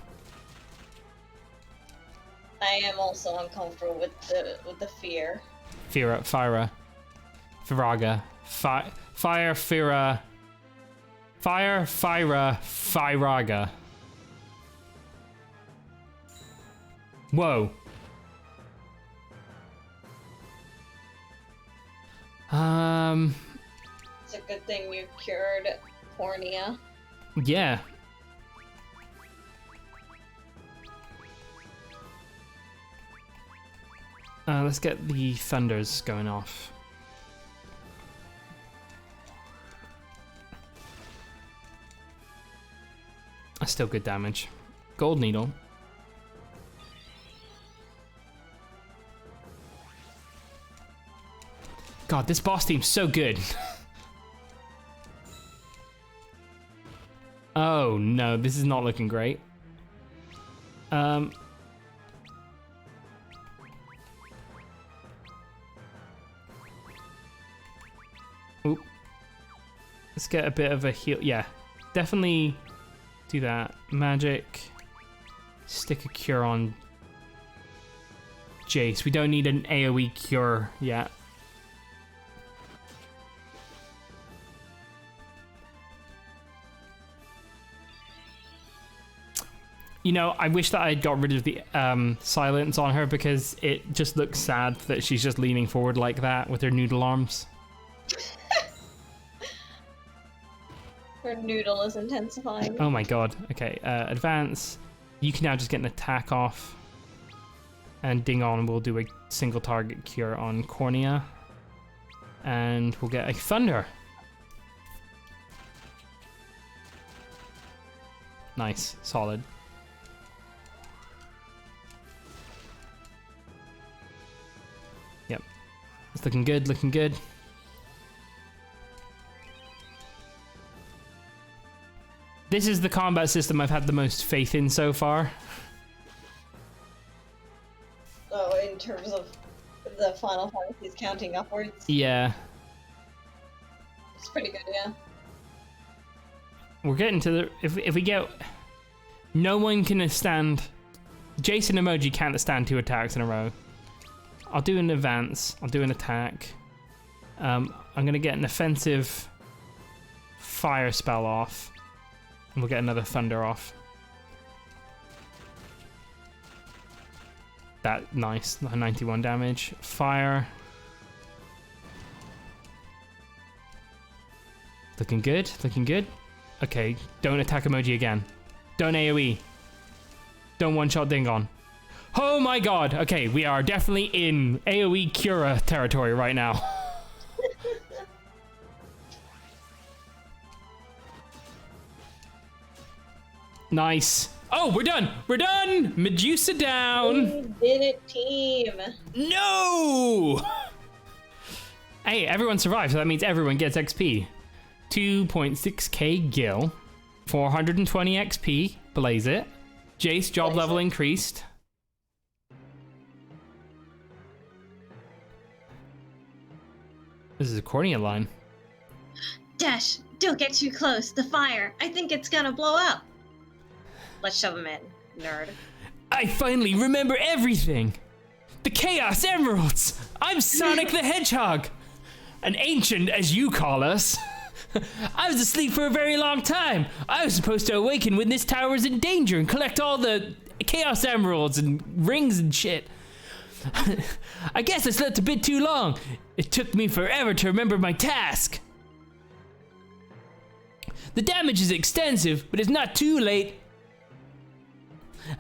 Speaker 2: I am also uncomfortable with the fear.
Speaker 1: Fira. Firaga. Fire, Fira. Fire, Fira, Firaga. Whoa.
Speaker 2: It's a good thing you cured Cornea.
Speaker 1: Yeah. Let's get the thunders going off. That's still good damage. Gold needle. God, this boss team's so good. Oh no, this is not looking great. Let's get a bit of a heal. Yeah, definitely do that. Magic. Stick a cure on Jace. We don't need an AoE cure yet. You know, I wish that I got rid of the silence on her because it just looks sad that she's just leaning forward like that with her noodle arms.
Speaker 2: Her noodle is intensifying.
Speaker 1: Oh my god. Okay, advance. You can now just get an attack off. And Ding On will do a single target cure on Cornea. And we'll get a Thunder. Nice, solid. Yep. It's looking good, looking good. This is the combat system I've had the most faith in so far.
Speaker 2: Oh, in terms of the Final Fantasies counting upwards?
Speaker 1: Yeah.
Speaker 2: It's pretty good, yeah.
Speaker 1: We're getting to the... If we get... No one can stand... Jason Emoji can't stand 2 attacks in a row. I'll do an advance. I'll do an attack. I'm going to get an offensive fire spell off. And we'll get another Thunder off. That, nice. 91 damage. Fire. Looking good, looking good. Okay, don't attack Emoji again. Don't AoE. Don't one-shot Dingon. Oh my god! Okay, we are definitely in AoE Cura territory right now. Nice. Oh, we're done! We're done! Medusa down!
Speaker 2: We did it, team!
Speaker 1: No! Hey, everyone survived, so that means everyone gets XP. 2.6k Gil. 420 XP. Blaze it. Jace, job level increased. This is a Cornea line.
Speaker 2: Dash, don't get too close. The fire. I think it's gonna blow up. Let's shove him in, nerd.
Speaker 1: I finally remember everything. The Chaos Emeralds. I'm Sonic the Hedgehog. An ancient, as you call us. I was asleep for a very long time. I was supposed to awaken when this tower was in danger and collect all the Chaos Emeralds and rings and shit. I guess I slept a bit too long. It took me forever to remember my task. The damage is extensive, but it's not too late.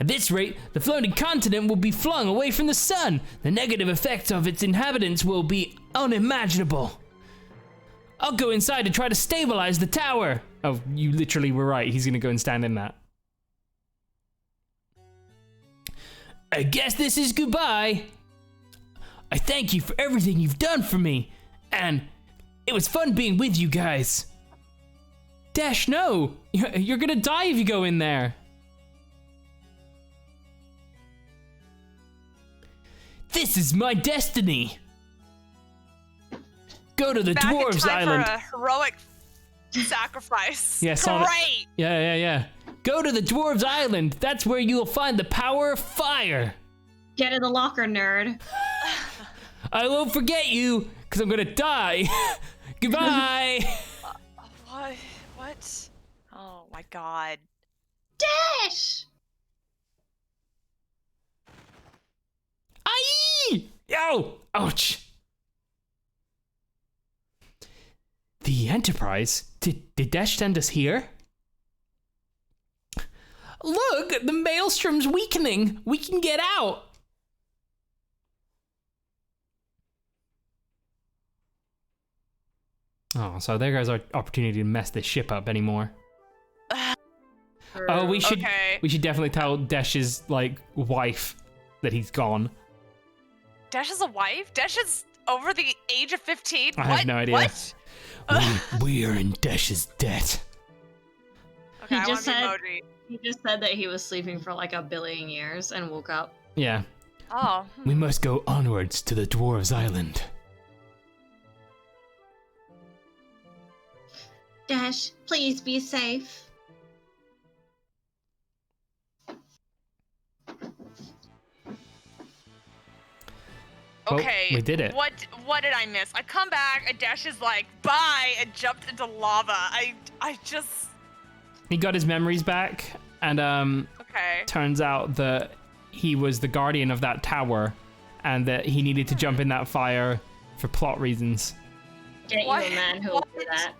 Speaker 1: At this rate, the floating continent will be flung away from the sun. The negative effects of its inhabitants will be unimaginable. I'll go inside to try to stabilize the tower. Oh, you literally were right. He's gonna go and stand in that. I guess this is goodbye. I thank you for everything you've done for me. And it was fun being with you guys. Dash, no. You're gonna die if you go in there. This is my destiny. Go to the Dwarves Island.
Speaker 3: For a heroic sacrifice.
Speaker 1: Yeah,
Speaker 3: great.
Speaker 1: Yeah. Go to the Dwarves Island. That's where you'll find the power of fire.
Speaker 2: Get in the locker, nerd.
Speaker 1: I won't forget you, because I'm gonna die. Goodbye.
Speaker 3: What? Oh my god.
Speaker 2: Dash!
Speaker 1: Aye! Ow! Ouch! The Enterprise? Did Dash send us here? Look! The maelstrom's weakening! We can get out! Oh, so there goes our opportunity to mess this ship up anymore. Oh, we should definitely tell Dash's, like, wife that he's gone.
Speaker 3: Dash is a wife? Dash is over the age of 15?
Speaker 1: I have no idea.
Speaker 3: What?
Speaker 1: We are in Dash's debt.
Speaker 3: Okay,
Speaker 2: He just said that he was sleeping for like 1 billion years and woke up.
Speaker 1: Yeah.
Speaker 3: Oh.
Speaker 1: We must go onwards to the Dwarves Island.
Speaker 2: Dash, please be safe.
Speaker 3: Okay,
Speaker 1: we did it.
Speaker 3: What did I miss? I come back, and Dash is like, bye, and jumped into lava. I just...
Speaker 1: He got his memories back, and
Speaker 3: Okay.
Speaker 1: turns out that he was the guardian of that tower, and that he needed to jump in that fire for plot reasons.
Speaker 2: Get
Speaker 3: What?
Speaker 2: you a man who will do that.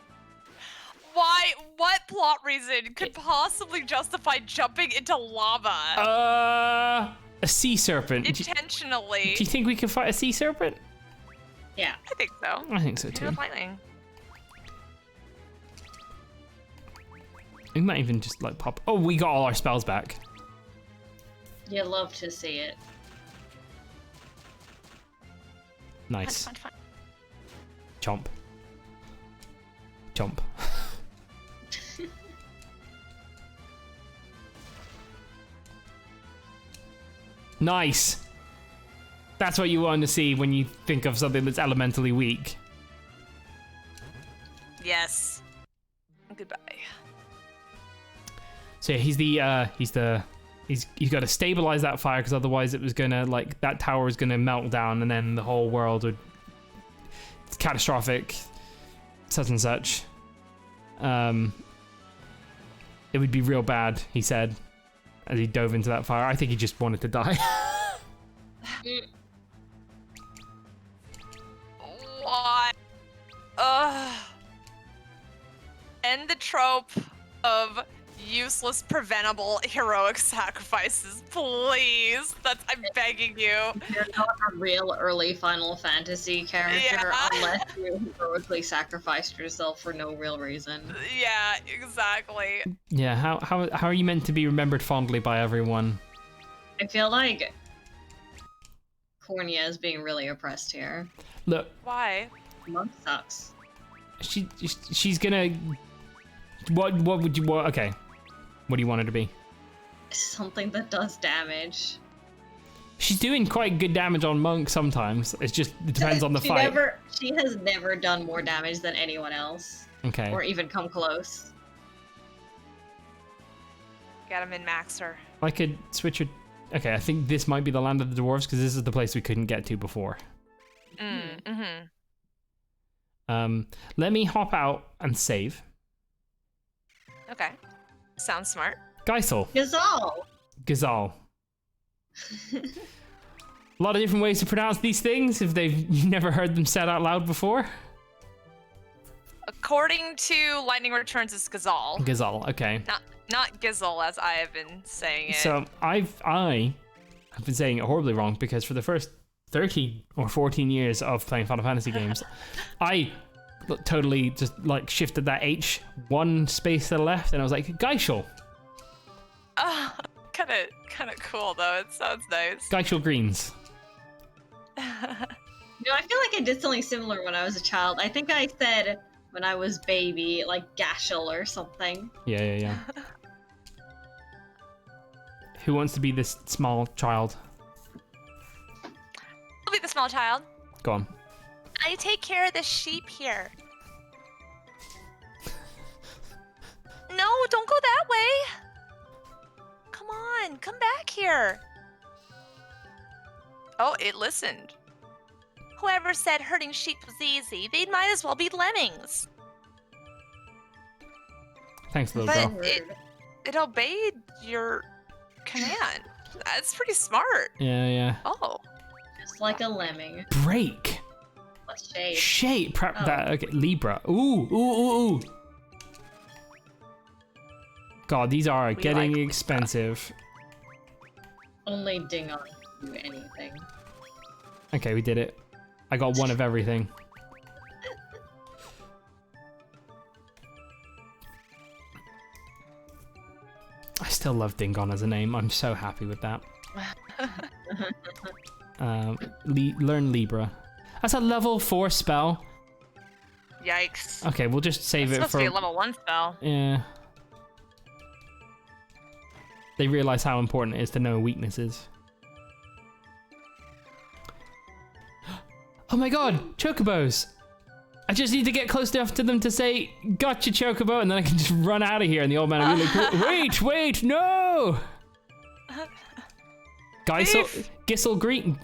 Speaker 3: Why? What plot reason could possibly justify jumping into lava?
Speaker 1: A sea serpent.
Speaker 3: Intentionally.
Speaker 1: Do you think we can fight a sea serpent?
Speaker 2: Yeah.
Speaker 3: I think so.
Speaker 1: I think so
Speaker 3: Maybe
Speaker 1: too.
Speaker 3: with lightning.
Speaker 1: We might even just like pop. Oh, we got all our spells back.
Speaker 2: You love to see it.
Speaker 1: Nice.
Speaker 3: Fun.
Speaker 1: Chomp. Chomp. Nice. That's what you want to see when you think of something that's elementally weak.
Speaker 3: Yes. Goodbye.
Speaker 1: So yeah, he's got to stabilize that fire, because otherwise it was gonna, like, that tower was gonna melt down and then the whole world would, it's catastrophic, such and such. It would be real bad, he said, as he dove into that fire. I think he just wanted to die.
Speaker 3: What? Ugh. End the trope of useless, preventable, heroic sacrifices, please. I'm begging you.
Speaker 2: You're not a real early Final Fantasy character unless you heroically sacrificed yourself for no real reason.
Speaker 3: Yeah, exactly.
Speaker 1: Yeah, how are you meant to be remembered fondly by everyone?
Speaker 2: I feel like Cornia is being really oppressed here.
Speaker 1: Look,
Speaker 3: Why?
Speaker 2: Monk sucks.
Speaker 1: she's gonna. What would you want? Okay, what do you want her to be?
Speaker 2: Something that does damage.
Speaker 1: She's doing quite good damage on Monk sometimes. It depends on the fight.
Speaker 2: She has never done more damage than anyone else.
Speaker 1: Okay.
Speaker 2: Or even come close.
Speaker 3: Gotta min-max her.
Speaker 1: I could switch her. Okay, I think this might be the land of the dwarves, because this is the place we couldn't get to before.
Speaker 3: Mm-hmm.
Speaker 1: Let me hop out and save.
Speaker 3: Okay. Sounds smart.
Speaker 1: Geisel.
Speaker 2: Gazal!
Speaker 1: Gazal. A lot of different ways to pronounce these things if you've never heard them said out loud before.
Speaker 3: According to Lightning Returns, it's Gazal.
Speaker 1: Gazal, okay.
Speaker 3: Not Gizzle, as I have been saying it.
Speaker 1: So I have been saying it horribly wrong, because for the first 13 or 14 years of playing Final Fantasy games, I totally just like shifted that H one space to the left, and I was like, Geishel.
Speaker 3: Kind of cool though. It sounds nice.
Speaker 1: Geishel Greens.
Speaker 2: No, I feel like I did something similar when I was a child. I think I said when I was baby, like Gashel or something.
Speaker 1: Yeah. Who wants to be this small child?
Speaker 3: I'll be the small child.
Speaker 1: Go on.
Speaker 3: I take care of the sheep here. No, don't go that way. Come on, come back here. Oh, it listened. Whoever said herding sheep was easy, they might as well be lemmings.
Speaker 1: Thanks, little
Speaker 3: But
Speaker 1: girl.
Speaker 3: it obeyed your command. That's pretty smart.
Speaker 1: Yeah.
Speaker 3: Oh.
Speaker 2: Just like a lemming.
Speaker 1: Break.
Speaker 2: What's shape?
Speaker 1: Shape.
Speaker 2: Oh.
Speaker 1: That. Okay. Libra. Ooh. God, these are getting
Speaker 3: like
Speaker 1: expensive.
Speaker 2: Only Dingon can do anything.
Speaker 1: Okay, we did it. I got one of everything. I still love Dingon as a name. I'm so happy with that. Learn Libra. That's a level 4 spell.
Speaker 3: Yikes.
Speaker 1: Okay, we'll just save
Speaker 3: It's
Speaker 1: it
Speaker 3: supposed
Speaker 1: for.
Speaker 3: to be a level 1 spell.
Speaker 1: Yeah. They realize how important it is to know weaknesses. Oh my god, chocobos! I just need to get close enough to them to say, "Gotcha, Chocobo," and then I can just run out of here. And the old man will be like, "Wait, no!" Gissel Green.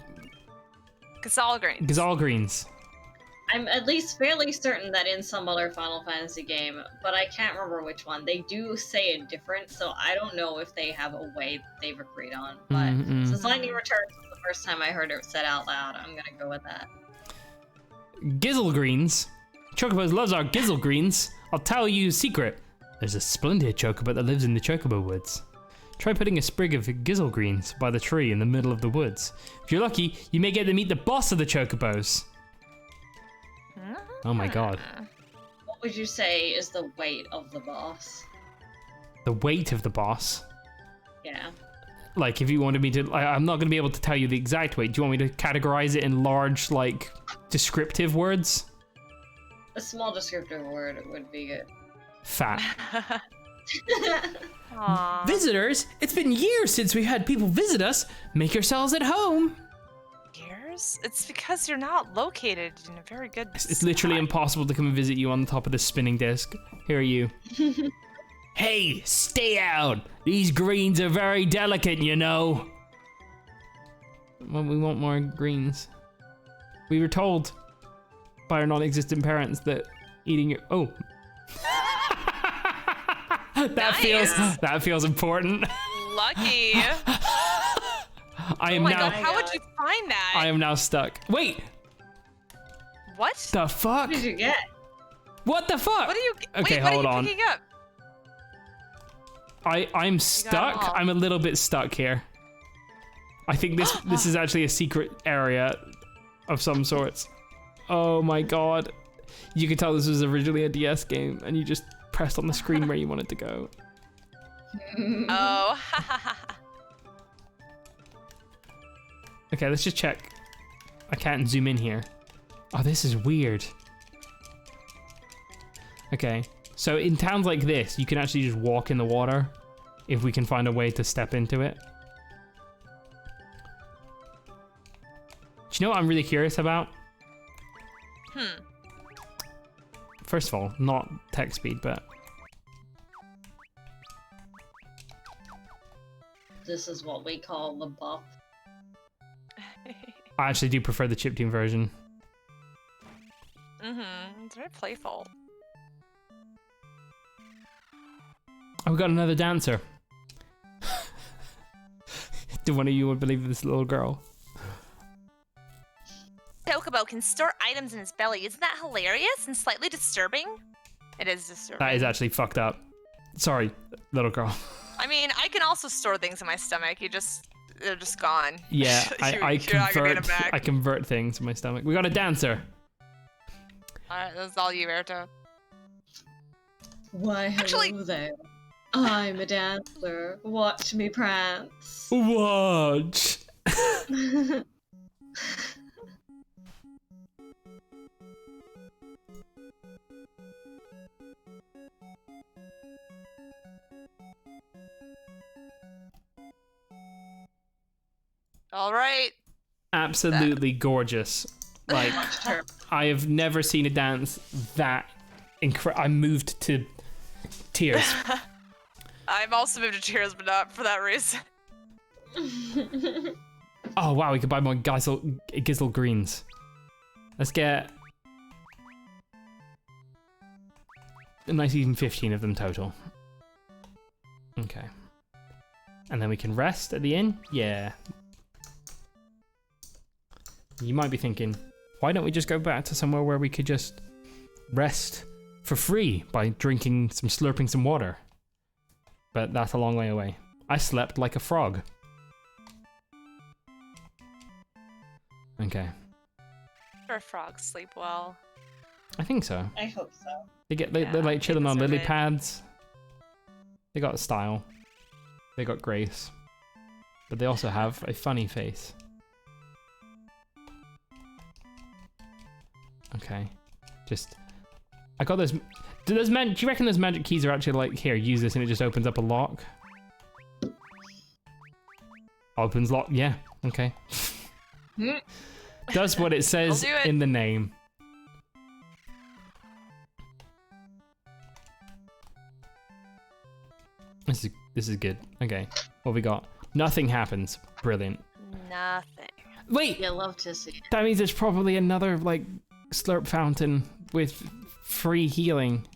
Speaker 1: Gazal Greens.
Speaker 2: I'm at least fairly certain that in some other Final Fantasy game, but I can't remember which one, they do say it different, so I don't know if they have a way they've agreed on. But since Lightning Returns was the first time I heard it said out loud, I'm gonna go with that.
Speaker 1: Gizzle Greens. Chocobos loves our Gizzle Greens. I'll tell you a secret. There's a splendid chocobo that lives in the Chocobo Woods. Try putting a sprig of Gizzle Greens by the tree in the middle of the woods. If you're lucky, you may get to meet the boss of the Chocobos. Oh my god.
Speaker 2: What would you say is the weight of the boss?
Speaker 1: The weight of the boss?
Speaker 2: Yeah.
Speaker 1: Like, if you wanted me to... I'm not going to be able to tell you the exact weight. Do you want me to categorize it in large, like, descriptive words?
Speaker 2: A small descriptive word would be good.
Speaker 1: Fat.
Speaker 3: Aww.
Speaker 1: Visitors, it's been years since we've had people visit us. Make yourselves at home.
Speaker 3: Years? It's because you're not located in a very good
Speaker 1: It's literally impossible to come and visit you on the top of this spinning disc. Here are you. Hey, stay out. These greens are very delicate, you know. Well, we want more greens. We were told by our non-existent parents that eating your... Oh. That feels important.
Speaker 3: Lucky.
Speaker 1: I am
Speaker 3: oh my
Speaker 1: now.
Speaker 3: god, how would you find that?
Speaker 1: I am now stuck. Wait.
Speaker 3: What?
Speaker 1: The fuck?
Speaker 2: What did you get?
Speaker 1: What the fuck?
Speaker 3: What are you?
Speaker 1: Okay,
Speaker 3: wait,
Speaker 1: hold
Speaker 3: what are you
Speaker 1: on.
Speaker 3: picking up?
Speaker 1: I'm stuck. I'm a little bit stuck here. I think this is actually a secret area of some sorts. Oh my god. You can tell this was originally a DS game and you just pressed on the screen where you wanted to go.
Speaker 3: Oh.
Speaker 1: Okay, let's just check. I can't zoom in here. Oh, this is weird. Okay, so in towns like this, you can actually just walk in the water if we can find a way to step into it. Do you know what I'm really curious about? First of all, not text speed, but...
Speaker 2: This is what we call the buff.
Speaker 1: I actually do prefer the chiptune version.
Speaker 3: It's very playful.
Speaker 1: Oh, we got another dancer. Do one of you would believe this little girl?
Speaker 3: Chocobo can store items in his belly. Isn't that hilarious and slightly disturbing? It is disturbing.
Speaker 1: That is actually fucked up. Sorry, little girl.
Speaker 3: I mean, I can also store things in my stomach. They're just gone.
Speaker 1: Yeah, I
Speaker 3: You're not gonna get 'em back.
Speaker 1: I convert things in my stomach. We got a dancer.
Speaker 3: Alright, that's all you, Erto.
Speaker 2: Why, hello
Speaker 3: Actually-
Speaker 2: there. I'm a dancer. Watch me prance.
Speaker 1: Watch.
Speaker 3: Alright.
Speaker 1: Absolutely gorgeous. Like,
Speaker 2: Her.
Speaker 1: I have never seen a dance that I'm moved to tears.
Speaker 3: I'm also moved to tears, but not for that reason.
Speaker 1: Oh wow, we could buy more Gizzle Greens. Let's get a nice even 15 of them total. Okay. And then we can rest at the inn? Yeah. You might be thinking, why don't we just go back to somewhere where we could just rest for free by slurping some water? But that's a long way away. I slept like a frog. Okay.
Speaker 3: Sure, frogs sleep well.
Speaker 1: I think so.
Speaker 2: I hope so.
Speaker 1: They're like chilling on
Speaker 3: deserve
Speaker 1: lily
Speaker 3: it.
Speaker 1: pads. They got style. They got grace. But they also have a funny face. Okay. I got those. Do you reckon those magic keys are actually like, here, use this and it just opens up a lock? Opens lock, yeah, okay. Does what it says
Speaker 3: do it.
Speaker 1: in the name. This is good. Okay, what we got? Nothing happens. Brilliant.
Speaker 3: Nothing.
Speaker 1: Wait,
Speaker 2: You love to see it.
Speaker 1: that means there's probably another like slurp fountain with free healing.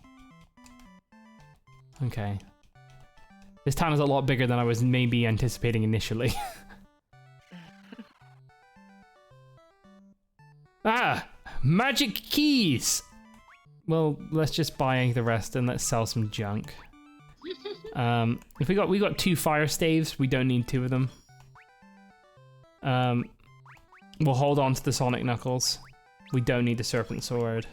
Speaker 1: Okay. This town is a lot bigger than I was maybe anticipating initially. Ah, magic keys. Well, let's just buy the rest and let's sell some junk. If we got 2 fire staves, we don't need 2 of them. We'll hold on to the Sonic Knuckles. We don't need the Serpent Sword.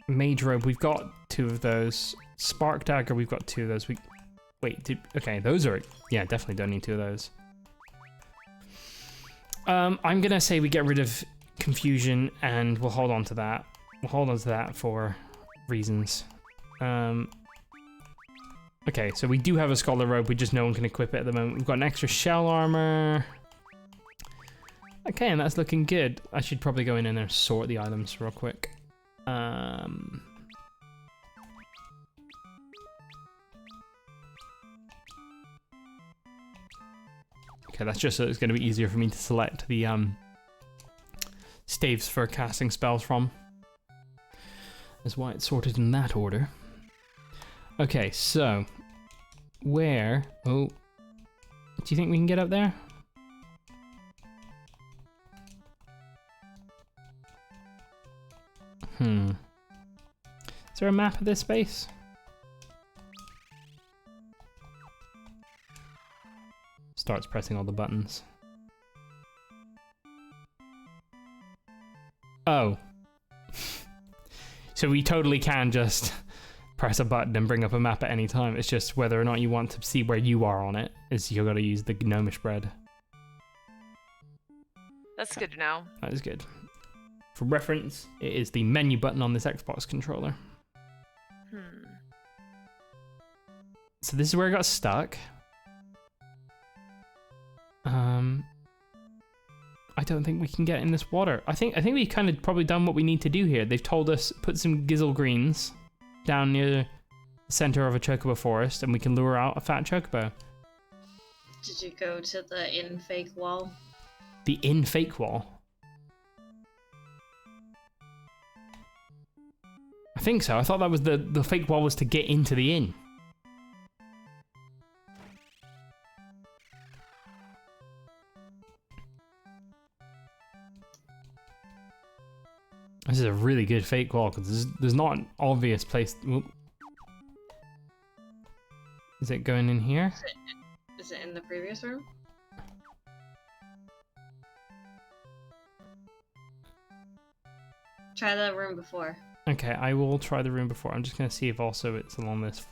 Speaker 1: Mage Robe, we've got 2 of those. Spark Dagger, we've got 2 of those. Okay, those are, yeah, definitely don't need 2 of those. I'm gonna say we get rid of Confusion and we'll hold on to that. We'll hold on to that for reasons. Okay, so we do have a Scholar Robe, we just no one can equip it at the moment. We've got an extra shell armor. Okay, and that's looking good. I should probably go in and sort the items real quick. Okay, that's just so it's going to be easier for me to select the staves for casting spells from. That's why it's sorted in that order. Okay, so where? Oh, do you think we can get up there? Is there a map of this space? Starts pressing all the buttons. Oh. So we totally can just press a button and bring up a map at any time. It's just whether or not you want to see where you are on it is you've got to use the gnomish bread.
Speaker 3: That's good to know.
Speaker 1: That is good. For reference, it is the menu button on this Xbox controller. So this is where I got stuck. I don't think we can get in this water. I think we kind of probably done what we need to do here. They've told us put some gizzle greens down near the center of a chocobo forest, and we can lure out a fat chocobo.
Speaker 2: Did you go to the in fake wall?
Speaker 1: The in fake wall. I think so. I thought that was the fake wall was to get into the inn. This is a really good fake wall because there's not an obvious place. Whoop. Is it going in here?
Speaker 2: Is it in the previous room? Try the room before.
Speaker 1: Okay, I will try the room before. I'm just going to see if also it's along this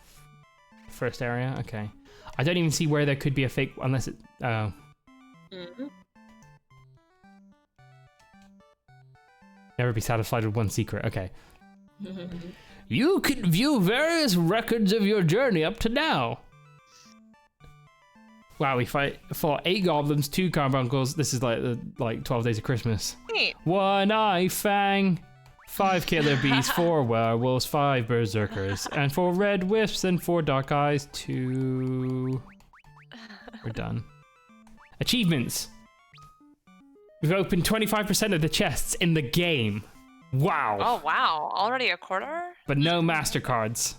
Speaker 1: first area. Okay. I don't even see where there could be a fake, unless it... Oh. Never be satisfied with one secret. Okay. You can view various records of your journey up to now. Wow, we fought 8 goblins, 2 carbuncles. This is like 12 Days of Christmas.
Speaker 3: Neat.
Speaker 1: 1 eye fang, 5 killer bees, 4 werewolves, 5 berserkers, and 4 red wisps and 4 dark eyes. 2. We're done. Achievements. We've opened 25% of the chests in the game. Wow.
Speaker 3: Oh, wow. Already a quarter?
Speaker 1: But no MasterCards.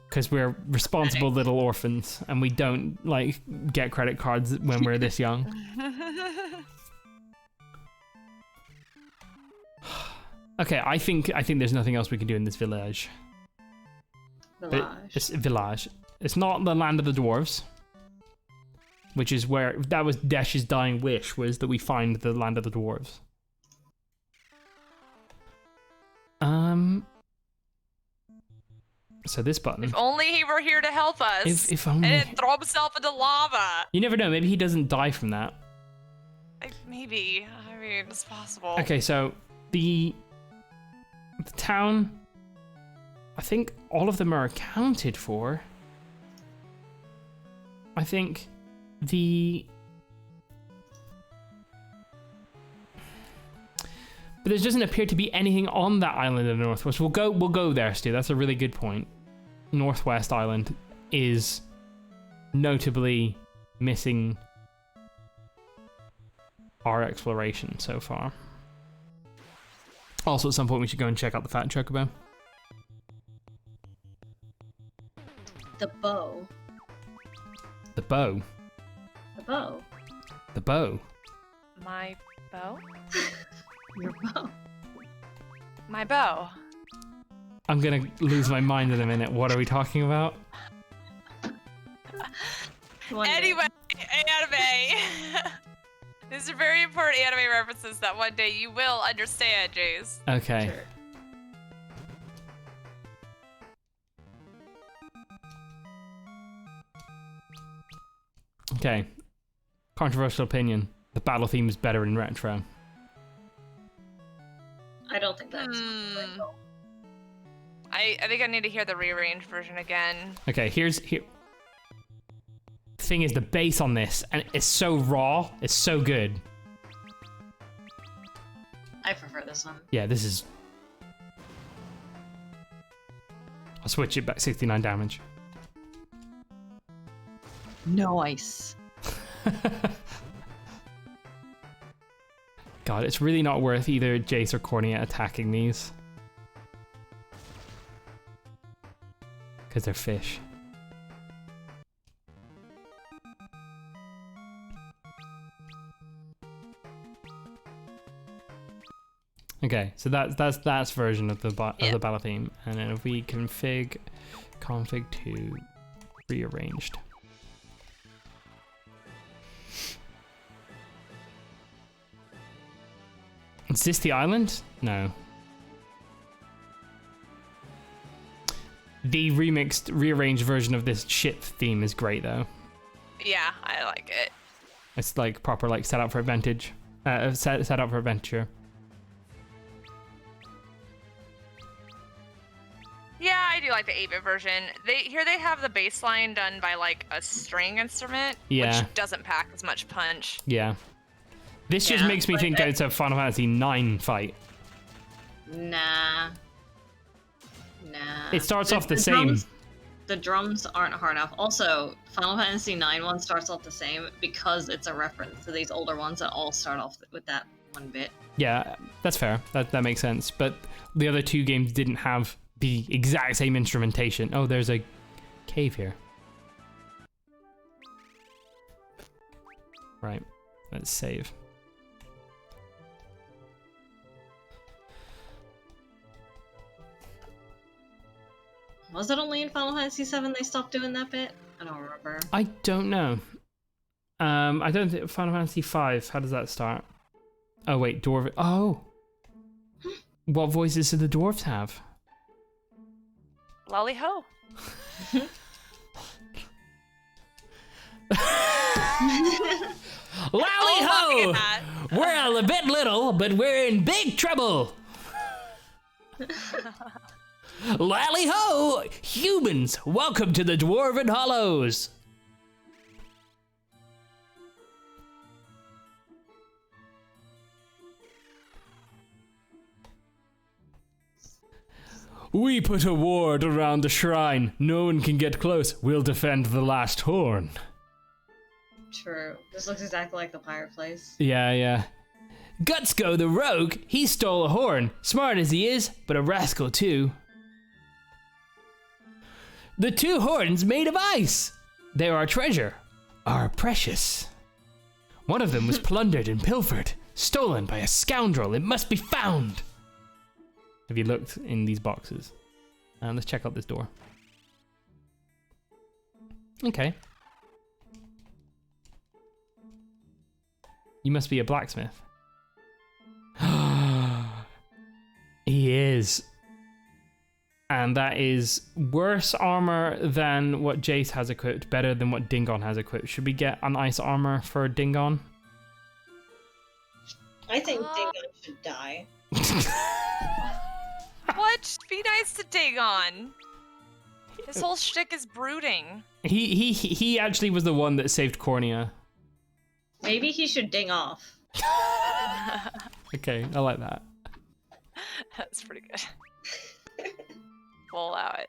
Speaker 1: Because we're responsible little orphans and we don't, like, get credit cards when we're this young. Okay, I think there's nothing else we can do in this village. It's village. It's not the land of the dwarves. Which is where, that was Desh's dying wish, was that we find the land of the dwarves. So this button.
Speaker 3: If only he were here to help us.
Speaker 1: If only.
Speaker 3: And throw himself into lava.
Speaker 1: You never know, maybe he doesn't die from that.
Speaker 3: Maybe. I mean, it's possible.
Speaker 1: Okay, so the town, I think all of them are accounted for. I think but But there doesn't appear to be anything on that island in the northwest. We'll go there, Stu. That's a really good point. Northwest Island is notably missing our exploration so far. Also, at some point, we should go and check out the Fat Chocobo.
Speaker 2: The bow.
Speaker 1: The bow.
Speaker 2: The bow.
Speaker 1: The bow.
Speaker 3: My bow?
Speaker 2: Your bow.
Speaker 3: My bow.
Speaker 1: I'm gonna lose my mind in a minute. What are we talking about?
Speaker 3: Anyway, anime. These are very important anime references that one day you will understand, Jace.
Speaker 1: Okay.
Speaker 2: Sure.
Speaker 1: Okay. Controversial opinion. The battle theme is better in retro.
Speaker 2: I don't think that's.
Speaker 3: I think I need to hear the rearranged version again.
Speaker 1: Okay, here. The thing is, the bass on this, and it's so raw, it's so good.
Speaker 2: I prefer this one.
Speaker 1: Yeah, this is... I'll switch it back, 69 damage.
Speaker 2: No ice.
Speaker 1: God, it's really not worth either Jace or Cornea attacking these. Because they're fish. Okay, so that's version of the battle theme, and then if we config to rearranged. Is this the island? No. The rearranged version of this ship theme is great though.
Speaker 3: Yeah, I like it.
Speaker 1: It's like proper, like set up for advantage, set up for adventure.
Speaker 3: Yeah, I do like the 8-bit version. They have the bass line done by like a string instrument,
Speaker 1: Yeah.
Speaker 3: which doesn't pack as much punch.
Speaker 1: Yeah. This just makes me think it's a Final Fantasy IX fight.
Speaker 2: Nah.
Speaker 1: It starts off the same.
Speaker 2: The drums aren't hard enough. Also, Final Fantasy IX one starts off the same because it's a reference to these older ones that all start off with that one bit.
Speaker 1: Yeah, that's fair. That makes sense. But the other two games didn't have the exact same instrumentation. Oh, there's a cave here. Right. Let's save.
Speaker 2: Was it only in Final Fantasy VII they stopped doing that bit? I don't remember.
Speaker 1: I don't know. I don't think Final Fantasy V. How does that start? Oh wait, dwarf. Oh. What voices do the dwarves have?
Speaker 3: Lolly ho.
Speaker 1: Lolly ho! We're a bit little, but we're in big trouble. Lally ho! Humans, welcome to the Dwarven Hollows! We put a ward around the shrine. No one can get close. We'll defend the last horn.
Speaker 2: True. This looks exactly like the pirate place.
Speaker 1: Yeah. Gutsko the rogue, he stole a horn. Smart as he is, but a rascal too. The two horns made of ice. They're our treasure, our precious. One of them was plundered and pilfered, stolen by a scoundrel. It must be found. Have you looked in these boxes? Let's check out this door. Okay. You must be a blacksmith. He is. And that is worse armor than what Jace has equipped, better than what Dingon has equipped. Should we get an ice armor for Dingon?
Speaker 2: I think Dingon should die.
Speaker 3: What? Be nice to Dagon. His whole shtick is brooding.
Speaker 1: He actually was the one that saved Cornea.
Speaker 2: Maybe he should ding off.
Speaker 1: Okay, I like that.
Speaker 3: That's pretty good. We'll allow it.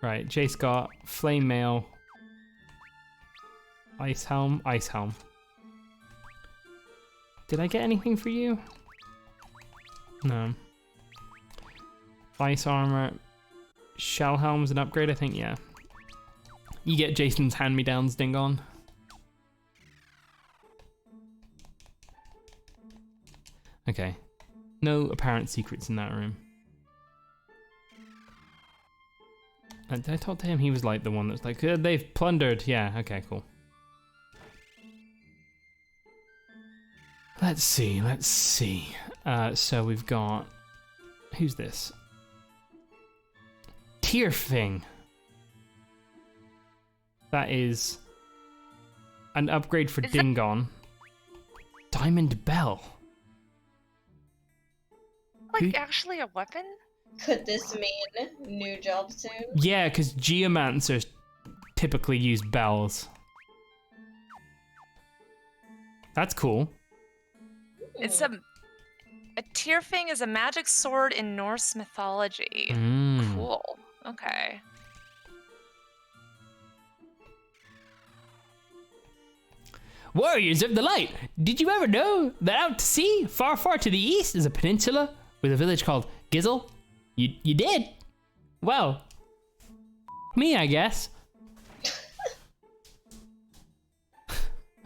Speaker 1: Right, Jace got Flame Mail, Ice Helm, Ice Helm. Did I get anything for you? No. Ice Armor, Shell Helm's an upgrade, I think, yeah. You get Jason's hand-me-downs, Dingon. Okay. No apparent secrets in that room. Did I talk to him? He was like the one that's like, they've plundered. Yeah, okay, cool. Let's see. So we've got... Who's this? Tearfing. That is an upgrade for Dingon. Diamond Bell.
Speaker 3: Like, actually a weapon?
Speaker 2: Could this mean new job soon?
Speaker 1: Yeah, because geomancers typically use bells. That's cool.
Speaker 3: It's a Tearfing is a magic sword in Norse mythology. Cool. Okay.
Speaker 1: Warriors of the Light! Did you ever know that out to sea, far, far to the east, is a peninsula with a village called Gizzle? You did? Well, me, I guess.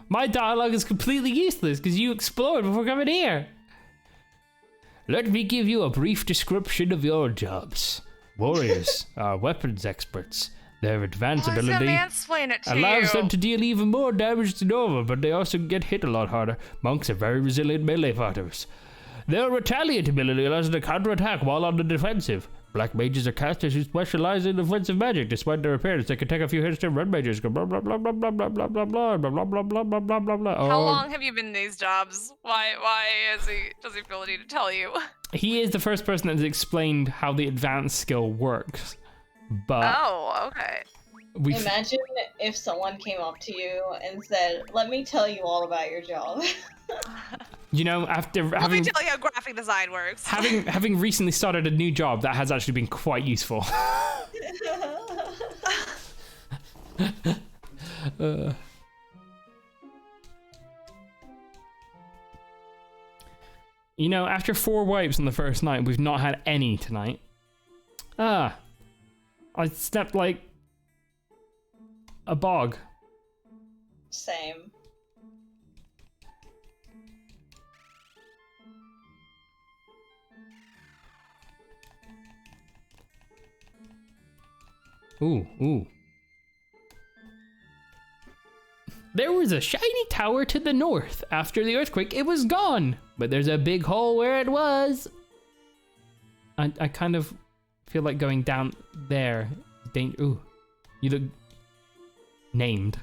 Speaker 1: My dialogue is completely useless because you explored before coming here. Let me give you a brief description of your jobs. Warriors are weapons experts. Their advanced ability allows them to deal even more damage than normal, but they also get hit a lot harder. Monks are very resilient melee fighters. Their retaliate ability allows them to counterattack while on the defensive. Black mages are casters who specialize in offensive magic. Despite their appearance, they can take a few hits to red mages. Blah blah blah blah blah blah blah blah blah blah blah blah blah blah blah blah blah.
Speaker 3: How long have you been in these jobs? Why does he feel the need to tell you?
Speaker 1: He is the first person that has explained how the advanced skill works. But
Speaker 3: okay.
Speaker 2: Imagine if someone came up to you and said, "Let me tell you all about your job."
Speaker 1: You know, after
Speaker 3: Let me tell you how graphic design works.
Speaker 1: having recently started a new job, that has actually been quite useful. You know, after 4 wipes on the first night, we've not had any tonight. I stepped like a bog.
Speaker 2: Same.
Speaker 1: Ooh. There was a shiny tower to the north. After the earthquake, it was gone. But there's a big hole where it was. I kind of feel like going down there. Ooh. You look named.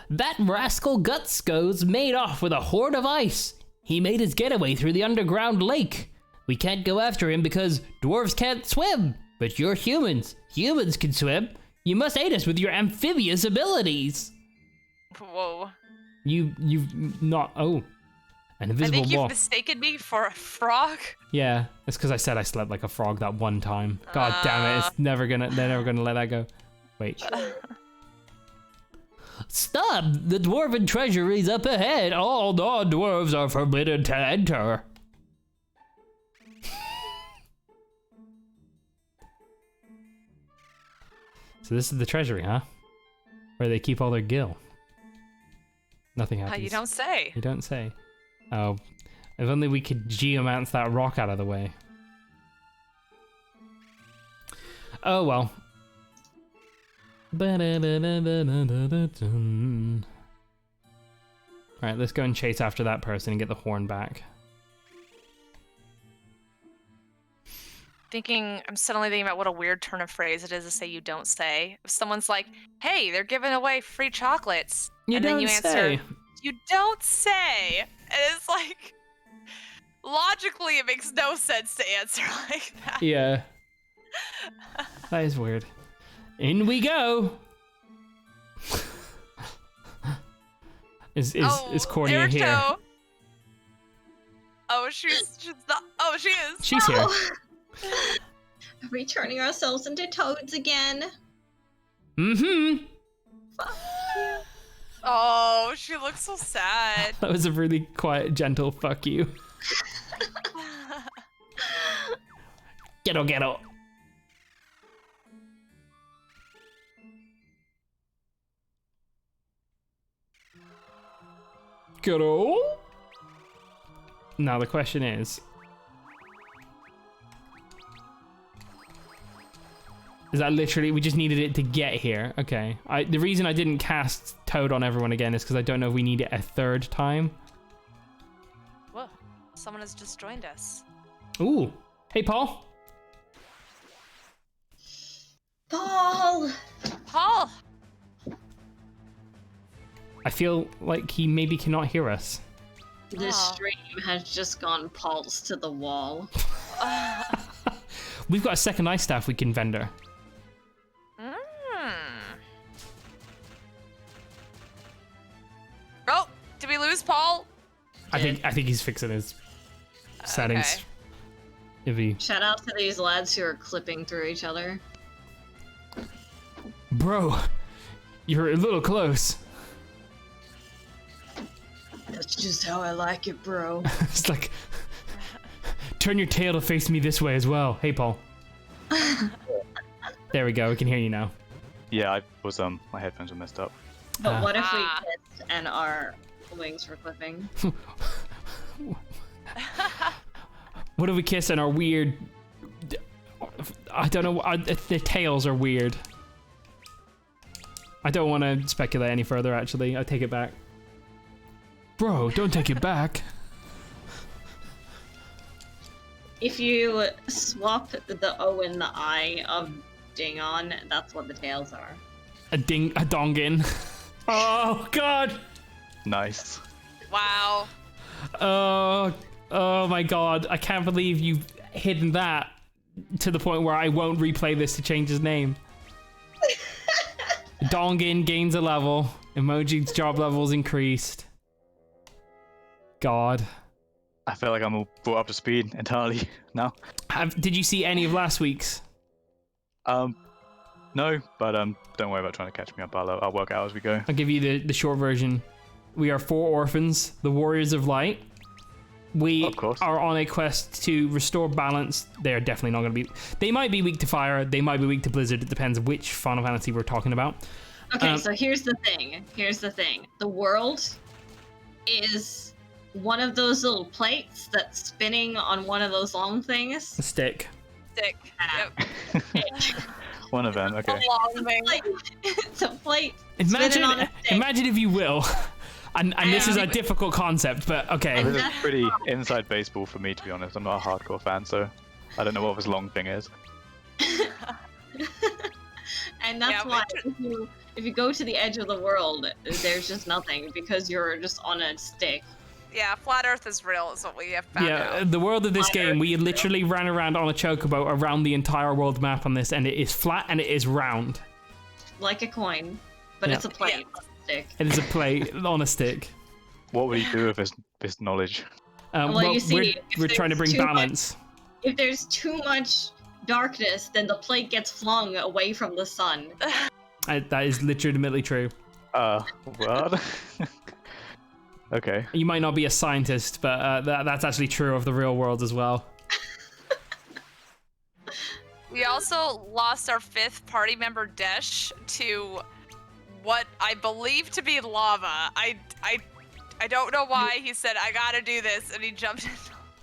Speaker 1: That rascal Gutsco's made off with a horde of ice. He made his getaway through the underground lake. We can't go after him because dwarves can't swim. But you're humans. Humans can swim. You must aid us with your amphibious abilities.
Speaker 3: Whoa.
Speaker 1: You've not... Oh. An invisible
Speaker 3: I think
Speaker 1: wall.
Speaker 3: you've mistaken me for a frog.
Speaker 1: Yeah, it's because I said I slept like a frog that one time. God damn it, they're never gonna let that go. Wait. Stop! The dwarven treasury's up ahead. All non-dwarves are forbidden to enter. So this is the treasury, huh? Where they keep all their gil. Nothing happens.
Speaker 3: You don't say.
Speaker 1: You don't say. Oh, if only we could geomance that rock out of the way. Oh well. Alright, let's go and chase after that person and get the horn back.
Speaker 3: I'm suddenly thinking about what a weird turn of phrase it is to say you don't say. If someone's like, hey, they're giving away free chocolates. And then you answer, you don't say. And it's like, logically, it makes no sense to answer like that.
Speaker 1: Yeah. That is weird. In we go. Is Cornia
Speaker 3: Eric
Speaker 1: here?
Speaker 3: Toe. Oh, she's not. Oh, she is.
Speaker 1: She's here.
Speaker 2: Are we turning ourselves into toads again?
Speaker 1: Mm-hmm.
Speaker 2: Fuck you.
Speaker 3: Oh, she looks so sad.
Speaker 1: That was a really quiet, gentle fuck you. Ghetto, ghetto. Ghetto. Now the question is that literally, we just needed it to get here? Okay. The reason I didn't cast Toad on everyone again is because I don't know if we need it a third time.
Speaker 3: Whoa, someone has just joined us.
Speaker 1: Ooh. Hey, Paul.
Speaker 2: Paul!
Speaker 3: Paul!
Speaker 1: I feel like he maybe cannot hear us.
Speaker 2: This stream has just gone Paul's to the wall.
Speaker 1: We've got a second ice staff we can vendor.
Speaker 3: Oh, did we lose Paul?
Speaker 1: I think he's fixing his settings.
Speaker 3: Okay.
Speaker 1: If he...
Speaker 2: Shout out to these lads who are clipping through each other.
Speaker 1: Bro, you're a little close.
Speaker 2: That's just how I like it, bro.
Speaker 1: It's like, turn your tail to face me this way as well. Hey, Paul. There we go. We can hear you now.
Speaker 4: Yeah, I was my headphones were messed up.
Speaker 2: But what if we kissed and our wings were clipping?
Speaker 1: What if we kiss and our weird... I don't know. The tails are weird. I don't want to speculate any further, actually. I take it back. Bro, don't take it back.
Speaker 2: If you swap the O and the I of Dingon, that's what the tails are.
Speaker 1: A dongin. Oh, God.
Speaker 4: Nice.
Speaker 3: Wow.
Speaker 1: Oh my God. I can't believe you've hidden that to the point where I won't replay this to change his name. Dongin gains a level. Emoji's job levels increased. God.
Speaker 4: I feel like I'm all brought up to speed entirely now.
Speaker 1: Did you see any of last week's?
Speaker 4: No, but don't worry about trying to catch me up. I'll work out as we go.
Speaker 1: I'll give you the short version. We are 4 orphans, the Warriors of Light. We
Speaker 4: Of course.
Speaker 1: are on a quest to restore balance. They're definitely not going to be... They might be weak to fire. They might be weak to blizzard. It depends which Final Fantasy we're talking about.
Speaker 2: Okay, so here's the thing. Here's the thing. The world is one of those little plates that's spinning on one of those long things.
Speaker 1: A stick.
Speaker 3: Stick. Yep.
Speaker 4: One of them, okay.
Speaker 3: Long thing.
Speaker 2: It's a plate spinning on a stick.
Speaker 1: Imagine if you will. And this is a difficult concept, but okay.
Speaker 4: This is pretty inside baseball for me, to be honest. I'm not a hardcore fan, so I don't know what this long thing is.
Speaker 2: And that's why if you go to the edge of the world, there's just nothing because you're just on a stick.
Speaker 3: Yeah, flat Earth is real, is what we have found out.
Speaker 1: The world of this game, we literally ran around on a chocobo around the entire world map on this, and it is flat and it is round.
Speaker 2: Like a coin, but it's a plate on a stick.
Speaker 1: It is a plate on a stick.
Speaker 4: What would he do with this knowledge?
Speaker 2: Well, you see,
Speaker 1: we're trying to bring balance.
Speaker 2: If there's too much darkness, then the plate gets flung away from the sun.
Speaker 1: That is legitimately true.
Speaker 4: What? Okay.
Speaker 1: You might not be a scientist, but that's actually true of the real world as well.
Speaker 3: We also lost our 5th party member, Desh, to what I believe to be lava. I don't know why he said, I gotta do this, and he jumped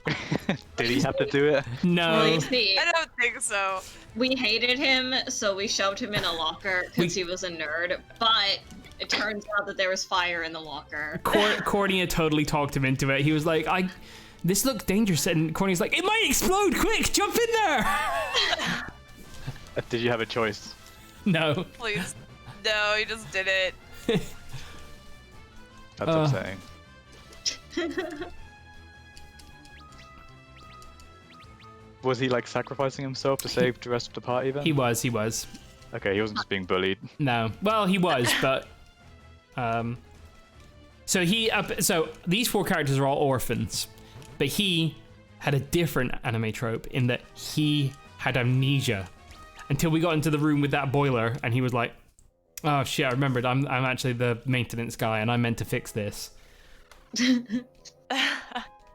Speaker 3: in.
Speaker 4: Did he have to do it?
Speaker 1: No.
Speaker 2: Well, you see,
Speaker 3: I don't think so.
Speaker 2: we hated him, so we shoved him in a locker because he was a nerd, but it turns out that there was fire in the locker.
Speaker 1: Cornea totally talked him into it. He was like, this looks dangerous, and Cornea's like, it might explode, quick, jump in there!
Speaker 4: Did you have a choice?
Speaker 1: No.
Speaker 3: Please. No, he just did it.
Speaker 4: That's upsetting. Was he like sacrificing himself to save the rest of the party then?
Speaker 1: He was.
Speaker 4: Okay, he wasn't just being bullied.
Speaker 1: No. Well, he was, but So so these 4 characters are all orphans, but he had a different anime trope in that he had amnesia until we got into the room with that boiler, and he was like, "Oh shit, I remembered. I'm actually the maintenance guy, and I meant to fix this."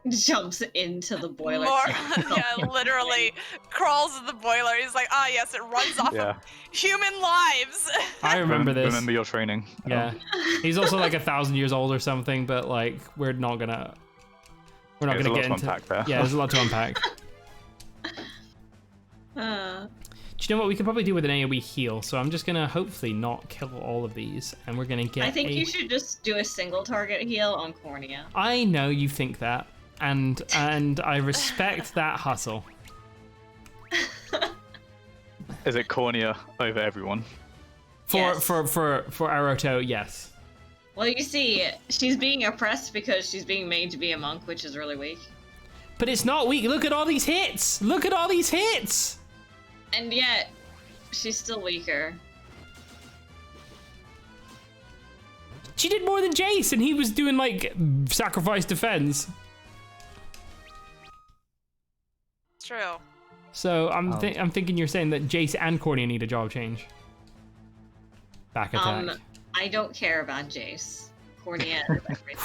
Speaker 2: Jumps into the boiler.
Speaker 3: Yeah, literally crawls in the boiler. He's like, ah, yes, it runs off of human lives.
Speaker 1: I remember this.
Speaker 4: Remember your training.
Speaker 1: Yeah. He's also like 1,000 years old or something, but like we're not gonna get into.
Speaker 4: Unpack there.
Speaker 1: Yeah, there's a lot to unpack. Do you know what we could probably do with an AoE heal? So I'm just gonna hopefully not kill all of these, and we're gonna get.
Speaker 2: I think you should just do a single target heal on Cornea.
Speaker 1: I know you think that, and I respect that hustle.
Speaker 4: Is it cornea over everyone?
Speaker 1: For Aroto, yes.
Speaker 2: Well, you see, she's being oppressed because she's being made to be a monk, which is really weak.
Speaker 1: But it's not weak. Look at all these hits. Look at all these hits.
Speaker 2: And yet, she's still weaker.
Speaker 1: She did more than Jace, and he was doing like sacrifice defense.
Speaker 3: It's true.
Speaker 1: So I'm thinking you're saying that Jace and Cornea need a job change. Back attack.
Speaker 2: I don't care about Jace. Cornea is everything.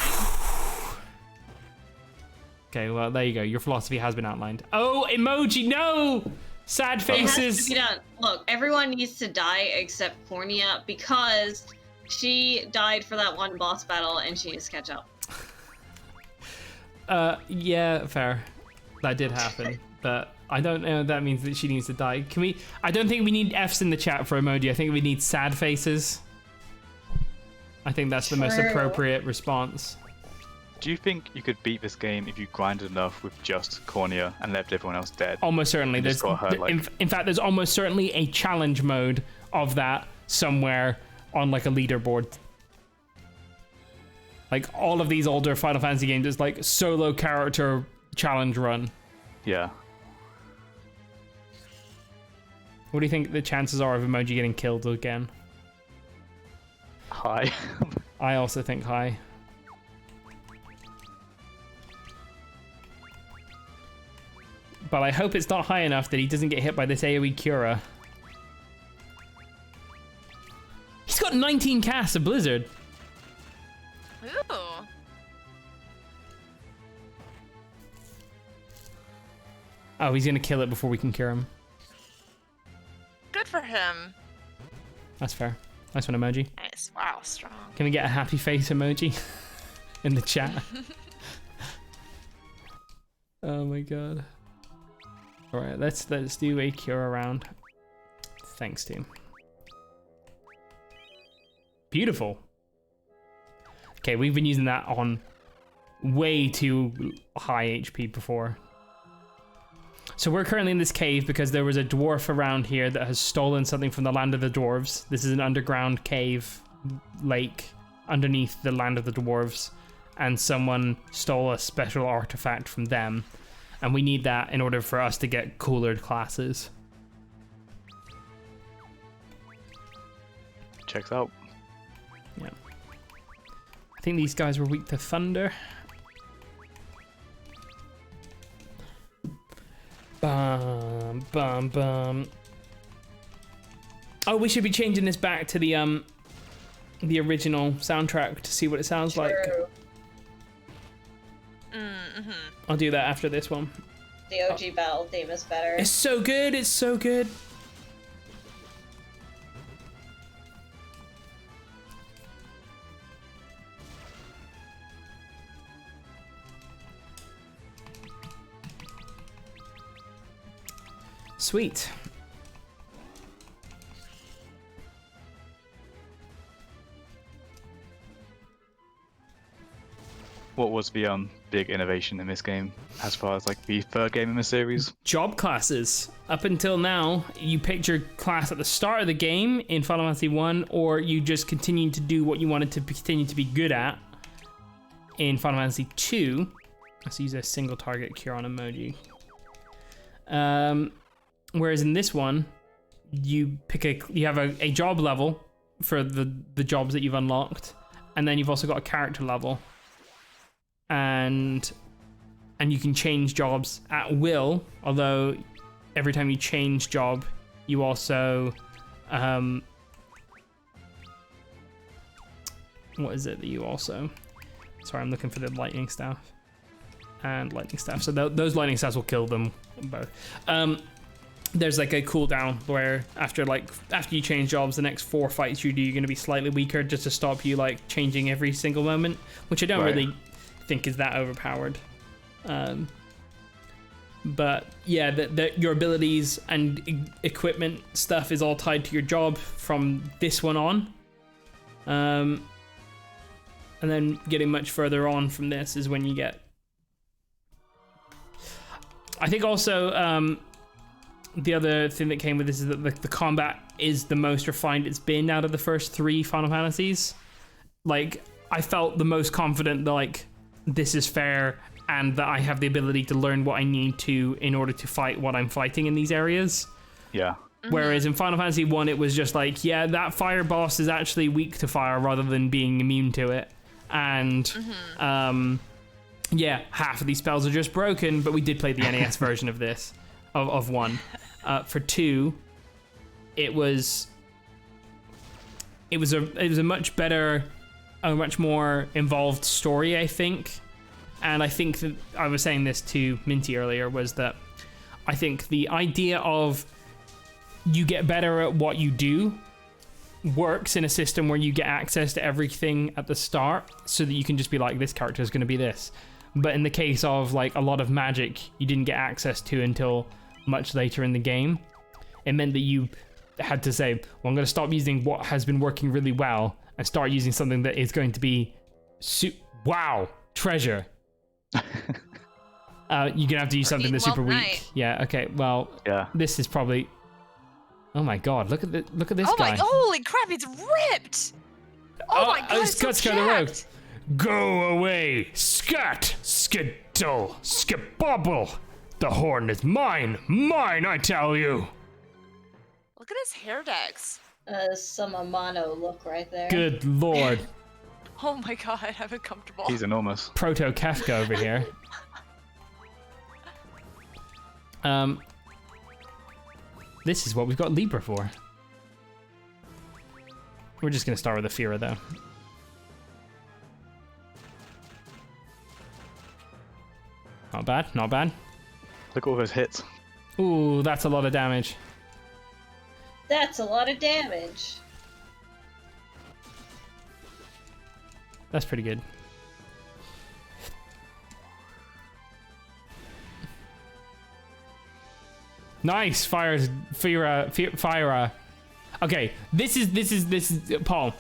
Speaker 1: Okay, well there you go. Your philosophy has been outlined. Oh, emoji, no! Sad faces.
Speaker 2: It has to be done. Look, everyone needs to die except Cornea because she died for that one boss battle and she needs to catch up.
Speaker 1: Yeah, fair. That did happen, but I don't know if that means that she needs to die. Can we? I don't think we need Fs in the chat for emoji. I think we need sad faces. I think that's the most appropriate response.
Speaker 4: Do you think you could beat this game if you grinded enough with just Cornea and left everyone else dead?
Speaker 1: Almost certainly. There's, in fact, there's almost certainly a challenge mode of that somewhere on like a leaderboard. Like all of these older Final Fantasy games, it's like solo character challenge run.
Speaker 4: Yeah.
Speaker 1: What do you think the chances are of emoji getting killed again?
Speaker 4: High.
Speaker 1: I also think high. But I hope it's not high enough that he doesn't get hit by this AoE Cura. He's got 19 casts of Blizzard.
Speaker 3: Ooh.
Speaker 1: Oh, he's gonna kill it before we can cure him.
Speaker 3: Good for him.
Speaker 1: That's fair. Nice one, emoji.
Speaker 3: Nice. Wow, strong.
Speaker 1: Can we get a happy face emoji in the chat? Oh my god. All right, let's do a cure round. Thanks, team. Beautiful. Okay, we've been using that on way too high HP before. So we're currently in this cave because there was a dwarf around here that has stolen something from the land of the dwarves. This is an underground cave lake underneath the land of the dwarves, and someone stole a special artifact from them. And we need that in order for us to get cooler classes.
Speaker 4: Checks out.
Speaker 1: Yeah. I think these guys were weak to thunder. Bum, bum, bum. Oh, we should be changing this back to the original soundtrack to see what it sounds like.
Speaker 3: Mm-hmm.
Speaker 1: I'll do that after this one.
Speaker 2: The OG battle theme is better.
Speaker 1: It's so good. It's so good. Sweet.
Speaker 4: What was the big innovation in this game as far as like the third game in the series?
Speaker 1: Job classes. Up until now, you picked your class at the start of the game in Final Fantasy 1, or you just continued to do what you wanted to continue to be good at in Final Fantasy 2. Let's use a single target cure on emoji. Whereas in this one, you pick you have a job level for the jobs that you've unlocked, and then you've also got a character level, and you can change jobs at will. Although every time you change job, you also what is it that you also? Sorry, I'm looking for the lightning staff and lightning staff. So those lightning staffs will kill them both. There's like a cooldown where after you change jobs, the next 4 fights you do, you're going to be slightly weaker just to stop you like changing every single moment, which I don't really think is that overpowered. But yeah, your abilities and equipment stuff is all tied to your job from this one on. And then getting much further on from this is when you get... I think also the other thing that came with this is that the combat is the most refined it's been out of the first 3 Final Fantasies. Like, I felt the most confident that, like, this is fair and that I have the ability to learn what I need to in order to fight what I'm fighting in these areas.
Speaker 4: Yeah.
Speaker 1: Whereas in Final Fantasy 1, it was just like, yeah, that fire boss is actually weak to fire rather than being immune to it. And, yeah, half of these spells are just broken, but we did play the NES version of this, of 1. For 2, it was a much better, a much more involved story, I think. And I think that I was saying this to Minty earlier, was that I think the idea of you get better at what you do works in a system where you get access to everything at the start, so that you can just be like, this character is going to be this. But in the case of like a lot of magic you didn't get access to until much later in the game, it meant that you had to say, well, I'm going to stop using what has been working really well and start using something that is going to be treasure. You're gonna have to use something that's super weak. Yeah. Okay. Well. Yeah. This is probably. Oh my God! Look at this guy.
Speaker 3: Holy crap! It's ripped. Oh my God! It's so jacked.
Speaker 1: Go away, scat, skittle, skibobble. The horn is mine, I tell you.
Speaker 3: Look at his hair decks.
Speaker 2: Some Amano look right there.
Speaker 1: Good Lord.
Speaker 3: Oh my God, I'm uncomfortable.
Speaker 4: He's enormous.
Speaker 1: Proto Kafka over here. This is what we've got Libra for. We're just gonna start with Aphira though. Not bad, not bad.
Speaker 4: Look at all those hits.
Speaker 1: Ooh, that's a lot of damage.
Speaker 2: That's a lot of damage.
Speaker 1: That's pretty good. Nice, fire. Okay, this is Paul.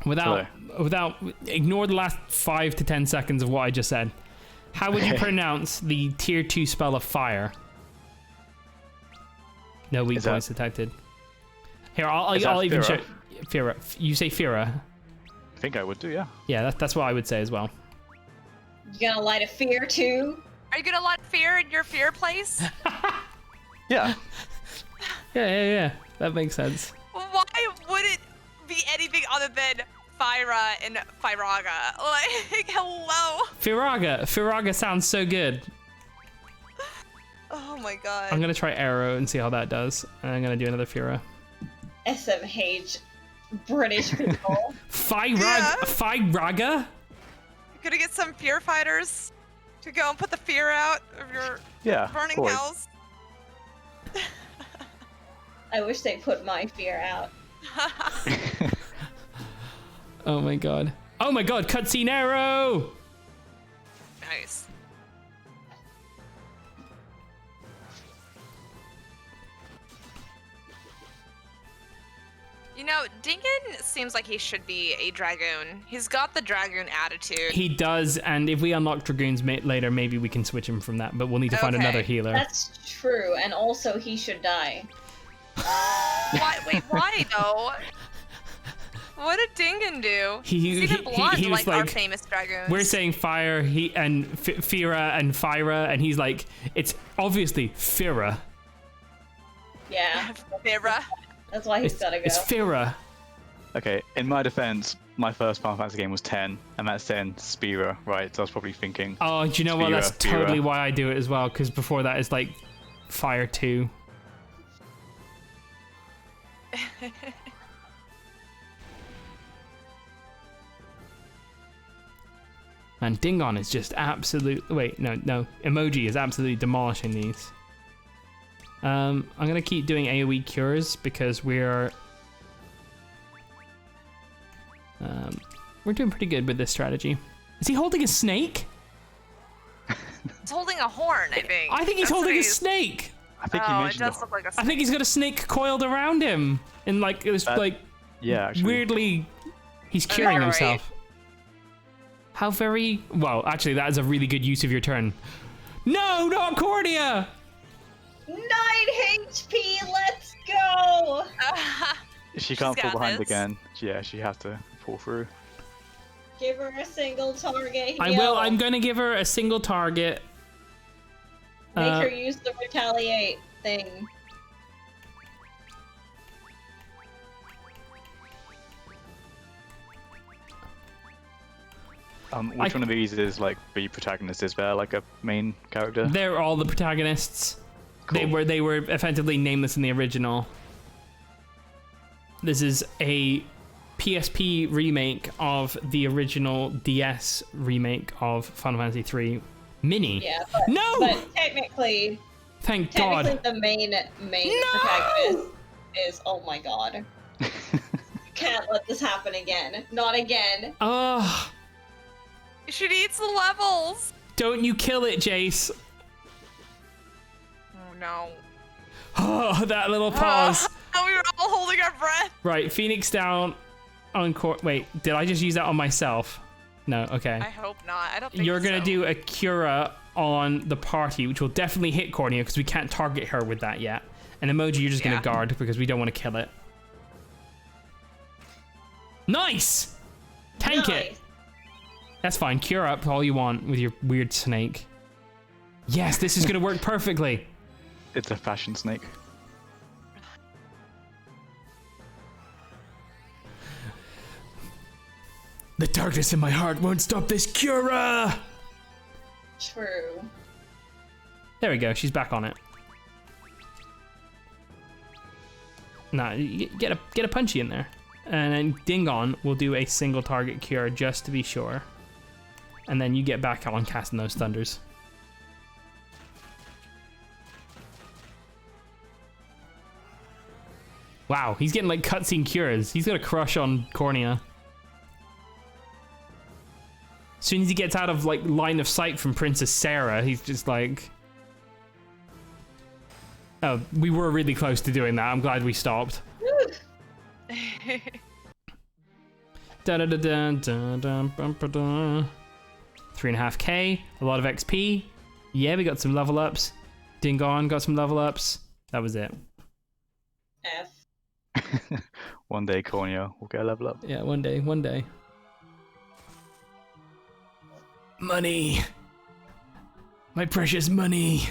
Speaker 1: Without ignore the last 5 to 10 seconds of what I just said. How would you pronounce the tier 2 spell of fire? No weak points detected. Here, I'll even show Fira. You say Fira.
Speaker 4: I think I would do, yeah.
Speaker 1: Yeah, that's what I would say as well.
Speaker 2: You gonna light a fear too?
Speaker 3: Are you gonna light fear in your fear place?
Speaker 4: Yeah.
Speaker 1: Yeah. That makes sense.
Speaker 3: Why would it be anything other than Fyra and Fyraga? Like, hello.
Speaker 1: Fyraga sounds so good.
Speaker 3: Oh my God.
Speaker 1: I'm gonna try Arrow and see how that does. And I'm gonna do another Fyra.
Speaker 2: SMH. British people.
Speaker 1: Fyraga?
Speaker 3: You're gonna get some fear fighters to go and put the fear out of your burning house.
Speaker 2: I wish they put my fear out.
Speaker 1: Oh my God, cutscene Arrow!
Speaker 3: Nice. You know, Dingan seems like he should be a Dragoon. He's got the Dragoon attitude.
Speaker 1: He does, and if we unlock Dragoons later, maybe we can switch him from that, but we'll need to find another healer.
Speaker 2: That's true, and also he should die.
Speaker 3: Why? Wait, why though? What did Dingan do? He's even blonde
Speaker 1: he was
Speaker 3: like our famous Dragoons.
Speaker 1: We're saying fire, and Fira and Fyra, and he's like, it's obviously Fira.
Speaker 2: Yeah.
Speaker 3: Fira.
Speaker 2: That's why he's gotta go.
Speaker 1: It's Fira.
Speaker 4: Okay, in my defense, my first Final Fantasy game was 10, and that's then Spira, right? So I was probably thinking.
Speaker 1: Oh, do you know what?
Speaker 4: Spira,
Speaker 1: That's totally why I do it as well, because before that is like Fire 2. And Dingon is just absolute. Wait, no. Emoji is absolutely demolishing these. I'm gonna keep doing AoE cures because we're doing pretty good with this strategy. Is he holding a snake?
Speaker 3: He's holding a horn, I think.
Speaker 1: I think he's holding a snake.
Speaker 4: I think he
Speaker 3: Oh, it
Speaker 4: mentioned
Speaker 3: does look like a snake.
Speaker 1: I think he's got a snake coiled around him, and like it was like
Speaker 4: yeah, actually.
Speaker 1: weirdly, he's curing
Speaker 3: Right.
Speaker 1: himself. How very well. Actually, that is a really good use of your turn. No, not Cordia.
Speaker 2: 9 HP, let's go!
Speaker 4: She can't
Speaker 3: She's
Speaker 4: fall
Speaker 3: got
Speaker 4: behind
Speaker 3: this.
Speaker 4: again. Yeah, she has to pull through.
Speaker 2: Give her a single target.
Speaker 1: I will. I'm gonna give her a single target.
Speaker 2: Make her use the retaliate thing.
Speaker 4: Which one of these is like the protagonist? Is there like a main character?
Speaker 1: They're all the protagonists.
Speaker 4: Cool.
Speaker 1: They were effectively nameless in the original. This is a PSP remake of the original DS remake of Final Fantasy 3 Mini.
Speaker 2: Yeah, but,
Speaker 1: No!
Speaker 2: but technically
Speaker 1: Thank God.
Speaker 2: the main protagonist is, oh my god. Can't let this happen again. Not again.
Speaker 1: Ugh.
Speaker 3: She needs the levels.
Speaker 1: Don't you kill it, Jace.
Speaker 3: Oh no.
Speaker 1: Oh, that little pause.
Speaker 3: We were all holding our breath.
Speaker 1: Right, Phoenix down on Wait, did I just use that on myself? No, okay.
Speaker 3: I hope not. I don't think
Speaker 1: You're gonna
Speaker 3: so.
Speaker 1: do a Cura on the party, which will definitely hit Cornea because we can't target her with that yet. And Emoji, you're just gonna
Speaker 3: Yeah.
Speaker 1: guard because we don't want to kill it. Nice! Tank it!
Speaker 2: Nice.
Speaker 1: That's fine. Cure up all you want with your weird snake. Yes, this is gonna work perfectly.
Speaker 4: It's a fashion snake.
Speaker 1: The darkness in my heart won't stop this Cura!
Speaker 2: True.
Speaker 1: There we go. She's back on it. Nah, get a punchy in there. And then Dingon will do a single target cure just to be sure. And then you get back on casting those thunders. Wow, he's getting like cutscene cures. He's got a crush on Cornea. As soon as he gets out of like line of sight from Princess Sarah, he's just like... Oh, we were really close to doing that. I'm glad we stopped. Da da da da da da bum, ba, da. 3.5k, a lot of XP. Yeah, we got some level ups. Dingon got some level ups. That was it.
Speaker 2: F.
Speaker 4: One day, Cornea will get a level up.
Speaker 1: Yeah, one day, one day. Money. My precious money.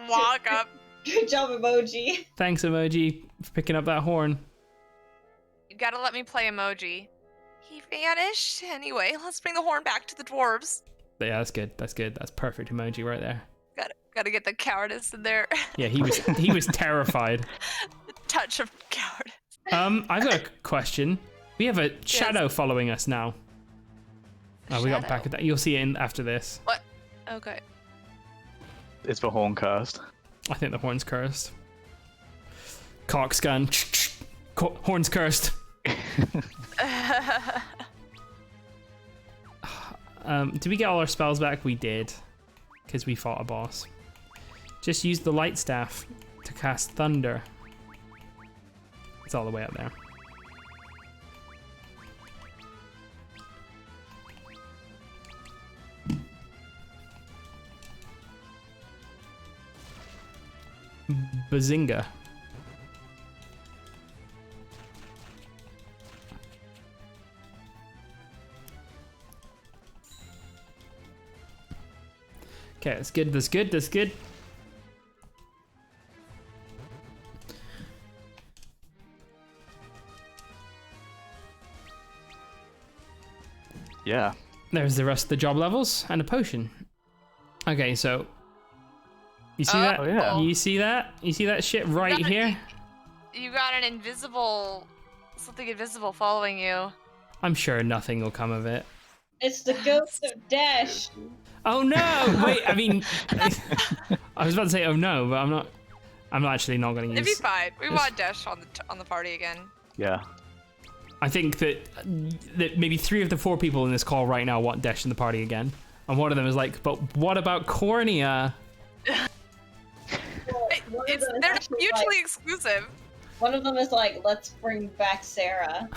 Speaker 3: Walk up.
Speaker 2: Good job, emoji.
Speaker 1: Thanks, Emoji, for picking up that horn.
Speaker 3: You gotta let me play emoji. He vanished. Anyway, let's bring the horn back to the dwarves.
Speaker 1: But yeah, that's good. That's good. That's perfect emoji right there.
Speaker 3: Gotta get the cowardice in there.
Speaker 1: Yeah, he was terrified.
Speaker 3: The touch of cowardice.
Speaker 1: I've got a question. We have a shadow following us now. Oh, we got back at that. You'll see it in after this.
Speaker 3: What? Okay.
Speaker 4: It's the horn cursed.
Speaker 1: I think the horn's cursed. Cock's gun. Horn's cursed. Did we get all our spells back? We did. Because we fought a boss. Just use the light staff to cast thunder. It's all the way up there. Bazinga. Okay, that's good, that's good, that's good.
Speaker 4: Yeah.
Speaker 1: There's the rest of the job levels and a potion. Okay, so you see that?
Speaker 4: Oh, yeah.
Speaker 1: You see that? You see that shit right here?
Speaker 3: You got an something invisible following you.
Speaker 1: I'm sure nothing will come of it.
Speaker 2: It's the ghost of Dash.
Speaker 1: Oh no! Wait, I mean, I was about to say oh no, but I'm not. I'm actually not going to use.
Speaker 3: It'd be fine. We want Dash on the party again.
Speaker 4: Yeah.
Speaker 1: I think that maybe 3 of the 4 people in this call right now want Desh in the party again, and one of them is like, "But what about Cornea?"
Speaker 3: They're mutually exclusive.
Speaker 2: One of them is like, let's bring back Sarah.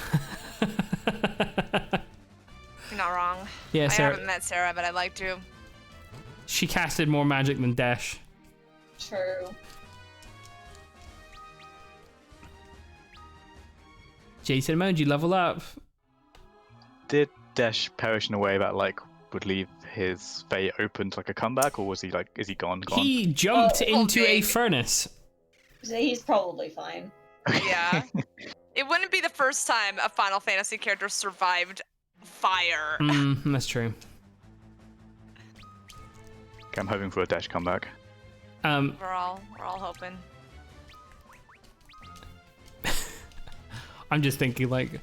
Speaker 3: You're not wrong.
Speaker 1: Yeah, Sarah.
Speaker 3: I haven't met Sarah, but I'd like to.
Speaker 1: She casted more magic than Desh.
Speaker 2: True.
Speaker 1: Jason Emoji, level up.
Speaker 4: Did Desh perish in a way that like would leave his fate open to like a comeback, or was he like, is he gone?
Speaker 1: He jumped into a
Speaker 3: big.
Speaker 1: furnace.
Speaker 2: So he's probably fine.
Speaker 3: Yeah. It wouldn't be the first time a Final Fantasy character survived fire.
Speaker 1: That's true.
Speaker 4: Okay, I'm hoping for a Desh comeback.
Speaker 3: We're all hoping.
Speaker 1: I'm just thinking, like,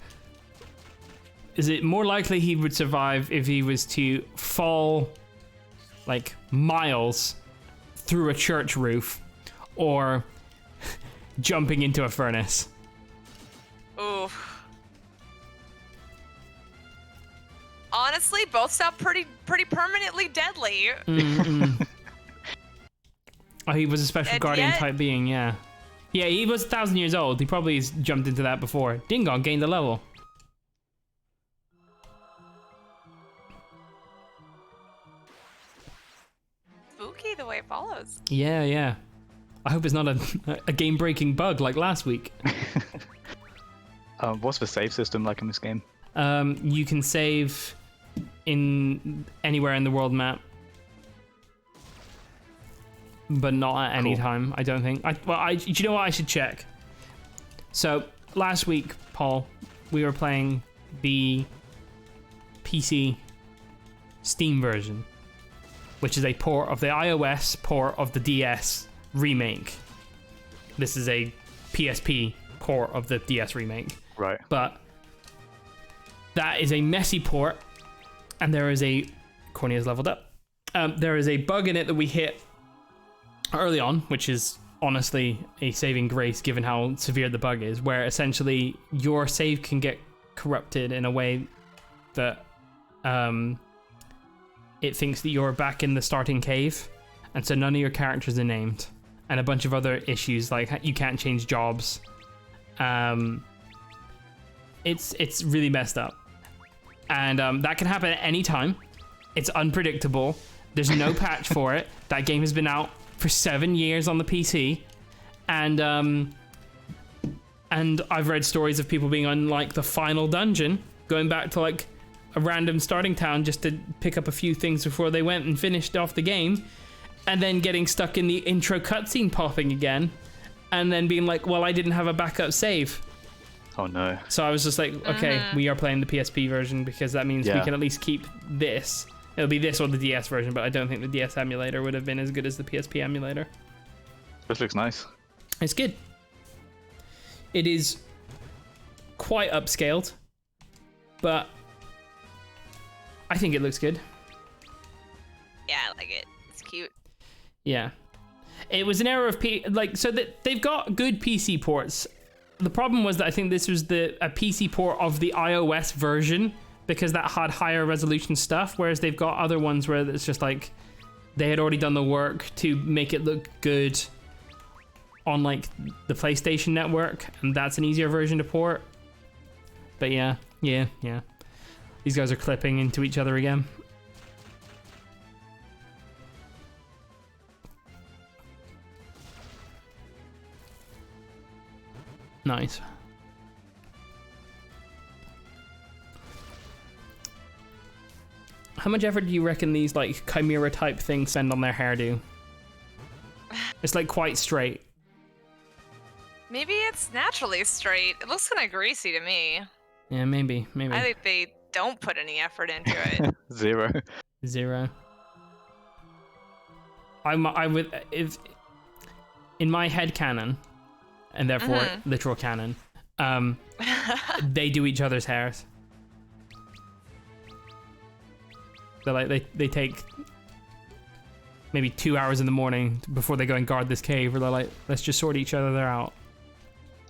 Speaker 1: is it more likely he would survive if he was to fall, like, miles through a church roof, or jumping into a furnace?
Speaker 3: Oof. Honestly, both sound pretty permanently deadly.
Speaker 1: Oh, he was a special
Speaker 3: And
Speaker 1: guardian
Speaker 3: yet-
Speaker 1: type being, yeah. Yeah, he was 1,000 years old. He probably has jumped into that before. Dingon gained a level.
Speaker 3: Spooky the way it follows.
Speaker 1: Yeah, yeah. I hope it's not a game-breaking bug like last week.
Speaker 4: What's the save system like in this game?
Speaker 1: You can save in anywhere in the world map, but not at any
Speaker 4: Cool.
Speaker 1: time. I don't think. Do you know what? I should check. So last week, Paul, we were playing the PC Steam version, which is a port of the iOS port of the DS remake. This is a PSP port of the DS remake.
Speaker 4: Right.
Speaker 1: But that is a messy port, and there is a... Cornea's leveled up. There is a bug in it that we hit early on, which is honestly a saving grace given how severe the bug is, where essentially your save can get corrupted in a way that it thinks that you're back in the starting cave, and so none of your characters are named, and a bunch of other issues like you can't change jobs. It's really messed up, and that can happen at any time. It's unpredictable. There's no patch for it. That game has been out for 7 years on the PC, and I've read stories of people being on like the final dungeon, going back to like a random starting town just to pick up a few things before they went and finished off the game, and then getting stuck in the intro cutscene popping again, and then being like, well, I didn't have a backup save.
Speaker 4: Oh no.
Speaker 1: So I was just like, okay, we are playing the PSP version because that means we can at least keep this. It'll be this or the DS version, but I don't think the DS emulator would have been as good as the PSP emulator.
Speaker 4: This looks nice.
Speaker 1: It's good. It is quite upscaled, but I think it looks good.
Speaker 3: Yeah, I like it. It's cute.
Speaker 1: Yeah. It was an error of they've got good PC ports. The problem was that I think this was a PC port of the iOS version, because that had higher resolution stuff, whereas they've got other ones where it's just like they had already done the work to make it look good on like the PlayStation network, and that's an easier version to port. But yeah. These guys are clipping into each other again. Nice. How much effort do you reckon these like chimera type things spend on their hairdo? It's like quite straight.
Speaker 3: Maybe it's naturally straight. It looks kind of greasy to me.
Speaker 1: Yeah, maybe.
Speaker 3: I think don't put any effort into it.
Speaker 4: 0.
Speaker 1: 0. I would, if in my head canon, and therefore literal canon, they do each other's hairs. They're like they take maybe 2 hours in the morning before they go and guard this cave, where they're like, let's just sort each other out.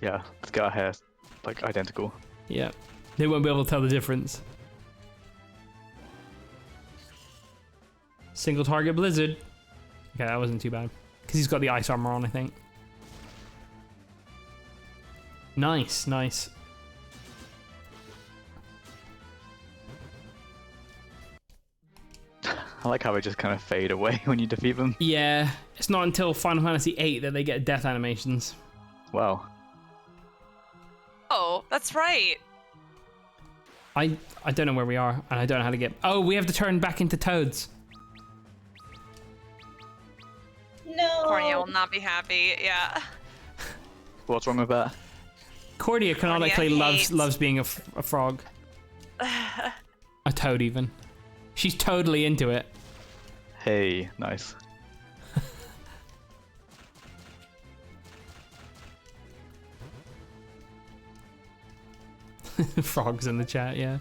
Speaker 4: Yeah, let's get our hair like identical.
Speaker 1: Yeah, they won't be able to tell the difference. Single target blizzard. Okay, that wasn't too bad. Because he's got the ice armor on, I think. Nice, nice.
Speaker 4: I like how they just kind of fade away when you defeat them.
Speaker 1: Yeah, it's not until Final Fantasy VIII that they get death animations.
Speaker 4: Wow.
Speaker 3: Oh, that's right.
Speaker 1: I don't know where we are, and I don't know how to get... Oh, we have to turn back into toads.
Speaker 2: No.
Speaker 3: Cornea will not be happy. Yeah.
Speaker 4: What's wrong with that?
Speaker 1: Cordia canonically loves being a frog. A toad, even. She's totally into it.
Speaker 4: Hey, nice.
Speaker 1: Frogs in the chat, yeah.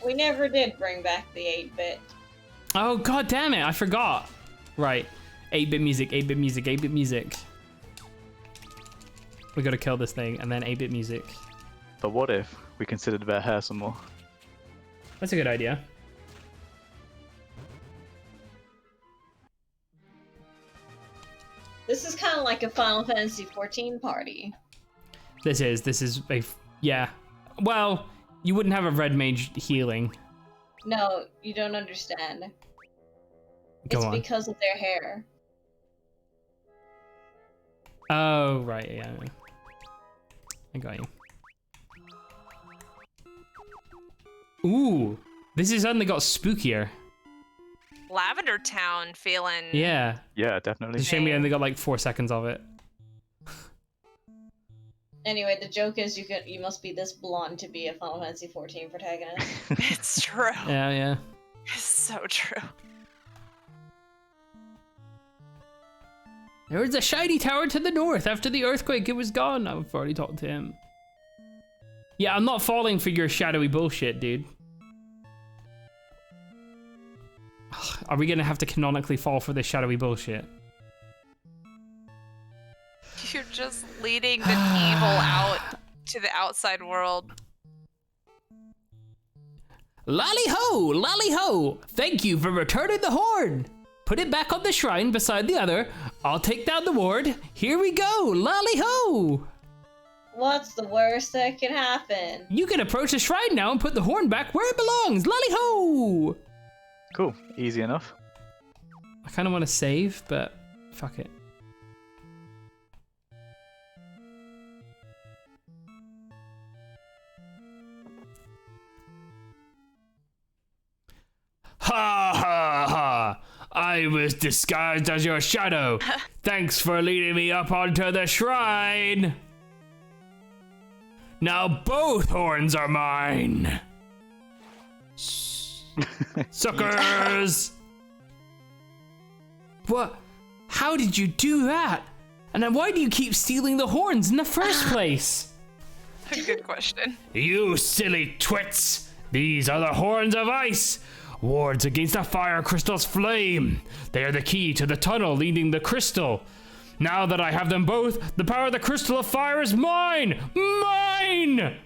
Speaker 2: We never did bring back the 8-bit.
Speaker 1: Oh, god damn it, I forgot. Right. 8-bit music, 8-bit music, 8-bit music. We gotta kill this thing, and then 8-bit music.
Speaker 4: But what if we considered their hair some more?
Speaker 1: That's a good idea.
Speaker 2: This is kind of like a Final Fantasy 14 party.
Speaker 1: This is a... Yeah. Well, you wouldn't have a red mage healing.
Speaker 2: No, you don't understand.
Speaker 1: Go
Speaker 2: It's
Speaker 1: on.
Speaker 2: because of their hair.
Speaker 1: Oh, right, yeah. I got you. Ooh, this has suddenly got spookier.
Speaker 3: Lavender Town feeling.
Speaker 1: Yeah.
Speaker 4: Yeah, definitely.
Speaker 1: It's a shame we only got like 4 seconds of it.
Speaker 2: Anyway, the joke is you must be this blonde to be a Final Fantasy 14 protagonist.
Speaker 3: It's true.
Speaker 1: Yeah, yeah.
Speaker 3: It's so true.
Speaker 1: There was a shiny tower to the north. After the earthquake, it was gone. I've already talked to him. Yeah, I'm not falling for your shadowy bullshit, dude. Ugh, are we gonna have to canonically fall for this shadowy bullshit?
Speaker 3: You're just leading the evil out to the outside world.
Speaker 1: Lally ho! Lally ho! Thank you for returning the horn! Put it back on the shrine beside the other. I'll take down the ward. Here we go! Lally ho!
Speaker 2: What's the worst that can happen?
Speaker 1: You can approach the shrine now and put the horn back where it belongs! Lally ho!
Speaker 4: Cool. Easy enough.
Speaker 1: I kind of want to save, but fuck it. Ha ha ha! I was disguised as your shadow. Thanks for leading me up onto the shrine. Now both horns are mine. Suckers! What? How did you do that? And then why do you keep stealing the horns in the first place?
Speaker 3: Good question.
Speaker 1: You silly twits! These are the horns of ice! Wards against the fire crystal's flame. They are the key to the tunnel leading the crystal. Now that I have them both, the power of the crystal of fire is mine! Mine!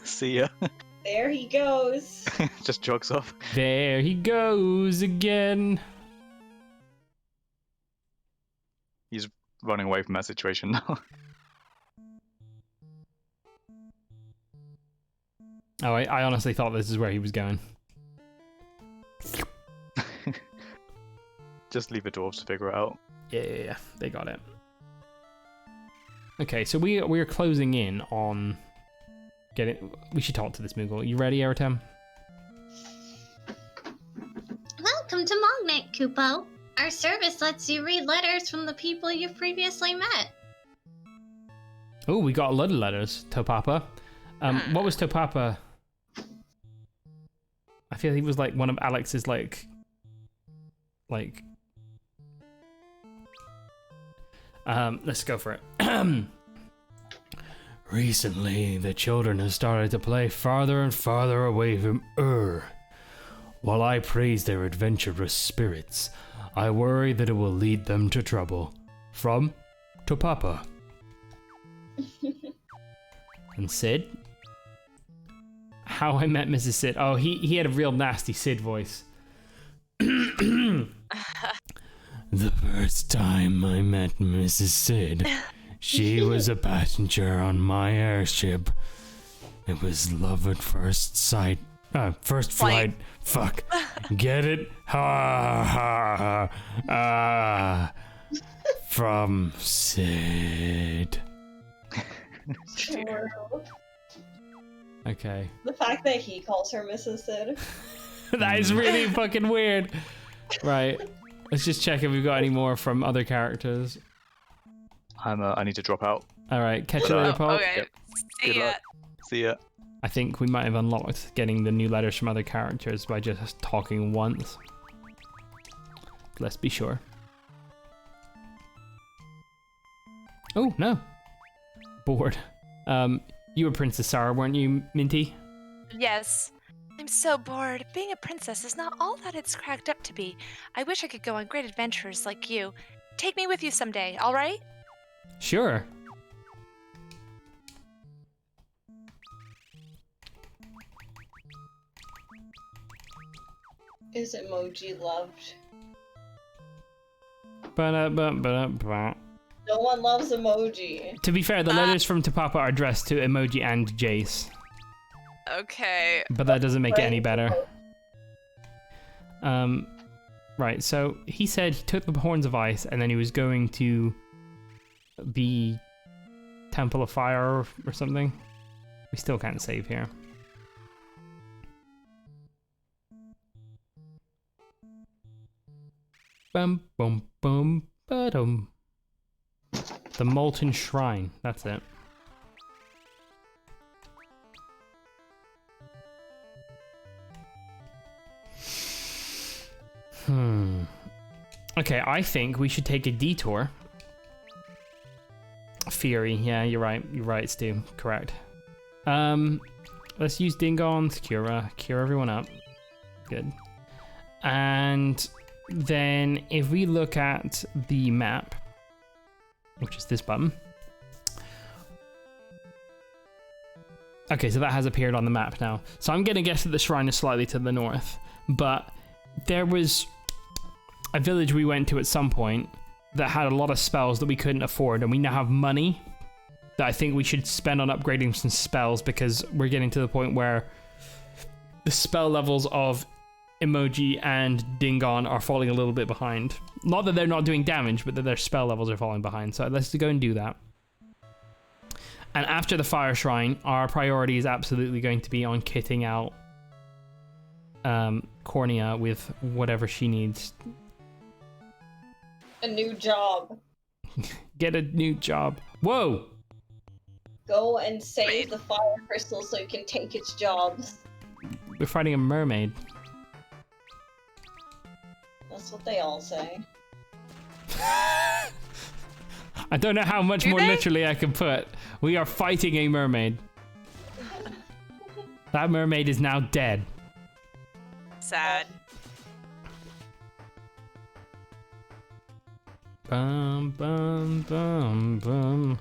Speaker 4: See ya.
Speaker 2: There he goes.
Speaker 4: Just jogs off.
Speaker 1: There he goes again.
Speaker 4: He's running away from that situation now.
Speaker 1: Oh, I honestly thought this is where he was going.
Speaker 4: Just leave the dwarves to figure it out.
Speaker 1: Yeah, they got it. Okay, so we're closing in on getting. We should talk to this Moogle. You ready, Eritem?
Speaker 5: Welcome to Mognet, Kupo. Our service lets you read letters from the people you've previously met.
Speaker 1: Oh, we got a lot of letters. Topapa. What was Topapa? I feel he was like one of Alex's like. Let's go for it. Recently, the children have started to play farther and farther away from While I praise their adventurous spirits, I worry that it will lead them to trouble. From Topapa. And Sid? How I Met Mrs. Sid. Oh, he had a real nasty Sid voice. The first time I met Mrs. Sid, she was a passenger on my airship. It was love at first sight. First flight. Fuck. Get it? Ha ha ha. From Sid.
Speaker 2: True.
Speaker 1: Okay.
Speaker 2: The fact that he calls her Mrs. Sid.
Speaker 1: That is really fucking weird. Right. Let's just check if we've got any more from other characters.
Speaker 4: I need to drop out.
Speaker 1: Alright, catch you later, Paul.
Speaker 3: Okay.
Speaker 4: Yep.
Speaker 3: See
Speaker 4: Good
Speaker 3: ya.
Speaker 4: luck. See ya.
Speaker 1: I think we might have unlocked getting the new letters from other characters by just talking once. Let's be sure. Oh, no. Bored. You were Princess Sarah, weren't you, Minty?
Speaker 3: Yes. I'm so bored. Being a princess is not all that it's cracked up to be. I wish I could go on great adventures like you. Take me with you someday, all right?
Speaker 1: Sure.
Speaker 2: Is emoji loved?
Speaker 1: Ba-da-ba-ba-da-ba.
Speaker 2: No one loves emoji.
Speaker 1: To be fair, the letters from Topapa are addressed to Emoji and Jace.
Speaker 3: Okay.
Speaker 1: But that doesn't make it any better. Right, so he said he took the Horns of Ice and then he was going to be Temple of Fire or something. We still can't save here. Bum bum bum ba-dum. The Molten Shrine, that's it. Okay, I think we should take a detour. Fury, yeah, you're right, Stu, correct. Let's use Dingon to cure everyone up. Good. And then if we look at the map, which is this button. Okay, so that has appeared on the map now. So I'm gonna guess that the shrine is slightly to the north, but there was a village we went to at some point that had a lot of spells that we couldn't afford, and we now have money that I think we should spend on upgrading some spells because we're getting to the point where the spell levels of Emoji and Dingon are falling a little bit behind. Not that they're not doing damage, but that their spell levels are falling behind. So let's go and do that. And after the Fire Shrine, our priority is absolutely going to be on kitting out Cornea with whatever she needs.
Speaker 2: A new job.
Speaker 1: Get a new job. Whoa!
Speaker 2: Go and save the fire crystal so you can take its jobs.
Speaker 1: We're fighting a mermaid.
Speaker 2: That's what they all say.
Speaker 1: I don't know how much more literally I can put. We are fighting a mermaid. That mermaid is now dead.
Speaker 3: Sad.
Speaker 1: Bum, bum, bum, bum.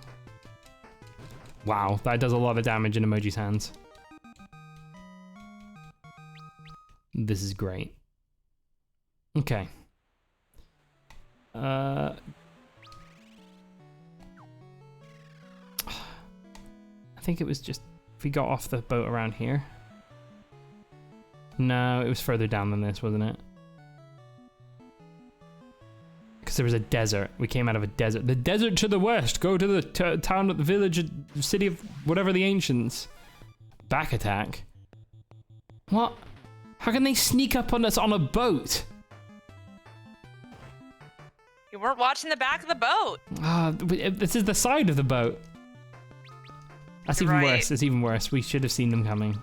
Speaker 1: Wow, that does a lot of damage in Emoji's hands. This is great. Okay. I think it was just if we got off the boat around here. No, it was further down than this, wasn't it? Because there was a desert. We came out of a desert. The desert to the west. Go to the town, the village, city of whatever the ancients. Back attack. What? How can they sneak up on us on a boat?
Speaker 3: You weren't watching the back of the boat.
Speaker 1: This is the side of the boat. That's
Speaker 3: You're
Speaker 1: even
Speaker 3: right.
Speaker 1: worse. It's even worse. We should have seen them coming.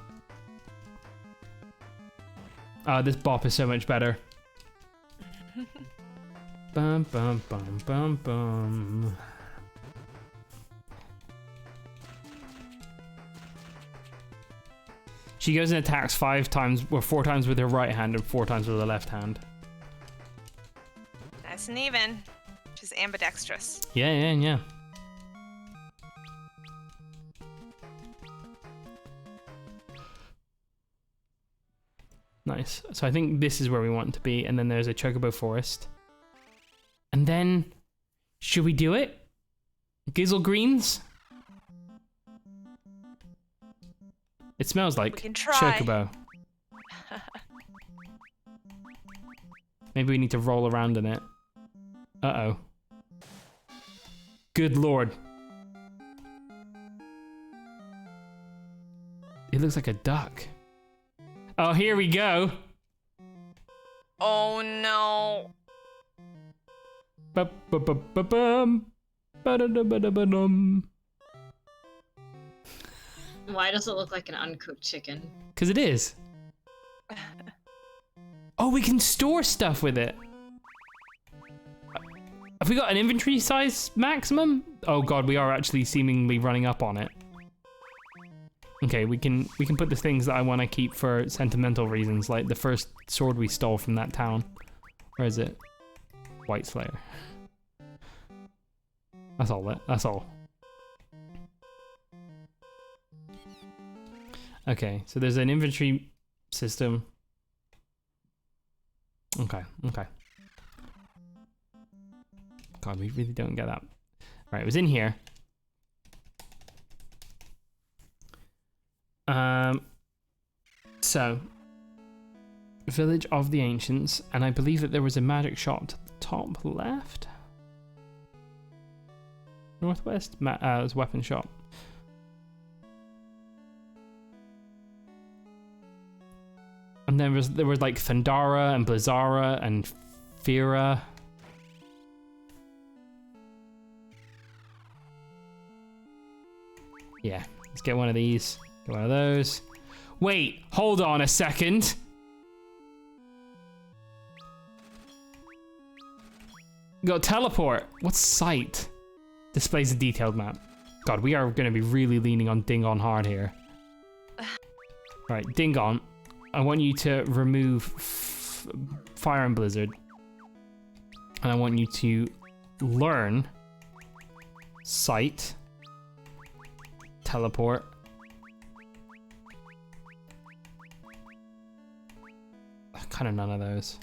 Speaker 1: Oh, this bop is so much better. Bum bum bum bum bum. She goes and attacks 4 times with her right hand and 4 times with her left hand.
Speaker 3: Nice and even. She's ambidextrous.
Speaker 1: Yeah. Nice. So I think this is where we want to be, and then there's a chocobo forest. And then, should we do it? Gizzle greens? It smells like
Speaker 3: We can try.
Speaker 1: chocobo. Maybe we need to roll around in it. Uh-oh. Good lord. It looks like a duck. Oh, here we go.
Speaker 3: Oh no.
Speaker 1: Ba-ba-ba-ba-bum. Ba-da-da-ba-da-ba-dum.
Speaker 2: Why does it look like an uncooked chicken?
Speaker 1: Because it is. Oh, we can store stuff with it. Have we got an inventory size maximum? Oh god, we are actually seemingly running up on it. Okay, we can put the things that I want to keep for sentimental reasons, like the first sword we stole from that town. Where is it? White Slayer. That's all. That's all. Okay, so there's an inventory system. Okay. God, we really don't get that. Right, it was in here. So, Village of the Ancients, and I believe that there was a magic shop to the top left? Northwest? It was a weapon shop. And there was like Thundara and Blizzara and Fira. Yeah, let's get one of these. Get one of those. Wait, hold on a second. Got teleport. What's sight? Displays a detailed map. God, we are going to be really leaning on Dingon hard here. Right, Dingon. I want you to remove Fire and Blizzard. And I want you to learn Sight, Teleport, kind of none of those.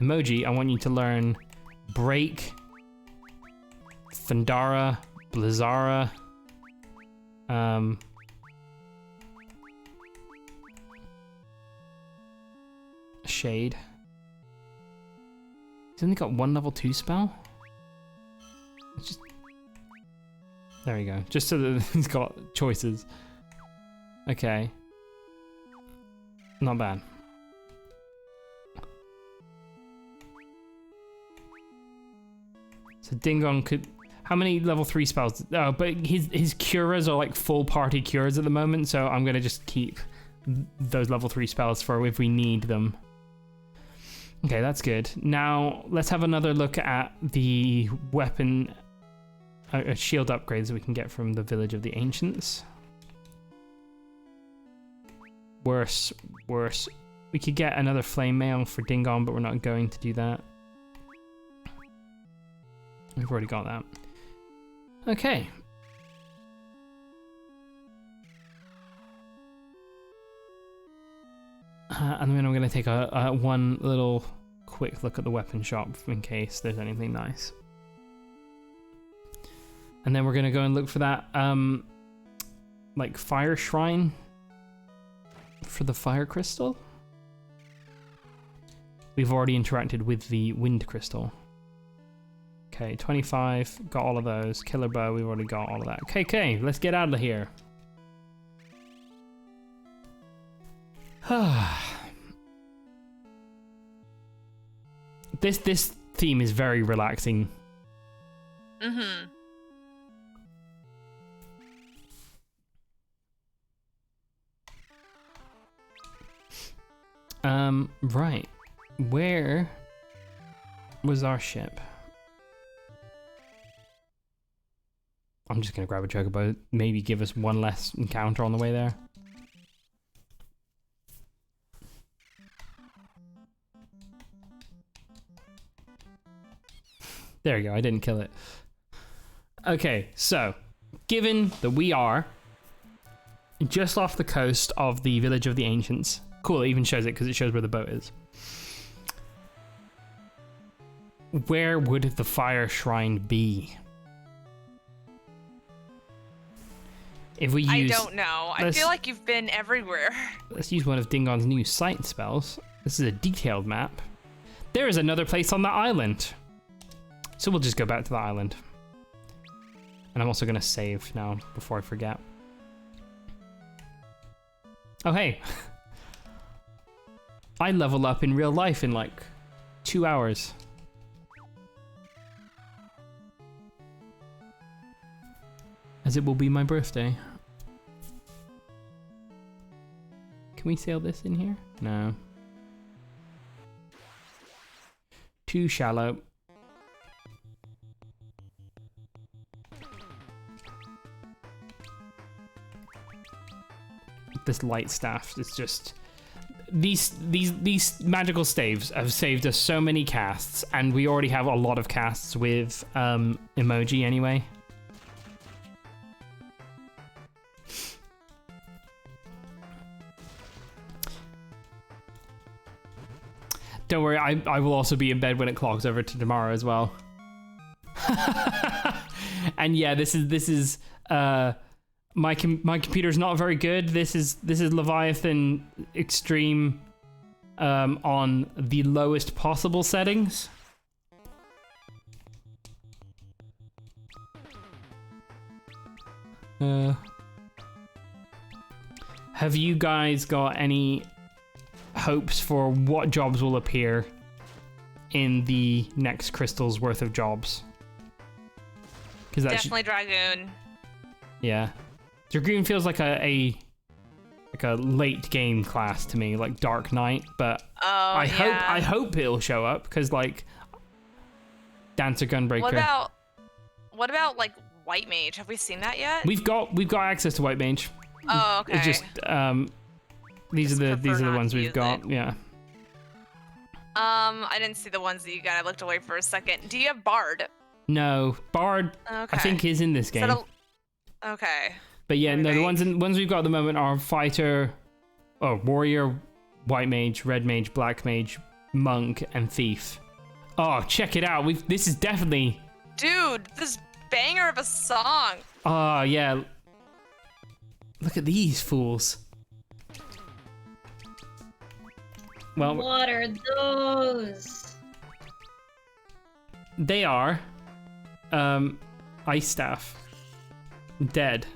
Speaker 1: Emoji, I want you to learn Break, Thundara, Blizzara, Shade. He's only got 1 level 2 spell? It's just... There we go. Just so that he's got choices. Okay. Not bad. So Dingon could... How many level 3 spells? Oh, but his curas are like full party cures at the moment, so I'm going to just keep those level 3 spells for if we need them. Okay, that's good. Now, let's have another look at the weapon... shield upgrades we can get from the Village of the Ancients. Worse. We could get another flame mail for Dingon, but we're not going to do that. We've already got that. Okay. And then I'm going to take a one little quick look at the weapon shop in case there's anything nice. And then we're going to go and look for that, like, fire shrine for the fire crystal. We've already interacted with the wind crystal. Okay, 25, got all of those. Killer bow, we've already got all of that. Okay, let's get out of here. This theme is very relaxing.
Speaker 3: Mm-hmm.
Speaker 1: Right. Where was our ship? I'm just gonna grab a chocobo. Maybe give us one less encounter on the way there. There we go, I didn't kill it. Okay, so, given that we are just off the coast of the Village of the Ancients. Cool, it even shows it because it shows where the boat is. Where would the fire shrine be? If we use...
Speaker 3: I don't know. I feel like you've been everywhere.
Speaker 1: Let's use one of Dingon's new sight spells. This is a detailed map. There is another place on the island. So we'll just go back to the island. And I'm also going to save now before I forget. Oh, hey. I level up in real life in like 2 hours. As it will be my birthday. Can we sail this in here? No. Too shallow. This light staff is just... These magical staves have saved us so many casts, and we already have a lot of casts with emoji anyway. Don't worry, I will also be in bed when it clocks over to tomorrow as well. And yeah, this is my computer's not very good. This is Leviathan Extreme on the lowest possible settings. Have you guys got any hopes for what jobs will appear in the next crystal's worth of jobs? Because
Speaker 3: definitely Dragoon.
Speaker 1: Yeah, Dragoon feels like a late game class to me, like Dark Knight. But I hope it'll show up because like Dancer Gunbreaker.
Speaker 3: What about like White Mage? Have we seen that yet?
Speaker 1: We've got access to White Mage.
Speaker 3: Oh, okay.
Speaker 1: It's just these are the ones we've got. Yeah.
Speaker 3: I didn't see the ones that you got. I looked away for a second. Do you have Bard?
Speaker 1: No, Bard.
Speaker 3: Okay.
Speaker 1: I think is in this game.
Speaker 3: Okay.
Speaker 1: But yeah, no, the ones we've got at the moment are Fighter, Warrior, White Mage, Red Mage, Black Mage, Monk, and Thief. Oh, check it out. This is definitely...
Speaker 3: Dude, this banger of a song.
Speaker 1: Oh, yeah. Look at these fools. Well,
Speaker 2: what are those?
Speaker 1: They are Ice Staff. Dead.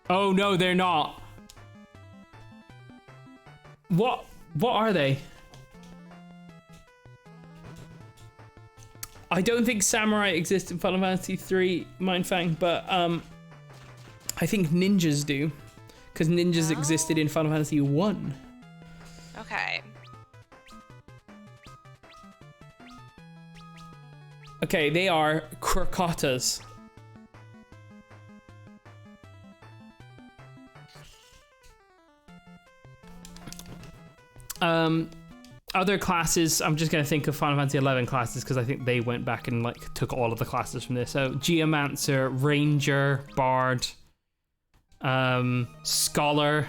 Speaker 1: Oh no, they're not. What are they? I don't think Samurai exists in Final Fantasy 3 Mindfang, but I think ninjas do, because ninjas existed in Final Fantasy 1.
Speaker 3: Okay.
Speaker 1: Okay, they are crocotas. Other classes, I'm just going to think of Final Fantasy 11 classes because I think they went back and like took all of the classes from this. So Geomancer, Ranger, Bard, Scholar,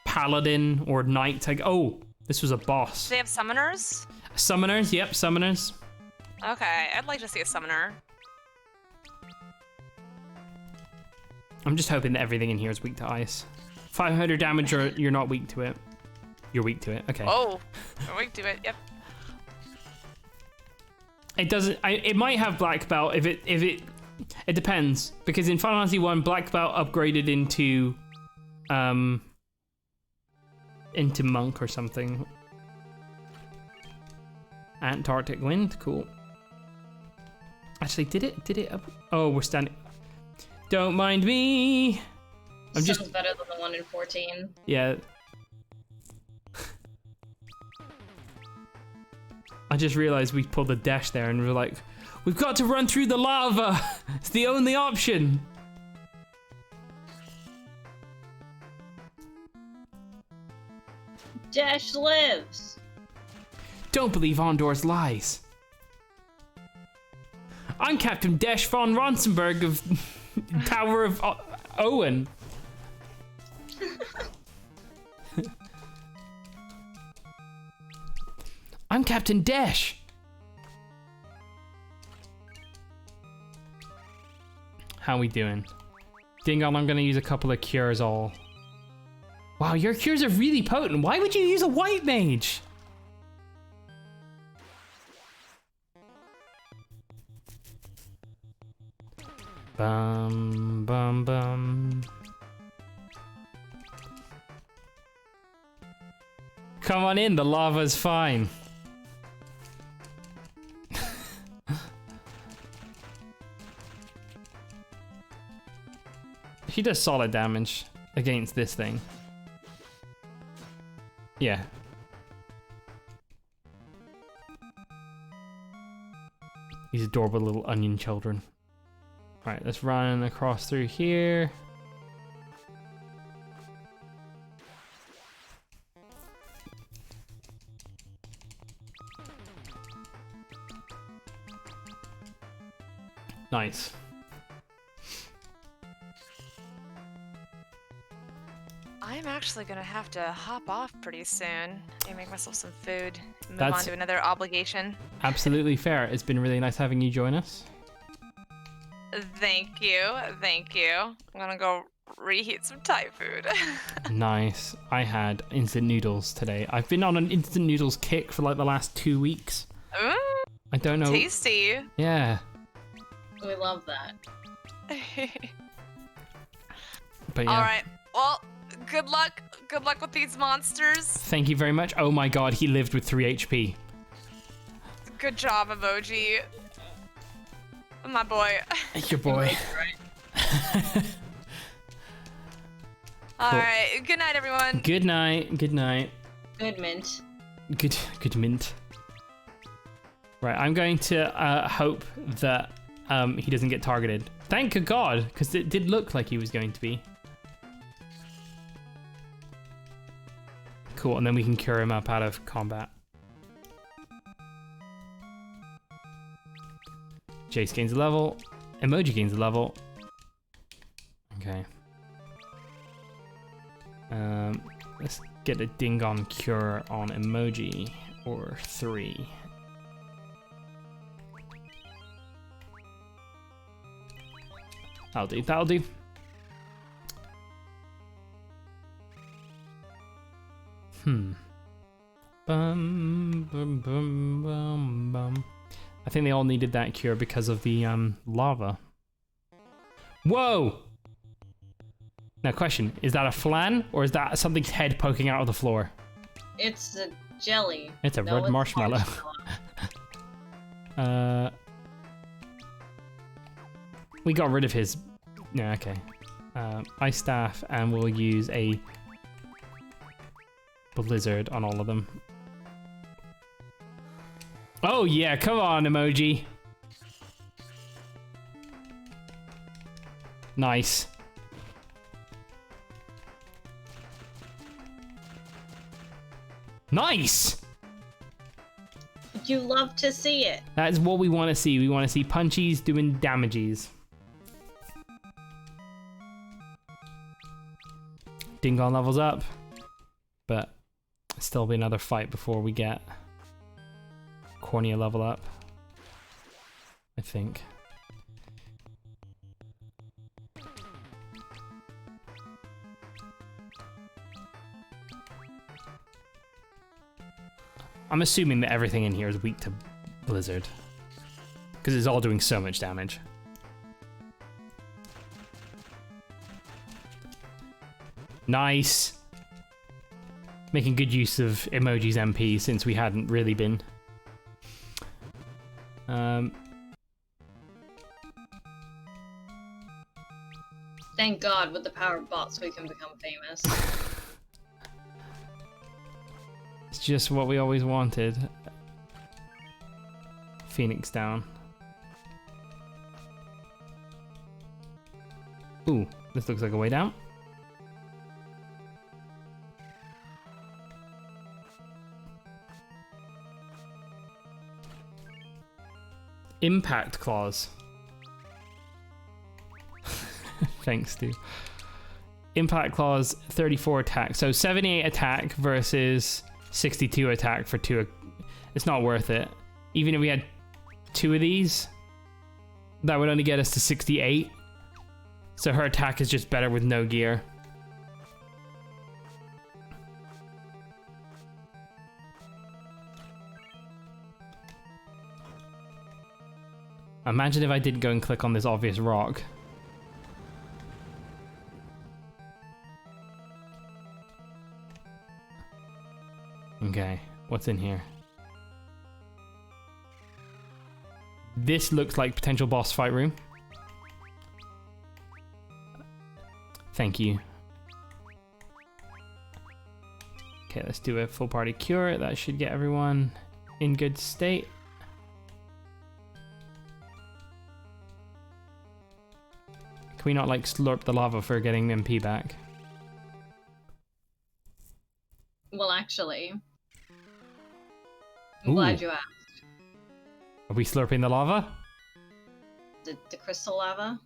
Speaker 1: Paladin or Knight. Oh, this was a boss.
Speaker 3: Do they have summoners?
Speaker 1: Summoners, yep, summoners.
Speaker 3: Okay, I'd like to see a summoner.
Speaker 1: I'm just hoping that everything in here is weak to ice. 500 damage or you're not weak to it. You're weak to it, okay.
Speaker 3: Oh, I'm weak to it, yep.
Speaker 1: It doesn't, it might have black belt if it depends. Because in Final Fantasy 1, black belt upgraded into monk or something. Antarctic wind, cool. Actually, did it up? Oh, we're standing. Don't mind me.
Speaker 2: Sounds better than the one in 14.
Speaker 1: Yeah. I just realized we pulled a dash there and we were like, we've got to run through the lava! It's the only option!
Speaker 2: Dash lives!
Speaker 1: Don't believe Ondor's lies. I'm Captain Dash von Ronsenberg of Tower of Owen. I'm Captain Dash. How we doing? Dingon, I'm gonna use a couple of cures all. Wow, your cures are really potent. Why would you use a white mage? Bum, bum, bum. Come on in, the lava's fine. She does solid damage against this thing. Yeah. These adorable little onion children. Alright, let's run across through here. Nice.
Speaker 3: I'm actually gonna have to hop off pretty soon and make myself some food. Move
Speaker 1: That's-
Speaker 3: on to another obligation.
Speaker 1: Absolutely fair. It's been really nice having you join us.
Speaker 3: Thank you, thank you. I'm gonna go reheat some Thai food.
Speaker 1: Nice. I had instant noodles today. I've been on an instant noodles kick for like the last 2 weeks.
Speaker 3: Ooh,
Speaker 1: I don't know.
Speaker 3: tasty.
Speaker 1: Yeah.
Speaker 2: We love that.
Speaker 1: But yeah.
Speaker 3: All right. Well, good luck. Good luck with these monsters.
Speaker 1: Thank you very much. Oh my god, he lived with 3 HP.
Speaker 3: Good job, emoji. My boy.
Speaker 1: Your boy.
Speaker 3: All right. Good night, everyone.
Speaker 1: Good night. Good night.
Speaker 2: Good mint.
Speaker 1: Good mint. Right, I'm going to hope that he doesn't get targeted. Thank God, because it did look like he was going to be. Cool, and then we can cure him up out of combat. Jace gains a level. Emoji gains a level. Okay. Let's get a Dingon cure on Emoji, or 3. That'll do, that'll do. Bum, bum, bum, bum, bum. I think they all needed that cure because of the lava. Whoa! Now question, is that a flan or is that something's head poking out of the floor?
Speaker 2: It's a jelly.
Speaker 1: It's a
Speaker 2: No,
Speaker 1: red
Speaker 2: it's
Speaker 1: marshmallow. We got rid of his... Yeah, okay. Ice staff, and we'll use a blizzard on all of them. Oh yeah, come on, emoji. Nice. Nice!
Speaker 2: You love to see it.
Speaker 1: That is what we want to see. We want to see punchies doing damages. Dingon levels up, but still be another fight before we get Cornea level up, I think. I'm assuming that everything in here is weak to Blizzard, because it's all doing so much damage. Nice. Making good use of Emoji's MP since we hadn't really been.
Speaker 2: Thank God, with the power of bots, we can become famous.
Speaker 1: It's just what we always wanted. Phoenix down. Ooh, this looks like a way down. Impact clause. Thanks, Stu. Impact clause, 34 attack. So 78 attack versus 62 attack for 2. It's not worth it. Even if we had 2 of these, that would only get us to 68. So her attack is just better with no gear. Imagine if I did go and click on this obvious rock. Okay, what's in here? This looks like potential boss fight room. Thank you. Okay, let's do a full party cure. That should get everyone in good state. Can we not like slurp the lava for getting MP back?
Speaker 2: Well, actually, I'm glad you asked.
Speaker 1: Are we slurping the lava?
Speaker 2: The crystal lava?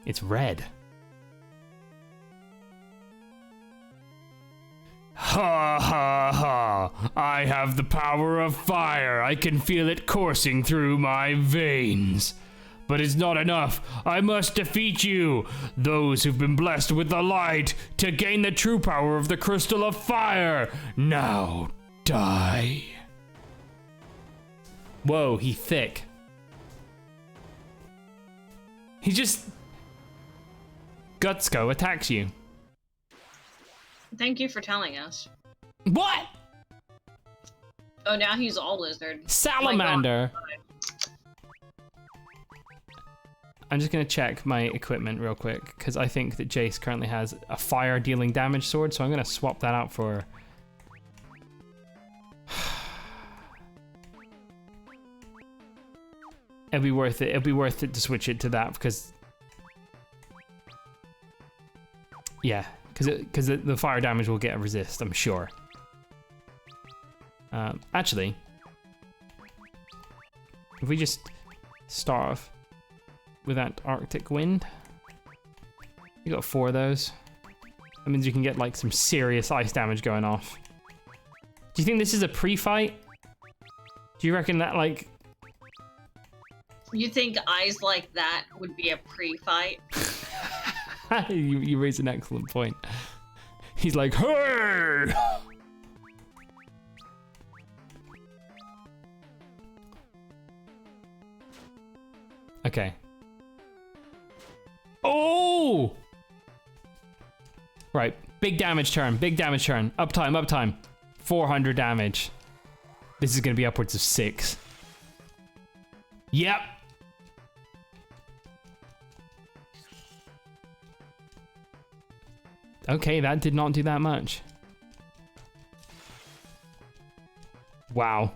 Speaker 1: It's red. Ha ha ha! I have the power of fire. I can feel it coursing through my veins. But it's not enough. I must defeat you, those who've been blessed with the light, to gain the true power of the crystal of fire. Now, die. Whoa, he's thick. He just... Gutsko attacks you.
Speaker 2: Thank you for telling us.
Speaker 1: What?
Speaker 2: Oh, now he's all lizard.
Speaker 1: Salamander. I'm just going to check my equipment real quick, because I think that Jace currently has a fire dealing damage sword, so I'm going to swap that out for... It'd be worth it. It'd be worth it to switch it to that, because... Yeah, because the fire damage will get a resist, I'm sure. Actually, if we just start off with that Arctic wind, you got 4 of those. That means you can get like some serious ice damage going off. Do you think this is a pre-fight? Do you reckon that like...
Speaker 2: You think eyes like that would be a pre-fight?
Speaker 1: you raise an excellent point. He's like, hey! Okay. Oh! Right, big damage turn, big damage turn. Uptime, uptime. 400 damage. This is gonna be upwards of 6. Yep. Okay, that did not do that much. Wow.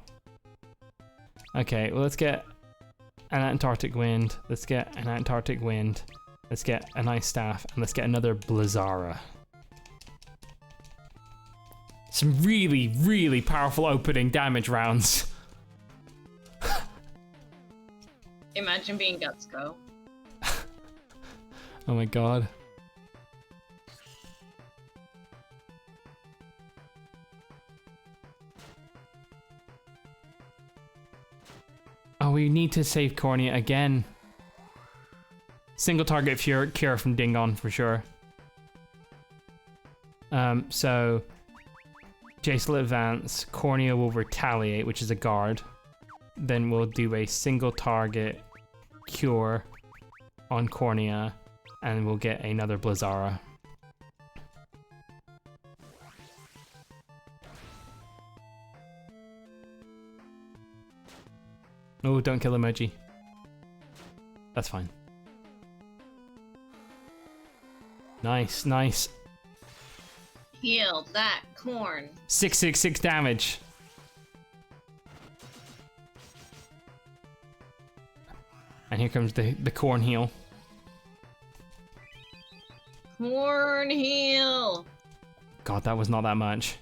Speaker 1: Okay, well, let's get an Antarctic wind. Let's get an Antarctic wind. Let's get an ice staff, and let's get another Blizzara. Some really, really powerful opening damage rounds.
Speaker 2: Imagine being Gutsko.
Speaker 1: Oh my god. Oh, we need to save Cornea again. Single target cure from Dingon for sure. So Jace will advance, Cornea will retaliate, which is a guard. Then we'll do a single target cure on Cornea, and we'll get another Blizzara. Oh, don't kill emoji. That's fine. Nice, nice.
Speaker 2: Heal that corn.
Speaker 1: 666 damage. And here comes the corn heal.
Speaker 2: Corn heal.
Speaker 1: God, that was not that much.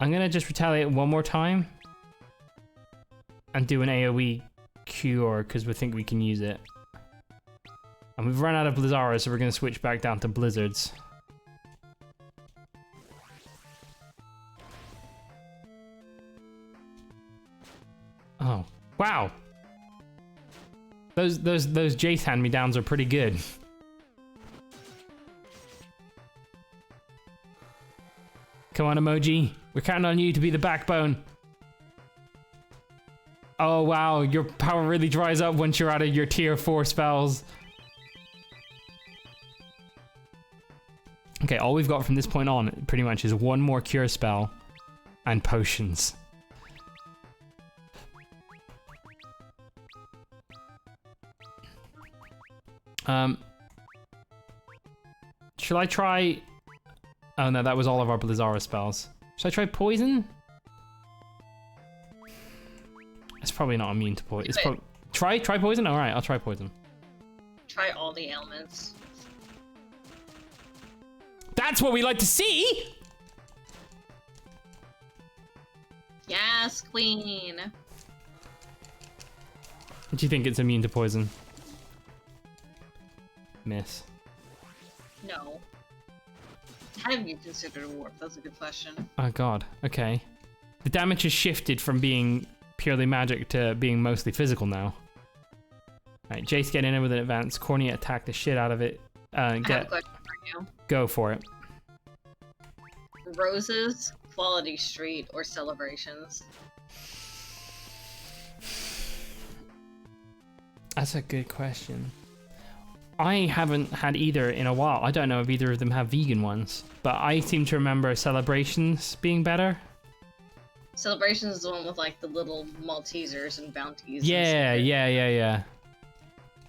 Speaker 1: I'm gonna just retaliate one more time. And do an AoE cure, because we think we can use it. And we've run out of Blizzaras, so we're gonna switch back down to Blizzards. Oh, wow! Those Jace hand-me-downs are pretty good. Come on, Emoji. We're counting on you to be the backbone. Oh, wow. Your power really dries up once you're out of your tier 4 spells. Okay, all we've got from this point on, pretty much, is one more cure spell and potions. Shall I try... Oh no, that was all of our Blizzara spells. Should I try poison? It's probably not immune to poison. Try poison? Alright, I'll try poison.
Speaker 2: Try all the ailments.
Speaker 1: That's what we like to see!
Speaker 2: Yes, queen.
Speaker 1: Do you think it's immune to poison? Miss.
Speaker 2: No. Have you considered a warp? That's a good question.
Speaker 1: Oh god, okay. The damage has shifted from being purely magic to being mostly physical now. Alright, Jace get in there with an advance. Corny attack the shit out of it.
Speaker 2: I have a question for you.
Speaker 1: Go for it.
Speaker 2: Roses, Quality Street, or Celebrations?
Speaker 1: That's a good question. I haven't had either in a while. I don't know if either of them have vegan ones, but I seem to remember Celebrations being better.
Speaker 2: Celebrations is the one with like the little Maltesers and bounties.
Speaker 1: Yeah.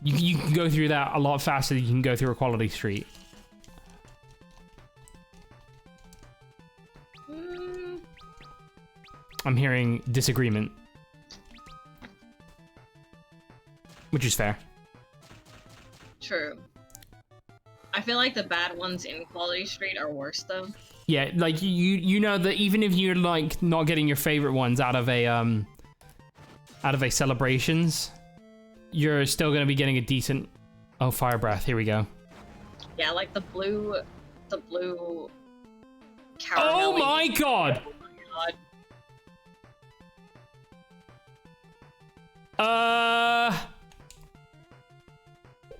Speaker 1: You can go through that a lot faster than you can go through Equality Street. I'm hearing disagreement. Which is fair.
Speaker 2: True. I feel like the bad ones in Quality Street are worse though.
Speaker 1: Yeah, like you know that even if you're like not getting your favorite ones out of a Celebrations, you're still gonna be getting a decent. Oh, Fire Breath. Here we go.
Speaker 2: Yeah, like the blue caramelly.
Speaker 1: Oh my god!
Speaker 2: Oh my god.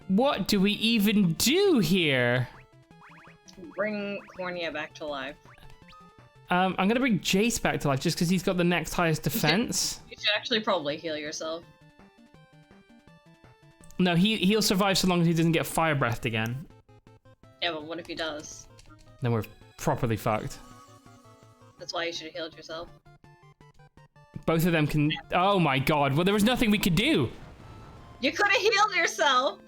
Speaker 1: What do we even do here?
Speaker 2: Bring Cornea back to life.
Speaker 1: I'm gonna bring Jace back to life just because he's got the next highest defense.
Speaker 2: You should actually probably heal yourself.
Speaker 1: No, he'll survive so long as he doesn't get fire breathed again.
Speaker 2: Yeah, but what if he does?
Speaker 1: Then we're properly fucked.
Speaker 2: That's why you should have healed yourself.
Speaker 1: Both of them can. Oh my god! Well, there was nothing we could do.
Speaker 2: You could have healed yourself.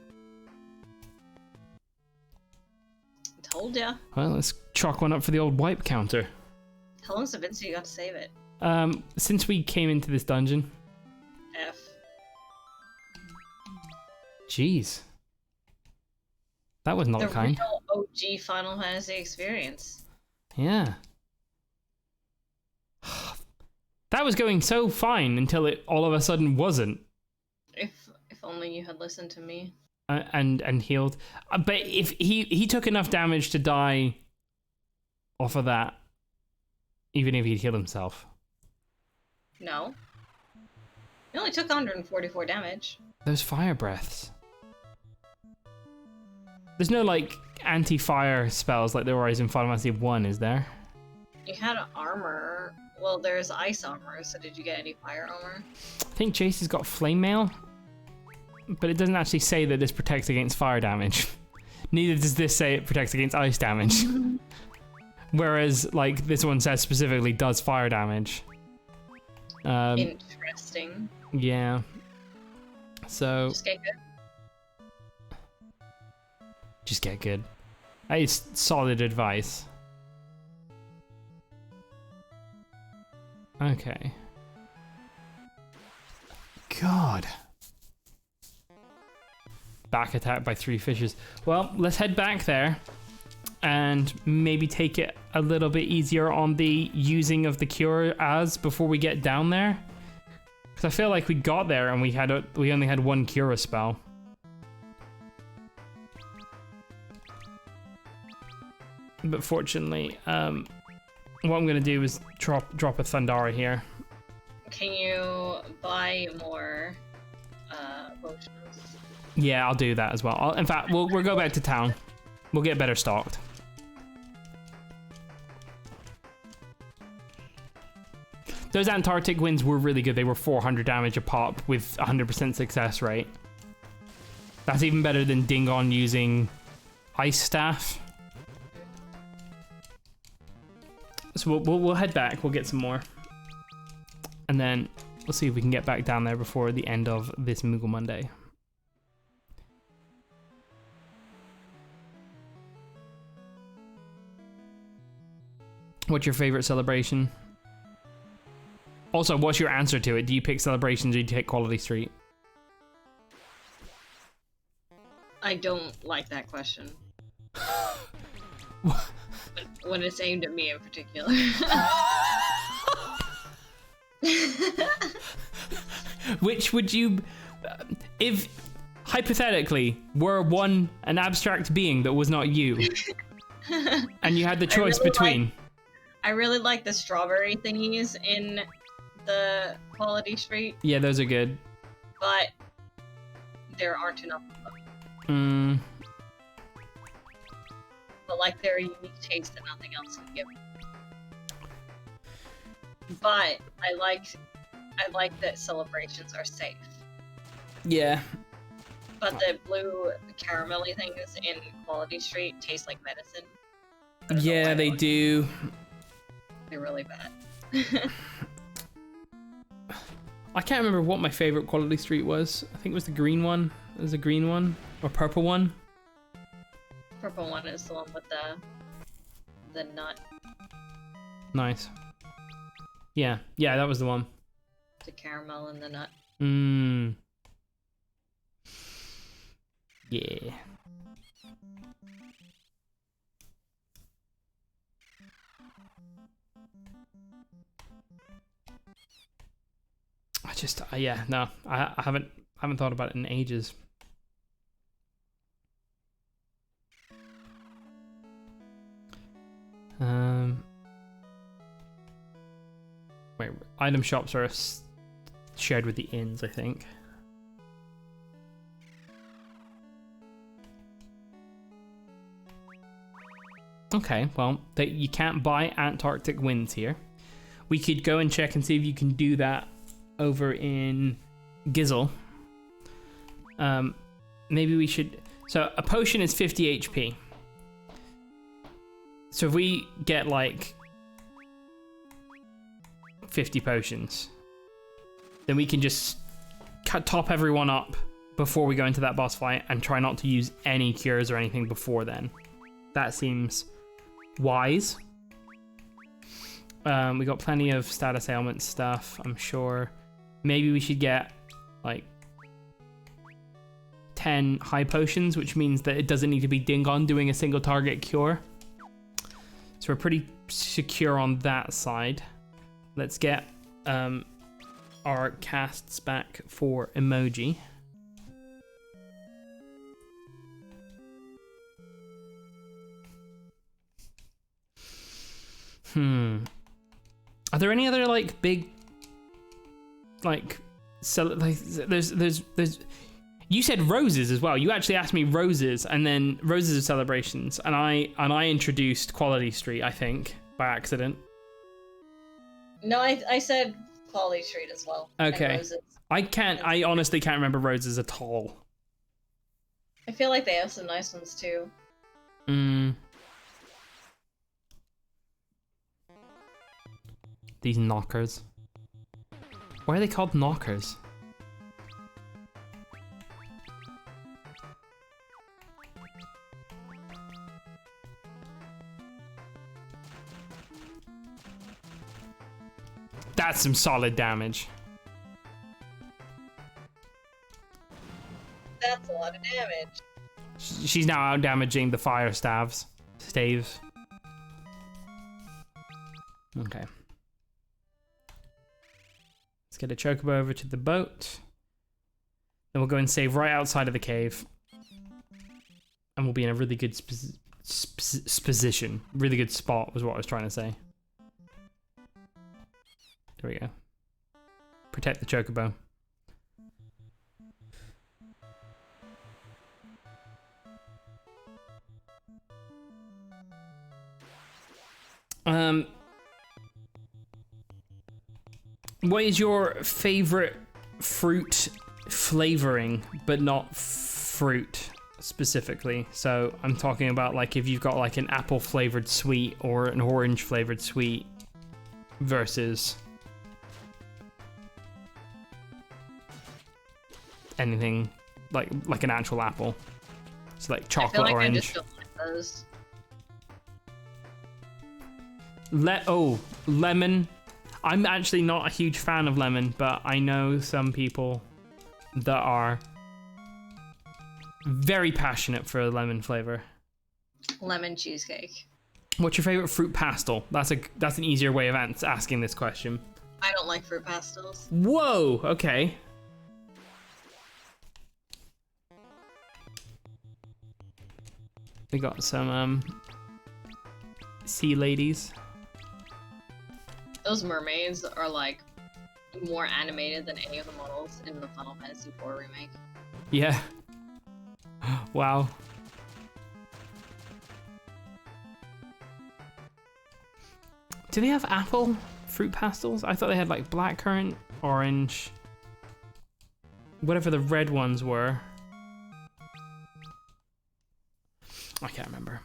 Speaker 2: Told ya.
Speaker 1: Well, let's chalk one up for the old wipe counter.
Speaker 2: How long's it been since you got to save it?
Speaker 1: Since we came into this dungeon.
Speaker 2: F.
Speaker 1: Jeez. That was not
Speaker 2: The
Speaker 1: kind.
Speaker 2: real OG Final Fantasy experience.
Speaker 1: Yeah. That was going so fine until it all of a sudden wasn't.
Speaker 2: If only you had listened to me.
Speaker 1: And healed. But if he took enough damage to die off of that, even if he'd healed himself.
Speaker 2: No. He only took 144 damage.
Speaker 1: Those fire breaths. There's no like anti-fire spells like there was in Final Fantasy 1, is there?
Speaker 2: You had armor. Well, there's ice armor, so did you get any fire armor?
Speaker 1: I think Jace has got flame mail, but it doesn't actually say that this protects against fire damage. Neither does this say it protects against ice damage. Whereas, like, this one says specifically does fire damage.
Speaker 2: Interesting.
Speaker 1: Yeah. So...
Speaker 2: Just get good.
Speaker 1: just get good. That is solid advice. Okay. God. Back attack by 3 fishes. Well, let's head back there and maybe take it a little bit easier on the using of the cure as before we get down there. Because I feel like we got there and we only had 1 cure spell. But fortunately, what I'm gonna do is drop a Thundara here.
Speaker 2: Can you buy more potions?
Speaker 1: Yeah, I'll do that as well. In fact, we'll go back to town. We'll get better stocked. Those Antarctic winds were really good. They were 400 damage a pop with 100% success rate. That's even better than Dingon using Ice Staff. So we'll head back. We'll get some more. And then we'll see if we can get back down there before the end of this Moogle Monday. What's your favorite celebration? Also, what's your answer to it? Do you pick celebrations or do you take Quality Street?
Speaker 2: I don't like that question. When it's aimed at me in particular.
Speaker 1: Which would you... if, hypothetically, were an abstract being that was not you, and you had the choice between...
Speaker 2: I really like the strawberry thingies in the Quality Street.
Speaker 1: Yeah, those are good.
Speaker 2: But there aren't enough of them. But like they're a unique taste that nothing else can give. But I like that celebrations are safe.
Speaker 1: Yeah.
Speaker 2: But the blue caramelly things in Quality Street taste like medicine.
Speaker 1: Yeah, they do.
Speaker 2: They're really bad.
Speaker 1: I can't remember what my favorite Quality Street was. I think it was the green one. It was a green one or purple one.
Speaker 2: Purple one is the one with the nut.
Speaker 1: Nice. Yeah, that was the one.
Speaker 2: The caramel and the nut.
Speaker 1: Yeah. I just, yeah, no, I haven't thought about it in ages. Wait, item shops are shared with the inns, I think. Okay, well, you can't buy Antarctic winds here. We could go and check and see if you can do that over in Gizzle. Maybe we should... So, a potion is 50 HP. So if we get, like, 50 potions, then we can just top everyone up before we go into that boss fight and try not to use any cures or anything before then. That seems wise. We got plenty of status ailment stuff, I'm sure. Maybe we should get, like, 10 high potions, which means that it doesn't need to be Dingon doing a single target cure. So we're pretty secure on that side. Let's get our casts back for emoji. Are there any other like big like there's you said roses as well. You actually asked me roses and then roses of celebrations and I introduced Quality Street, I think, by accident.
Speaker 2: No, I said Quality Street as well.
Speaker 1: Okay. I honestly can't remember roses at all.
Speaker 2: I feel like they have some nice ones too.
Speaker 1: These knockers. Why are they called knockers? That's some solid damage.
Speaker 2: That's a lot of damage.
Speaker 1: She's now out damaging the fire staves. Okay. Let's get a chocobo over to the boat. Then we'll go and save right outside of the cave. And we'll be in a really good position. Really good spot was what I was trying to say. There we go. Protect the chocobo. What is your favorite fruit flavoring, but not fruit specifically? So I'm talking about like if you've got like an apple flavored sweet or an orange flavored sweet versus anything like an actual apple. So like chocolate,
Speaker 2: I feel like
Speaker 1: orange.
Speaker 2: I just don't like those.
Speaker 1: Lemon. I'm actually not a huge fan of lemon, but I know some people that are very passionate for lemon flavor.
Speaker 2: Lemon cheesecake.
Speaker 1: What's your favorite fruit pastel? That's an easier way of asking this question.
Speaker 2: I don't like fruit pastels.
Speaker 1: Whoa, okay. We got some sea ladies.
Speaker 2: Those mermaids are like more animated than any of the models in the Final Fantasy IV remake.
Speaker 1: Yeah. Wow. Do they have apple fruit pastels? I thought they had like blackcurrant, orange, whatever the red ones were. I can't remember.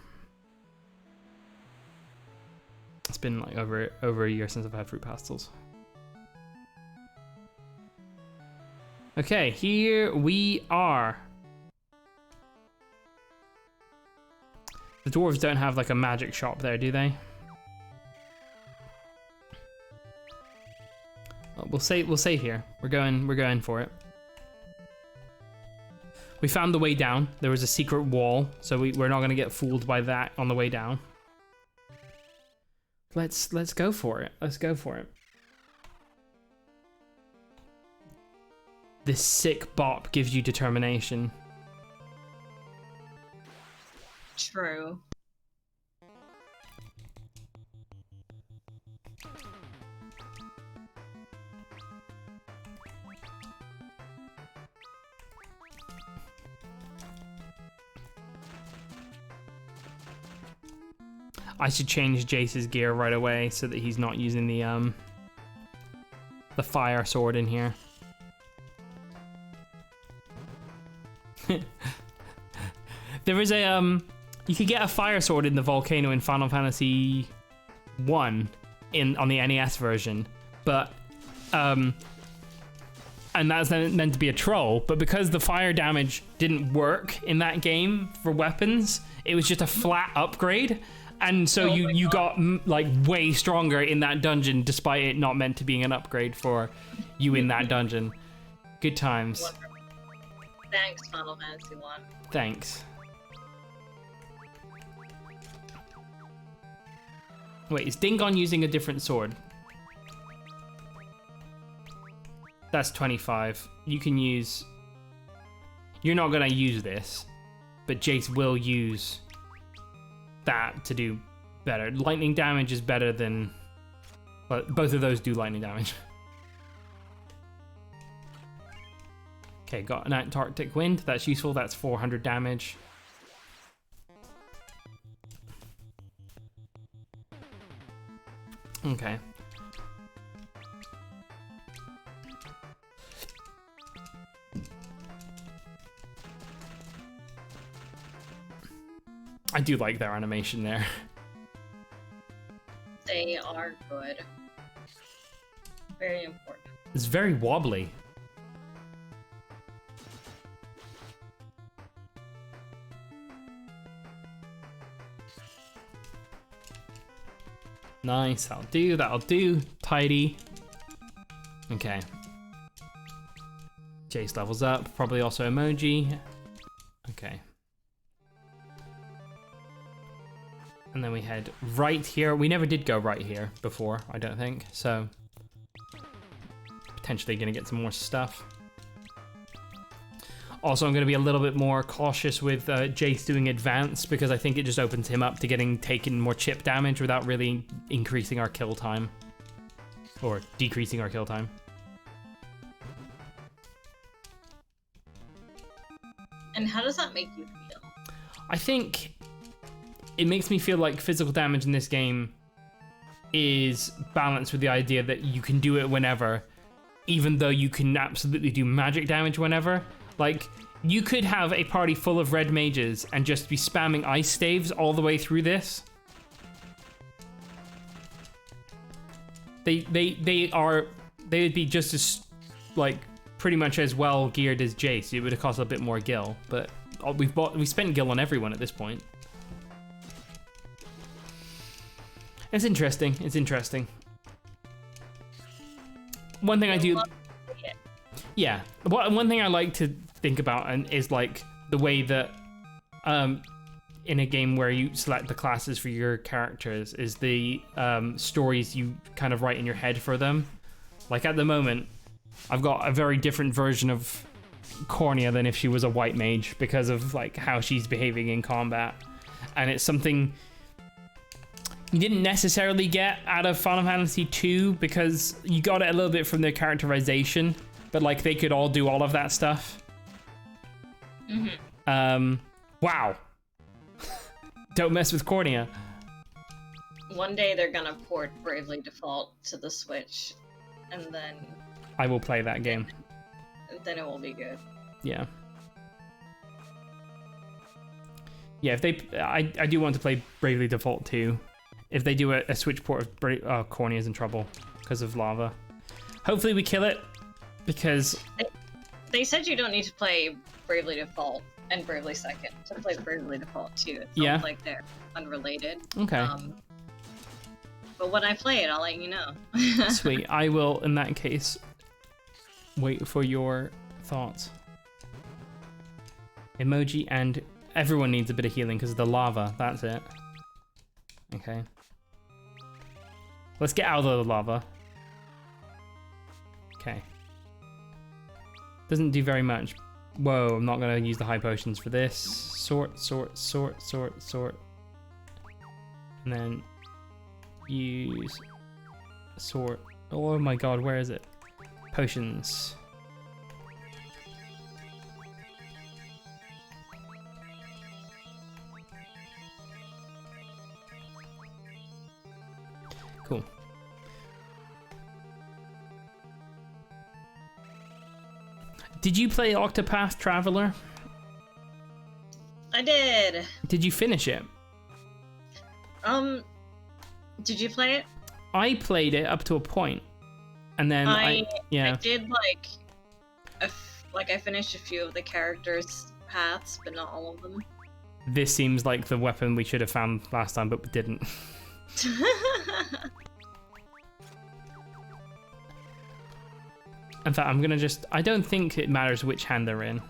Speaker 1: It's been like over a year since I've had fruit pastels. Okay, here we are. The dwarves don't have like a magic shop there, do they? Well, we'll save here. We're going for it. We found the way down. There was a secret wall, so we're not gonna get fooled by that on the way down. Let's go for it. Let's go for it. This sick bop gives you determination.
Speaker 2: True.
Speaker 1: I should change Jace's gear right away so that he's not using the fire sword in here. There is a you could get a fire sword in the volcano in Final Fantasy 1 on the NES version, but and that's meant to be a troll, but because the fire damage didn't work in that game for weapons, it was just a flat upgrade. And so you got like way stronger in that dungeon, despite it not meant to being an upgrade for you in that dungeon. Good times.
Speaker 2: Wonderful. Thanks, Final Fantasy 1.
Speaker 1: Thanks. Wait, is Dingon using a different sword? That's 25. You can use... You're not gonna use this, but Jace will use that to do better. Lightning damage is better than... Well, both of those do lightning damage. Okay, got an Antarctic wind. That's useful. That's 400 damage. Okay. I do like their animation there.
Speaker 2: They are good. Very important.
Speaker 1: It's very wobbly. Nice, that'll do, that'll do. Tidy. Okay. Jace levels up, probably also emoji. Okay. And then we head right here. We never did go right here before, I don't think. So, potentially gonna get some more stuff. Also, I'm gonna be a little bit more cautious with Jace doing advance because I think it just opens him up to taking more chip damage without really increasing our kill time. Or decreasing our kill time.
Speaker 2: And how does that make you feel?
Speaker 1: I think it makes me feel like physical damage in this game is balanced with the idea that you can do it whenever, even though you can absolutely do magic damage whenever. Like, you could have a party full of red mages and just be spamming ice staves all the way through this. They would be just as, like, pretty much as well geared as Jace. It would have cost a bit more gil, but we spent gil on everyone at this point. It's interesting. It's interesting. One thing I do, yeah. One thing I like to think about is like the way that, in a game where you select the classes for your characters, is the stories you kind of write in your head for them. Like at the moment, I've got a very different version of Cornea than if she was a white mage because of like how she's behaving in combat, and it's something you didn't necessarily get out of Final Fantasy II because you got it a little bit from their characterization, but like they could all do all of that stuff. Mm-hmm. Wow. Don't mess with Cornea.
Speaker 2: One day they're gonna port Bravely Default to the Switch, and then
Speaker 1: I will play that game.
Speaker 2: Then it will be good.
Speaker 1: Yeah. Yeah, if they, I do want to play Bravely Default 2. If they do a Switch port of Cornea's in trouble because of lava. Hopefully we kill it, because
Speaker 2: they said you don't need to play Bravely Default and Bravely Second to play Bravely Default 2. It sounds like they're unrelated.
Speaker 1: Okay.
Speaker 2: But when I play it, I'll let you know.
Speaker 1: Sweet. I will, in that case, wait for your thoughts. Emoji, and everyone needs a bit of healing because of the lava. That's it. Okay. Let's get out of the lava. Okay. Doesn't do very much. Whoa, I'm not going to use the high potions for this. Sort. And then use sort. Oh my god, where is it? Potions. Cool. Did you play Octopath Traveler?
Speaker 2: I did.
Speaker 1: Did you finish it?
Speaker 2: Did you play it?
Speaker 1: I played it up to a point, and then I
Speaker 2: did I finished a few of the characters' paths, but not all of them.
Speaker 1: This seems like the weapon we should have found last time, but we didn't. In fact, I'm gonna I don't think it matters which hand they're in.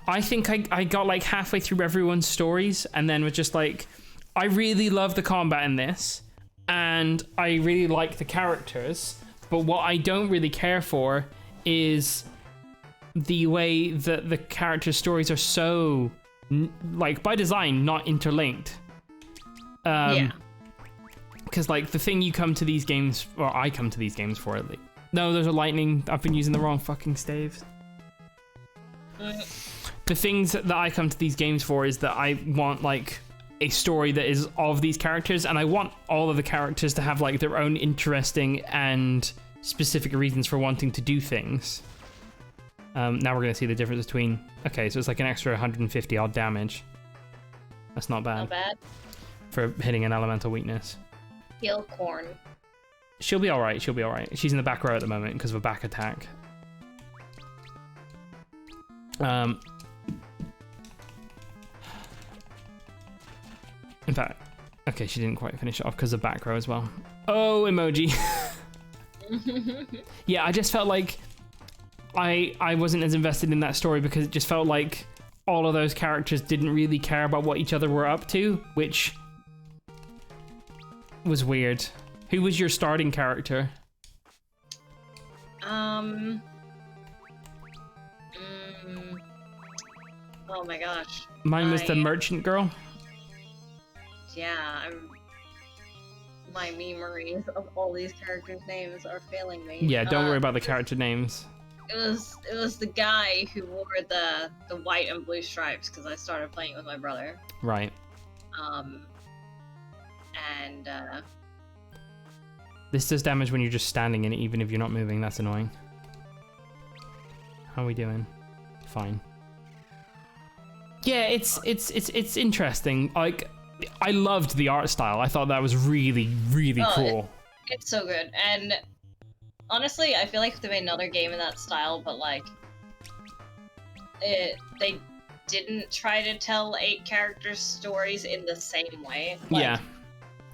Speaker 1: I think I got like halfway through everyone's stories and then was just like, I really love the combat in this, and I really like the characters, but what I don't really care for is the way that the character stories are so, like, by design, not interlinked. Yeah. Because, like, the thing you come to these games, or I come to these games for, at least. No, there's a lightning. I've been using the wrong fucking staves. The things that I come to these games for is that I want, like, a story that is of these characters, and I want all of the characters to have, like, their own interesting and specific reasons for wanting to do things. Now we're going to see the difference between... Okay, so it's like an extra 150 odd damage. That's not bad.
Speaker 2: Not bad.
Speaker 1: For hitting an elemental weakness.
Speaker 2: Heal corn.
Speaker 1: She'll be alright, she'll be alright. She's in the back row at the moment because of a back attack. In fact, okay, she didn't quite finish it off because of back row as well. Oh, emoji. Yeah, I just felt like I wasn't as invested in that story because it just felt like all of those characters didn't really care about what each other were up to, which was weird. Who was your starting character?
Speaker 2: Oh my gosh.
Speaker 1: Mine was the merchant girl.
Speaker 2: Yeah, my memories of all these characters' names are failing me.
Speaker 1: Yeah, don't worry about the character names.
Speaker 2: It was the guy who wore the white and blue stripes because I started playing with my brother.
Speaker 1: Right.
Speaker 2: And
Speaker 1: this does damage when you're just standing in it, even if you're not moving. That's annoying. How are we doing? Fine. Yeah, it's interesting. Like, I loved the art style. I thought that was really, really cool.
Speaker 2: It's so good. And honestly, I feel like if they made another game in that style, but like they didn't try to tell 8 characters' stories in the same way. Like,
Speaker 1: yeah.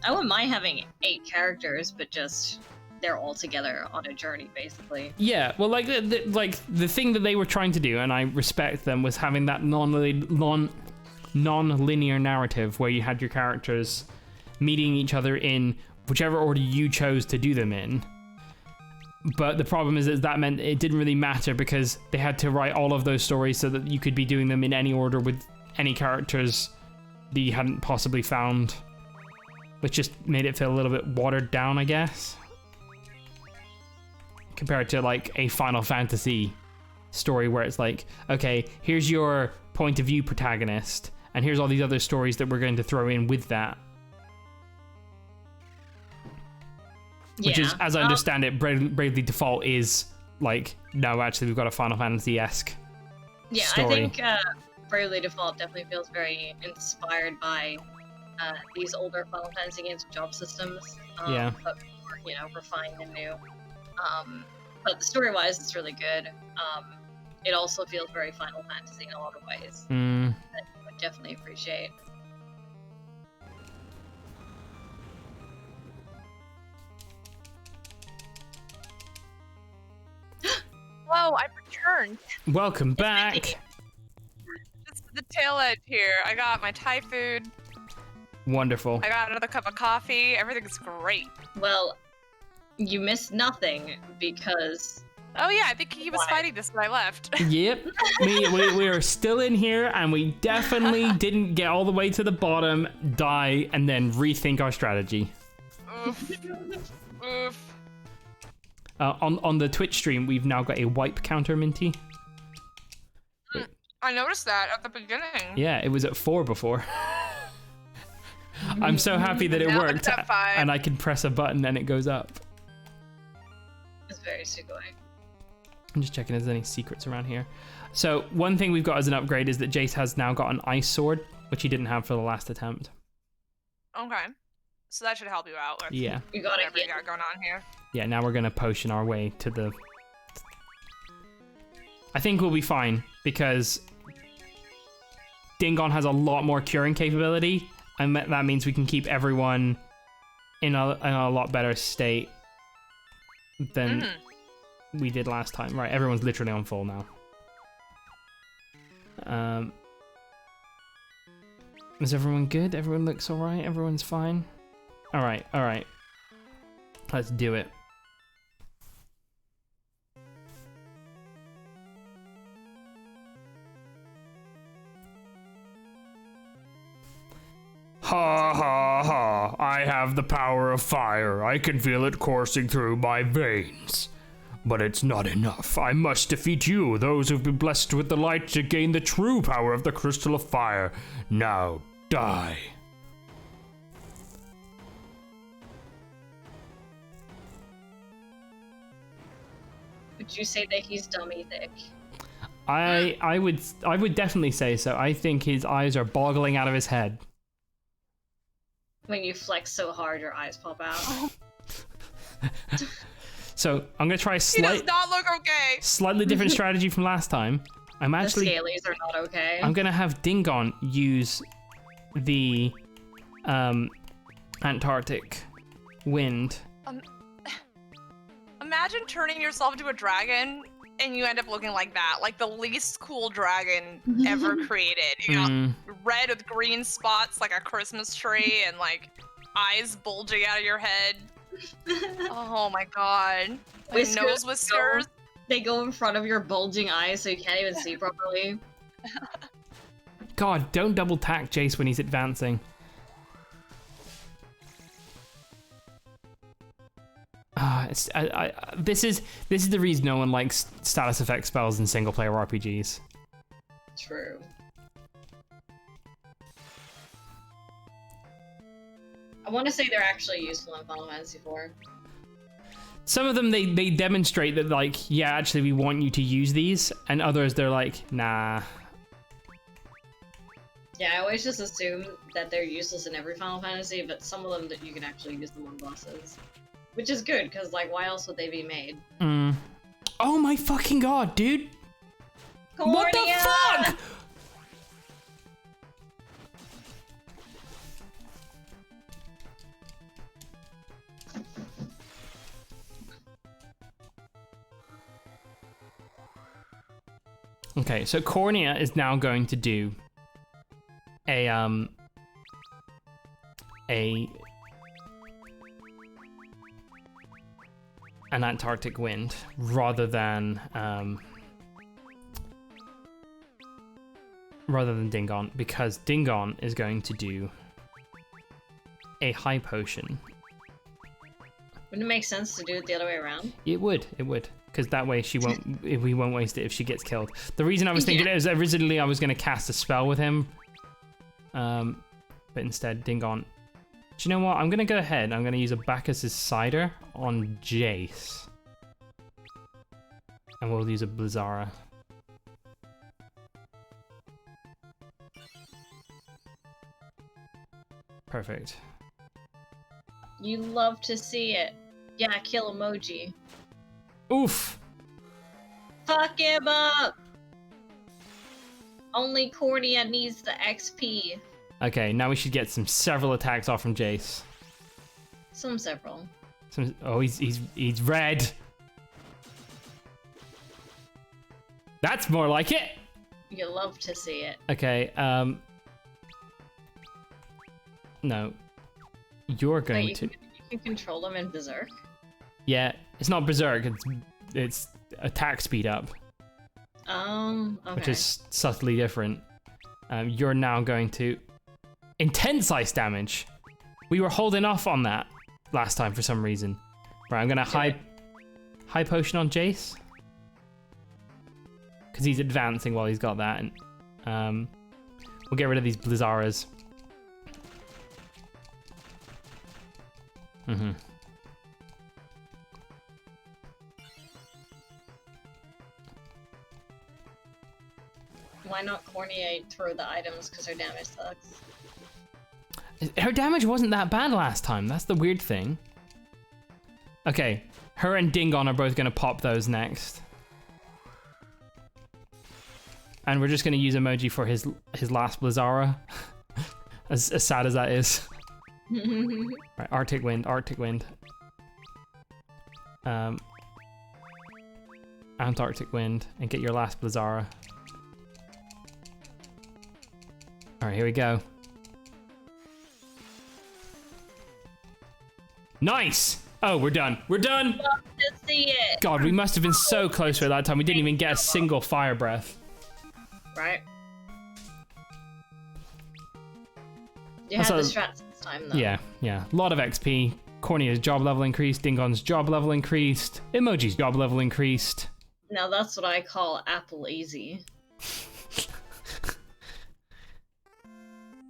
Speaker 2: I wouldn't mind having 8 characters, but just they're all together on a journey, basically.
Speaker 1: Yeah, well, like the thing that they were trying to do, and I respect them, was having that non-linear narrative where you had your characters meeting each other in whichever order you chose to do them in. But the problem is that meant it didn't really matter because they had to write all of those stories so that you could be doing them in any order with any characters that you hadn't possibly found, which just made it feel a little bit watered down, I guess, compared to like a Final Fantasy story where it's like, okay, here's your point of view protagonist, and here's all these other stories that we're going to throw in with that. Which is, as I understand it, Bravely Default is like, no, actually, we've got a Final Fantasy-esque story.
Speaker 2: I think Bravely Default definitely feels very inspired by these older Final Fantasy games with job systems. But more, refined and new. But story-wise, it's really good. It also feels very Final Fantasy in a lot of ways. That I would definitely appreciate.
Speaker 3: Whoa, I've returned.
Speaker 1: Welcome back.
Speaker 3: Just the tail end here. I got my Thai food.
Speaker 1: Wonderful.
Speaker 3: I got another cup of coffee. Everything's great.
Speaker 2: Well, you missed nothing because...
Speaker 3: Oh yeah, I think he was fighting this when I left.
Speaker 1: Yep. We are still in here, and we definitely didn't get all the way to the bottom, die, and then rethink our strategy.
Speaker 3: Oof. Oof.
Speaker 1: On the Twitch stream, we've now got a wipe counter, Minty.
Speaker 3: I noticed that at the beginning.
Speaker 1: Yeah, it was at 4 before. I'm so happy that it worked,
Speaker 3: it's at 5.
Speaker 1: and I can press a button and it goes up.
Speaker 2: It's very sugoi.
Speaker 1: I'm just checking if there's any secrets around here. So one thing we've got as an upgrade is that Jace has now got an ice sword, which he didn't have for the last attempt.
Speaker 3: Okay. So that should help you out with
Speaker 1: Yeah.
Speaker 2: You got
Speaker 3: whatever you got going on here.
Speaker 1: Yeah, now we're going to potion our way to the... I think we'll be fine, because Dingon has a lot more curing capability, and that means we can keep everyone in a lot better state than we did last time. Right, everyone's literally on full now. Is everyone good? Everyone looks alright? Everyone's fine? Alright, alright. Let's do it. Ha ha ha, I have the power of fire. I can feel it coursing through my veins. But it's not enough. I must defeat you, those who've been blessed with the light, to gain the true power of the Crystal of Fire. Now, die.
Speaker 2: Would you say that he's dummy thick?
Speaker 1: I would definitely say so. I think his eyes are boggling out of his head.
Speaker 2: When you flex so hard, your eyes pop out.
Speaker 1: So I'm gonna try
Speaker 3: He does not look okay.
Speaker 1: slightly different strategy from last time. I'm actually
Speaker 2: The scalies are not okay.
Speaker 1: I'm gonna have Dingon use the Antarctic wind.
Speaker 3: imagine turning yourself into a dragon and you end up looking like that, like the least cool dragon ever created. You got red with green spots like a Christmas tree and like eyes bulging out of your head. Oh my god. With nose whiskers.
Speaker 2: They go in front of your bulging eyes so you can't even see properly.
Speaker 1: God, don't double tack Jace when he's advancing. This is the reason no one likes status effect spells in single player RPGs.
Speaker 2: True. I want to say they're actually useful in Final Fantasy IV.
Speaker 1: Some of them they demonstrate that, like, yeah, actually we want you to use these, and others they're like, nah.
Speaker 2: Yeah, I always just assume that they're useless in every Final Fantasy, but some of them that you can actually use them on bosses. Which is good, because, like, why else would they be made?
Speaker 1: Oh my fucking god, dude!
Speaker 2: Cornea!
Speaker 1: What the fuck?! Okay, so Cornea is now going to do an Antarctic wind rather than Dingon, because Dingon is going to do a high potion.
Speaker 2: Wouldn't it make sense to do it the other way around?
Speaker 1: It would, because that way we won't waste it if she gets killed. The reason I was thinking it is originally I was going to cast a spell with him, but instead Dingon. Do you know what? I'm going to go ahead. I'm going to use a Bacchus's Cider on Jace, and we'll use a Blizzara. Perfect.
Speaker 2: You love to see it. Yeah, kill emoji.
Speaker 1: Oof!
Speaker 2: Fuck him up! Only Cornea needs the XP.
Speaker 1: Okay, now we should get several attacks off from Jace.
Speaker 2: Several.
Speaker 1: Oh, he's red. That's more like it.
Speaker 2: You love to see it.
Speaker 1: Okay, no. You're going to...
Speaker 2: You can control them in Berserk?
Speaker 1: Yeah, it's not Berserk, it's attack speed up.
Speaker 2: Okay.
Speaker 1: Which is subtly different. You're now going to... Intense ice damage! We were holding off on that last time for some reason. Right, I'm gonna high potion on Jace. Because he's advancing while he's got that. And we'll get rid of these Blizzaras.
Speaker 2: Why not Cornea throw the items because her damage sucks?
Speaker 1: Her damage wasn't that bad last time. That's the weird thing. Okay, her and Dingon are both going to pop those next. And we're just going to use emoji for his last Blizzara. as sad as that is. Right, Arctic Wind. Antarctic Wind, and get your last Blizzara. Alright, here we go. Nice! Oh, we're done. We're done!
Speaker 2: Love to see it!
Speaker 1: God, we must have been so close for that time. We didn't even get a single fire breath.
Speaker 2: Right. You had the strats this time, though.
Speaker 1: Yeah. A lot of XP. Cornea's job level increased. Dingon's job level increased. Emoji's job level increased.
Speaker 2: Now that's what I call Apple Easy.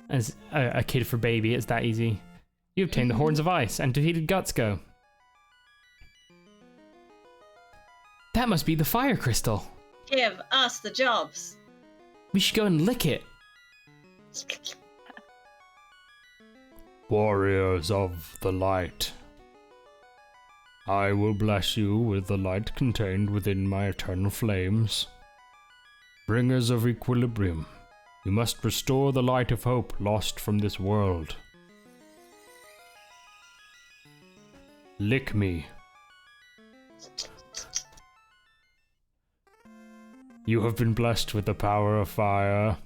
Speaker 1: As a kid for baby, it's that easy. You obtained the Horns of Ice and defeated Gutsgo. That must be the fire crystal.
Speaker 2: Give us the jobs.
Speaker 1: We should go and lick it. Warriors of the light, I will bless you with the light contained within my eternal flames. Bringers of equilibrium, you must restore the light of hope lost from this world. Lick me. You have been blessed with the power of fire.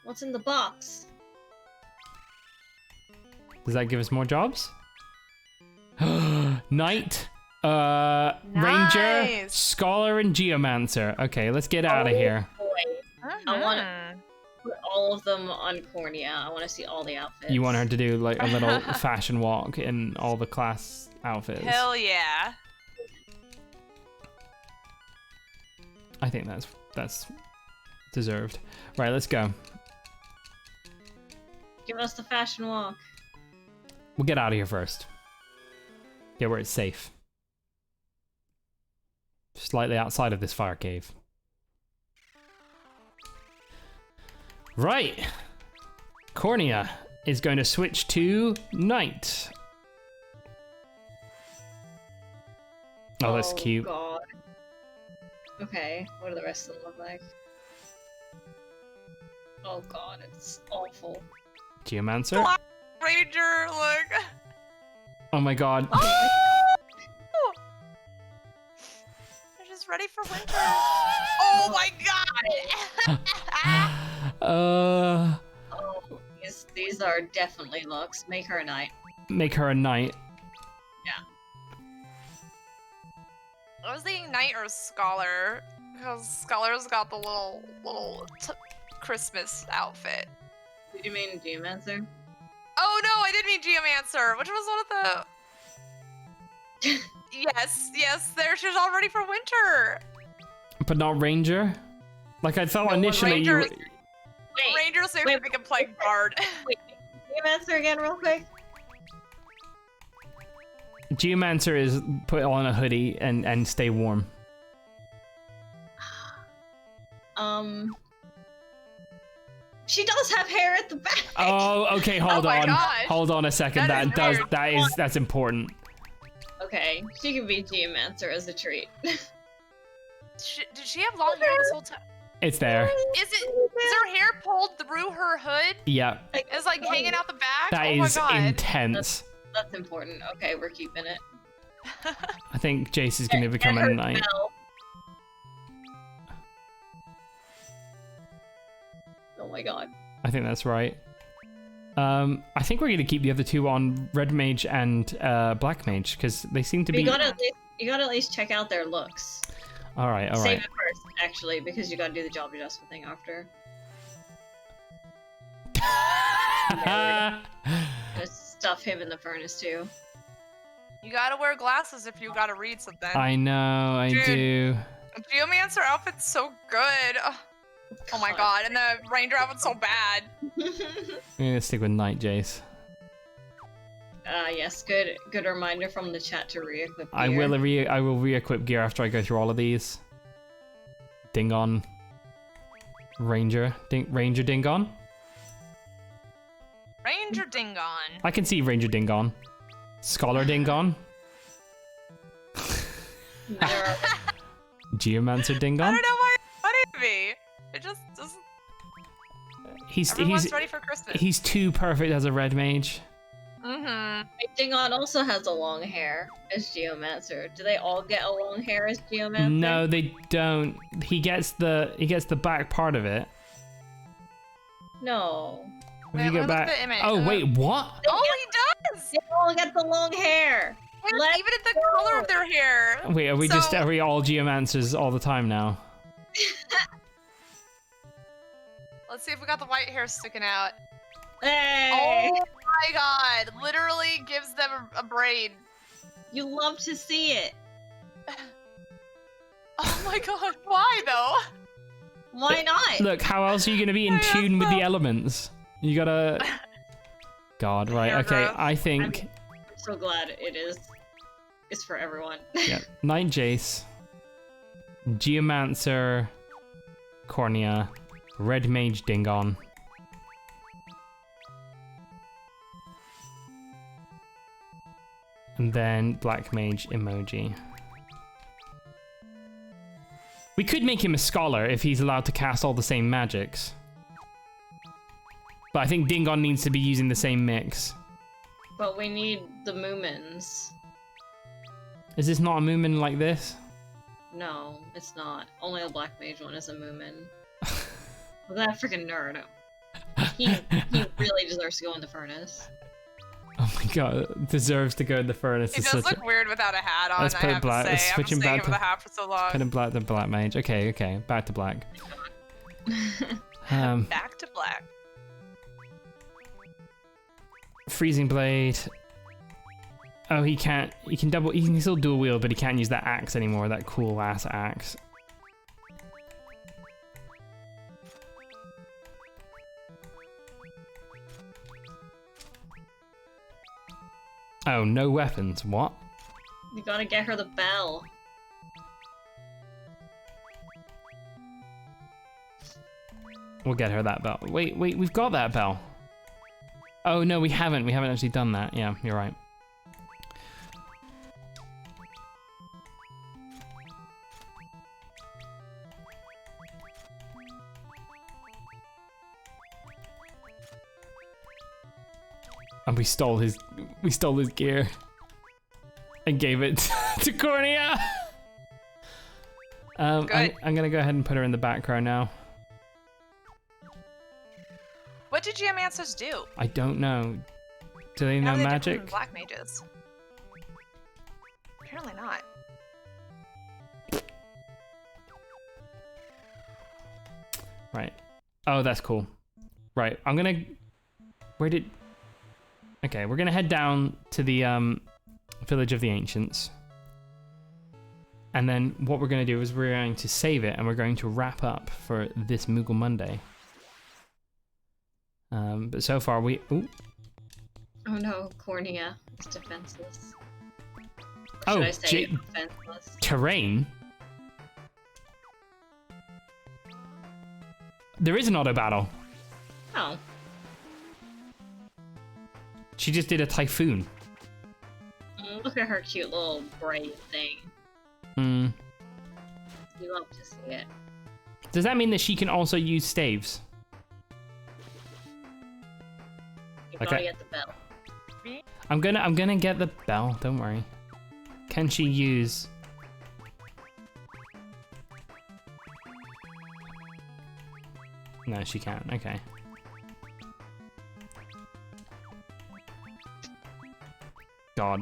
Speaker 2: What's in the box?
Speaker 1: Does that give us more jobs? Knight, Ranger,
Speaker 3: Nice.
Speaker 1: Scholar, and Geomancer. Okay, let's get out of here.
Speaker 2: Boy, I want to put all of them on Cornea. I want to see all the outfits.
Speaker 1: You want her to do like a little fashion walk in all the class outfits.
Speaker 3: Hell yeah.
Speaker 1: I think that's deserved. Right, let's go.
Speaker 2: Give us the fashion walk.
Speaker 1: We'll get out of here first. Get where it's safe. Slightly outside of this fire cave. Right. Cornea is going to switch to Knight. Oh, that's cute.
Speaker 2: God. Okay, what do the rest of them look like? Oh god, it's awful.
Speaker 1: Geomancer.
Speaker 3: Black Ranger, look.
Speaker 1: Oh my god.
Speaker 3: Oh! They're just ready for winter. Oh my god!
Speaker 2: Oh, these are definitely looks. Make her a knight.
Speaker 1: Make her a knight.
Speaker 3: I was thinking knight or scholar, because scholar's got the little Christmas outfit.
Speaker 2: Did you mean Geomancer?
Speaker 3: Oh no, I did mean Geomancer, which was one of the. yes, there. She's all ready for winter.
Speaker 1: But not Ranger? Like I thought
Speaker 3: No,
Speaker 1: initially you
Speaker 3: Ranger's-
Speaker 1: were...
Speaker 3: Ranger safe we can play guard.
Speaker 2: Wait, Geomancer again, real quick.
Speaker 1: Geomancer is put on a hoodie and stay warm.
Speaker 2: She does have hair at the back.
Speaker 1: Oh, okay, hold
Speaker 3: my
Speaker 1: on.
Speaker 3: gosh.
Speaker 1: Hold on a second.
Speaker 3: That is weird.
Speaker 1: That's important.
Speaker 2: Okay, she can be Geomancer as a treat.
Speaker 3: Did she have long hair this whole time?
Speaker 1: It's there.
Speaker 3: Is her hair pulled through her hood?
Speaker 1: Yeah.
Speaker 3: It's like hanging out the back?
Speaker 1: That
Speaker 3: oh
Speaker 1: is
Speaker 3: my god.
Speaker 1: intense.
Speaker 2: That's important. Okay, we're keeping it.
Speaker 1: I think Jace is going to become
Speaker 2: And
Speaker 1: a
Speaker 2: her
Speaker 1: knight.
Speaker 2: bell. Oh my god.
Speaker 1: I think that's right. I think we're going to keep the other two on Red Mage and Black Mage because they seem to be...
Speaker 2: You gotta at least check out their looks.
Speaker 1: All right.
Speaker 2: Save it first, actually, because you gotta do the job adjustment thing after. Just stuff him in the furnace too.
Speaker 3: You gotta wear glasses if you gotta read something.
Speaker 1: I know, I
Speaker 3: Dude.
Speaker 1: do.
Speaker 3: Geomancer outfit's so good. Oh my god, and the Ranger outfit's so bad.
Speaker 1: I'm going to stick with Knight, Jace.
Speaker 2: Yes, good reminder from the chat to re-equip
Speaker 1: I
Speaker 2: gear.
Speaker 1: will re-equip gear after I go through all of these. Dingon. Ranger Dingon.
Speaker 3: Ranger Dingon.
Speaker 1: I can see Ranger Dingon. Scholar Dingon.
Speaker 2: There
Speaker 1: Geomancer
Speaker 3: I
Speaker 1: Dingon.
Speaker 3: don't know why it's funny to me. It just everyone's ready for Christmas.
Speaker 1: He's too perfect as a red mage.
Speaker 3: Mm-hmm.
Speaker 2: Dingon also has a long hair as Geomancer. Do they all get a long hair as Geomancer?
Speaker 1: No, they don't. He gets the back part of it.
Speaker 2: No.
Speaker 1: If
Speaker 3: Wait,
Speaker 1: you
Speaker 3: let
Speaker 1: go
Speaker 3: me look at
Speaker 1: back.
Speaker 3: the image.
Speaker 1: Oh wait, what?
Speaker 3: Oh, he does!
Speaker 2: They all get the long hair.
Speaker 3: And
Speaker 2: Let's
Speaker 3: even at the color of their hair.
Speaker 1: Wait, are
Speaker 3: So-
Speaker 1: are we all geomancers all the time now?
Speaker 3: Let's see if we got the white hair sticking out.
Speaker 2: Hey!
Speaker 3: Oh my god! Literally gives them a braid.
Speaker 2: You love to see it.
Speaker 3: Oh my god! Why though?
Speaker 2: Why not?
Speaker 1: Look, how else are you gonna be in
Speaker 3: I
Speaker 1: tune with
Speaker 3: know.
Speaker 1: the elements? You gotta. God, right?
Speaker 3: Hair
Speaker 1: Okay,
Speaker 3: growth.
Speaker 1: I think.
Speaker 2: I'm so glad it is. It's for everyone.
Speaker 1: Yeah, Knight Jace, Geomancer, Cornea, Red Mage Dingon. And then Black Mage Emoji. We could make him a scholar if he's allowed to cast all the same magics. But I think Dingon needs to be using the same mix.
Speaker 2: But we need the Moomins.
Speaker 1: Is this not a Moomin like this?
Speaker 2: No, it's not. Only the Black Mage one is a Moomin. Well, that freaking nerd. He really deserves to go in the furnace.
Speaker 1: Oh my god, deserves to go in the furnace.
Speaker 3: It does look weird without a hat on.
Speaker 1: Let's put it black. Let's switch him back to
Speaker 3: the hat for so long.
Speaker 1: Put him black to black mage. Okay, back to black.
Speaker 3: Back to black.
Speaker 1: Freezing blade. Oh, he can't. He can double. He can still dual wield, but he can't use that axe anymore. That cool ass axe. Oh, no weapons. What?
Speaker 2: You gotta get her the bell.
Speaker 1: We'll get her that bell. Wait, we've got that bell. Oh no, we haven't. We haven't actually done that. Yeah, you're right. And we stole his gear and gave it to Cornea. I'm gonna go ahead and put her in the back row now.
Speaker 3: What did geomancers do?
Speaker 1: I don't know. Do they know magic?
Speaker 3: Black mages. Apparently not.
Speaker 1: Right. Oh, that's cool. Right. I'm gonna. Where did? Okay, we're gonna head down to the village of the ancients. And then what we're gonna do is we're going to save it and we're going to wrap up for this Moogle Monday. But so far we. Ooh.
Speaker 2: Oh no, Cornea is defenseless.
Speaker 1: Or
Speaker 2: should I say defenseless?
Speaker 1: Terrain. There is an auto battle.
Speaker 2: Oh.
Speaker 1: She just did a typhoon.
Speaker 2: Look at her cute little braid thing.
Speaker 1: Hmm.
Speaker 2: You love to see it.
Speaker 1: Does that mean that she can also use staves?
Speaker 2: You gotta get the bell.
Speaker 1: I'm gonna get the bell. Don't worry. Can she use? No, she can't. Okay. God,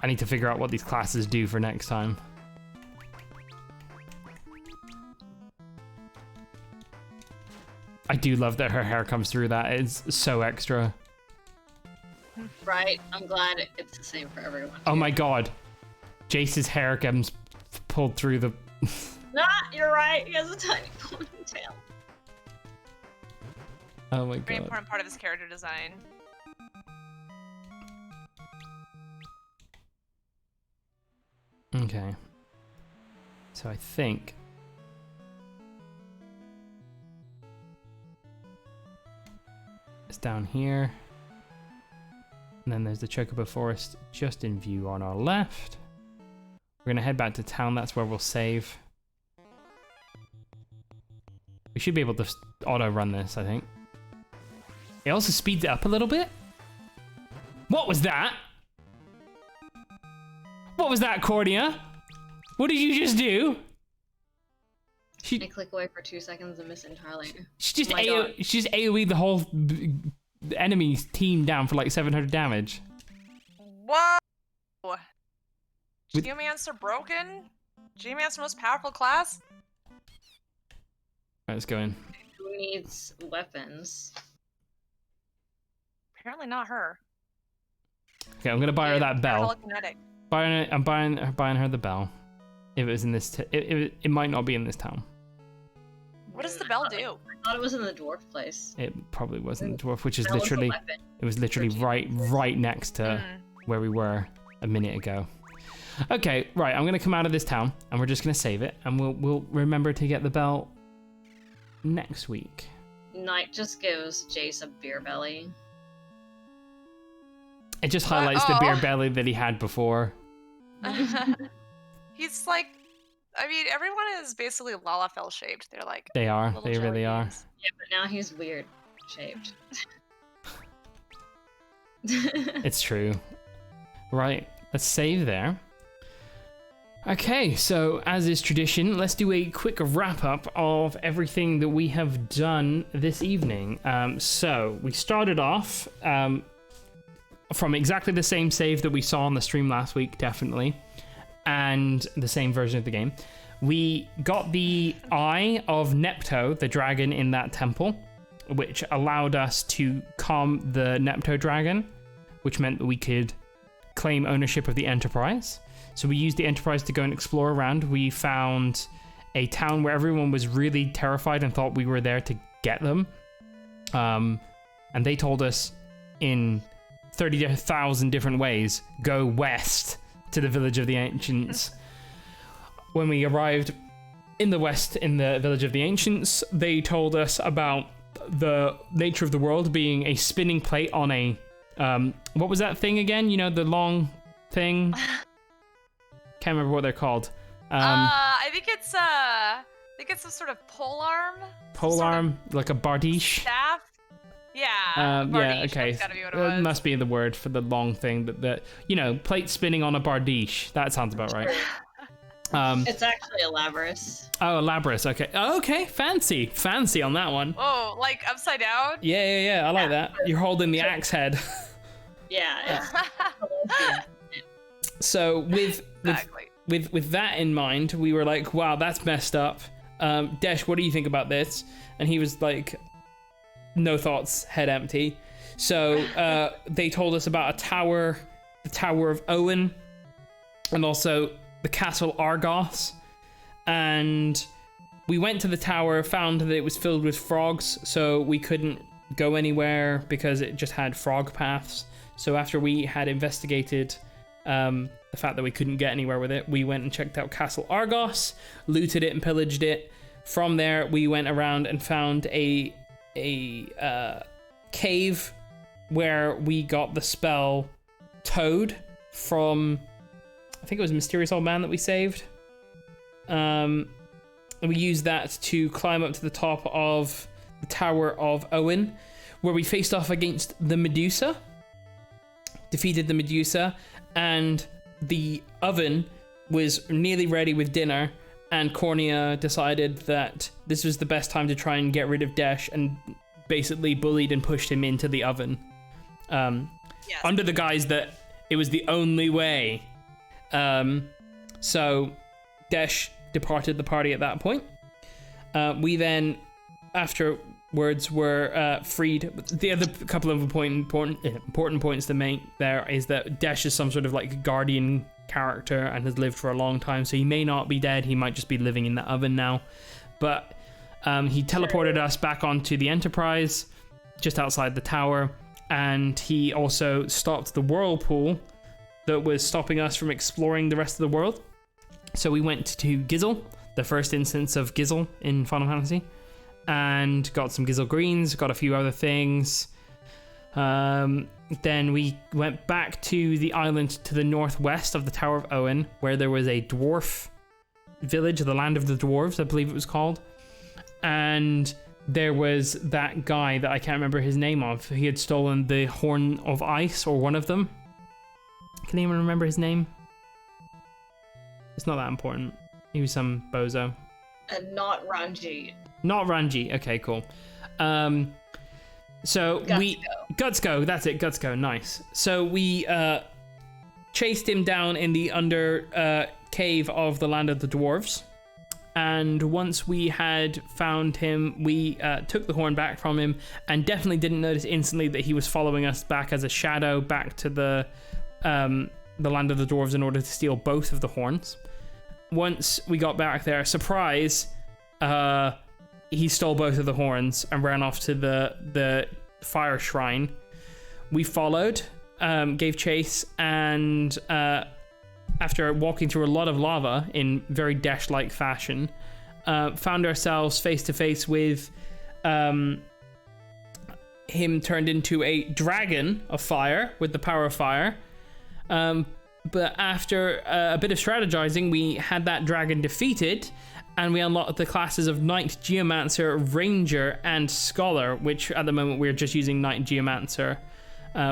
Speaker 1: I need to figure out what these classes do for next time. I do love that her hair comes through that. It's so extra.
Speaker 2: Right? I'm glad it's the same for everyone.
Speaker 1: Oh my god. Jace's hair comes pulled through the...
Speaker 2: You're right. He has a tiny ponytail.
Speaker 1: Oh my
Speaker 3: Very
Speaker 1: god.
Speaker 3: important part of his character design.
Speaker 1: Okay. So I think... it's down here. And then there's the Chocobo Forest just in view on our left. We're gonna head back to town, that's where we'll save. We should be able to auto-run this, I think. It also speeds it up a little bit. What was that? What was that, Cordia? What did you just do?
Speaker 2: I click away for 2 seconds and miss entirely.
Speaker 1: She just AoE the whole enemy's team down for like 700 damage.
Speaker 3: Whoa! Geomancer broken? Geomancer most powerful class?
Speaker 1: Alright, let's go in.
Speaker 2: Who needs weapons?
Speaker 3: Apparently not her.
Speaker 1: Okay, I'm gonna buy her that bell.
Speaker 3: Telekinetic.
Speaker 1: I'm buying her the bell. If it was in this, it might not be in this town.
Speaker 3: What does the bell do?
Speaker 2: I thought it was in the dwarf place.
Speaker 1: It probably wasn't the dwarf, which is
Speaker 2: That was the
Speaker 1: literally,
Speaker 2: weapon.
Speaker 1: it was literally right next to where we were a minute ago. Okay, right. I'm gonna come out of this town, and we're just gonna save it, and we'll remember to get the bell next week.
Speaker 2: Knight just gives Jace a beer belly.
Speaker 1: It just highlights the beer belly that he had before.
Speaker 3: He's like, I mean, everyone is basically Lalafell shaped. They're like,
Speaker 1: they are.
Speaker 3: little
Speaker 1: They really are.
Speaker 3: jelly beans.
Speaker 2: Yeah, but now he's weird shaped.
Speaker 1: It's true. Right, let's save there. Okay, so as is tradition, let's do a quick wrap-up of everything that we have done this evening. So we started off from exactly the same save that we saw on the stream last week, definitely, and the same version of the game. We got the eye of Nepto, the dragon in that temple, which allowed us to calm the Nepto dragon, which meant that we could claim ownership of the Enterprise. So we used the Enterprise to go and explore around. We found a town where everyone was really terrified and thought we were there to get them. And they told us in 30,000 different ways, go west to the village of the Ancients. When we arrived in the west, in the village of the Ancients, they told us about the nature of the world being a spinning plate on a... what was that thing again? You know, the long thing? Can't remember what they're called.
Speaker 3: I think it's some sort of polearm.
Speaker 1: Polearm, like a bardiche.
Speaker 3: Staff. Yeah.
Speaker 1: Yeah. Okay.
Speaker 3: That's gotta be what it was.
Speaker 1: Must be the word for the long thing that plate spinning on a bardiche. That sounds about right.
Speaker 2: It's actually a Labrys.
Speaker 1: Oh, a Labrys. Okay. Oh, okay. Fancy on that one.
Speaker 3: Oh, like upside down?
Speaker 1: Yeah. I like that. You're holding the axe head.
Speaker 2: Yeah.
Speaker 1: So with that in mind, we were like, wow, that's messed up. Desh, what do you think about this? And he was like, no thoughts, head empty. So they told us about a tower, the Tower of Owen, and also the Castle Argos. And we went to the tower, found that it was filled with frogs, so we couldn't go anywhere because it just had frog paths. So after we had investigated the fact that we couldn't get anywhere with it, we went and checked out Castle Argos, looted it and pillaged it. From there, we went around and found a cave where we got the spell Toad from, I think it was a Mysterious Old Man that we saved. And we used that to climb up to the top of the Tower of Owen, where we faced off against the Medusa, defeated the Medusa, and the oven was nearly ready with dinner, and Cornea decided that this was the best time to try and get rid of Desh, and basically bullied and pushed him into the oven.
Speaker 3: Yes.
Speaker 1: Under the guise that it was the only way. So Desh departed the party at that point. We then, afterwards, were freed. The other couple of important points to make there is that Desh is some sort of like guardian character and has lived for a long time, so he may not be dead. He might just be living in the oven now. But he teleported us back onto the Enterprise, just outside the tower, and he also stopped the whirlpool that was stopping us from exploring the rest of the world. So we went to Gizzle, the first instance of Gizzle in Final Fantasy, and got some Gizzle greens, got a few other things. Then we went back to the island to the northwest of the Tower of Owen, where there was a dwarf village, the Land of the Dwarves, I believe it was called. And there was that guy that I can't remember his name of. He had stolen the Horn of Ice, or one of them. Can anyone remember his name? It's not that important. He was some bozo.
Speaker 2: And not Ranji.
Speaker 1: Not Ranji. Okay, cool. So Guts Go. That's it. Guts Go. Nice. So we chased him down in the under cave of the Land of the Dwarves. And once we had found him, we took the horn back from him, and definitely didn't notice instantly that he was following us back as a shadow back to the Land of the Dwarves in order to steal both of the horns. Once we got back there, surprise, he stole both of the horns and ran off to the fire shrine. We followed, gave chase, and after walking through a lot of lava in very Dash-like fashion, found ourselves face to face with him turned into a dragon of fire with the power of fire. But after a bit of strategizing, we had that dragon defeated, and we unlocked the classes of Knight, Geomancer, Ranger, and Scholar, which at the moment we're just using Knight Geomancer.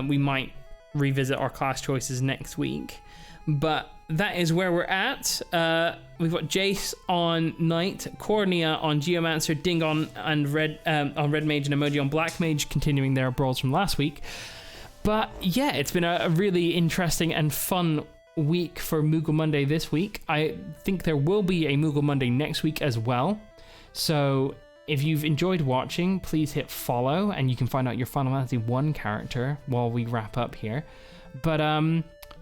Speaker 1: we might revisit our class choices next week. But that is where we're at. We've got Jace on Knight, Cornea on Geomancer, Dingon and Red on Red Mage, and Emoji on Black Mage, continuing their brawls from last week. But yeah, it's been a really interesting and fun week for Moogle Monday this week. I think there will be a Moogle Monday next week as well. So if you've enjoyed watching, please hit follow, and you can find out your Final Fantasy 1 character while we wrap up here. But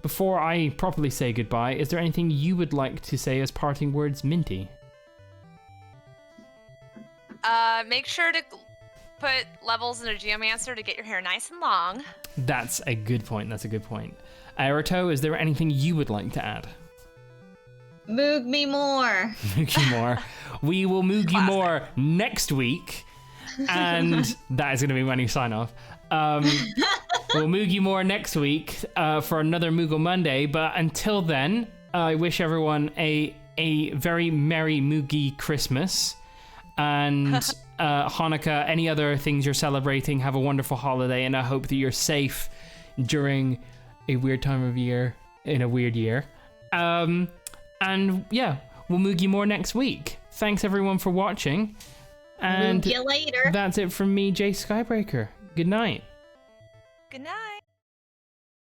Speaker 1: before I properly say goodbye, is there anything you would like to say as parting words, Minty?
Speaker 3: Make sure to put levels in a Geomancer to get your hair nice and long.
Speaker 1: That's a good point. Aerito, is there anything you would like to add?
Speaker 2: Moog me more.
Speaker 1: Moog you more. We will moog you more next week. And that is going to be my new sign off. We'll moog you more next week for another Moogle Monday. But until then, I wish everyone a very merry Moogie Christmas. And Hanukkah, any other things you're celebrating, have a wonderful holiday. And I hope that you're safe during a weird time of year in a weird year. And yeah, we'll moog you more next week. Thanks everyone for watching. And
Speaker 2: Moog you later.
Speaker 1: That's it from me, Jay Skybreaker. Good night.
Speaker 3: Good night.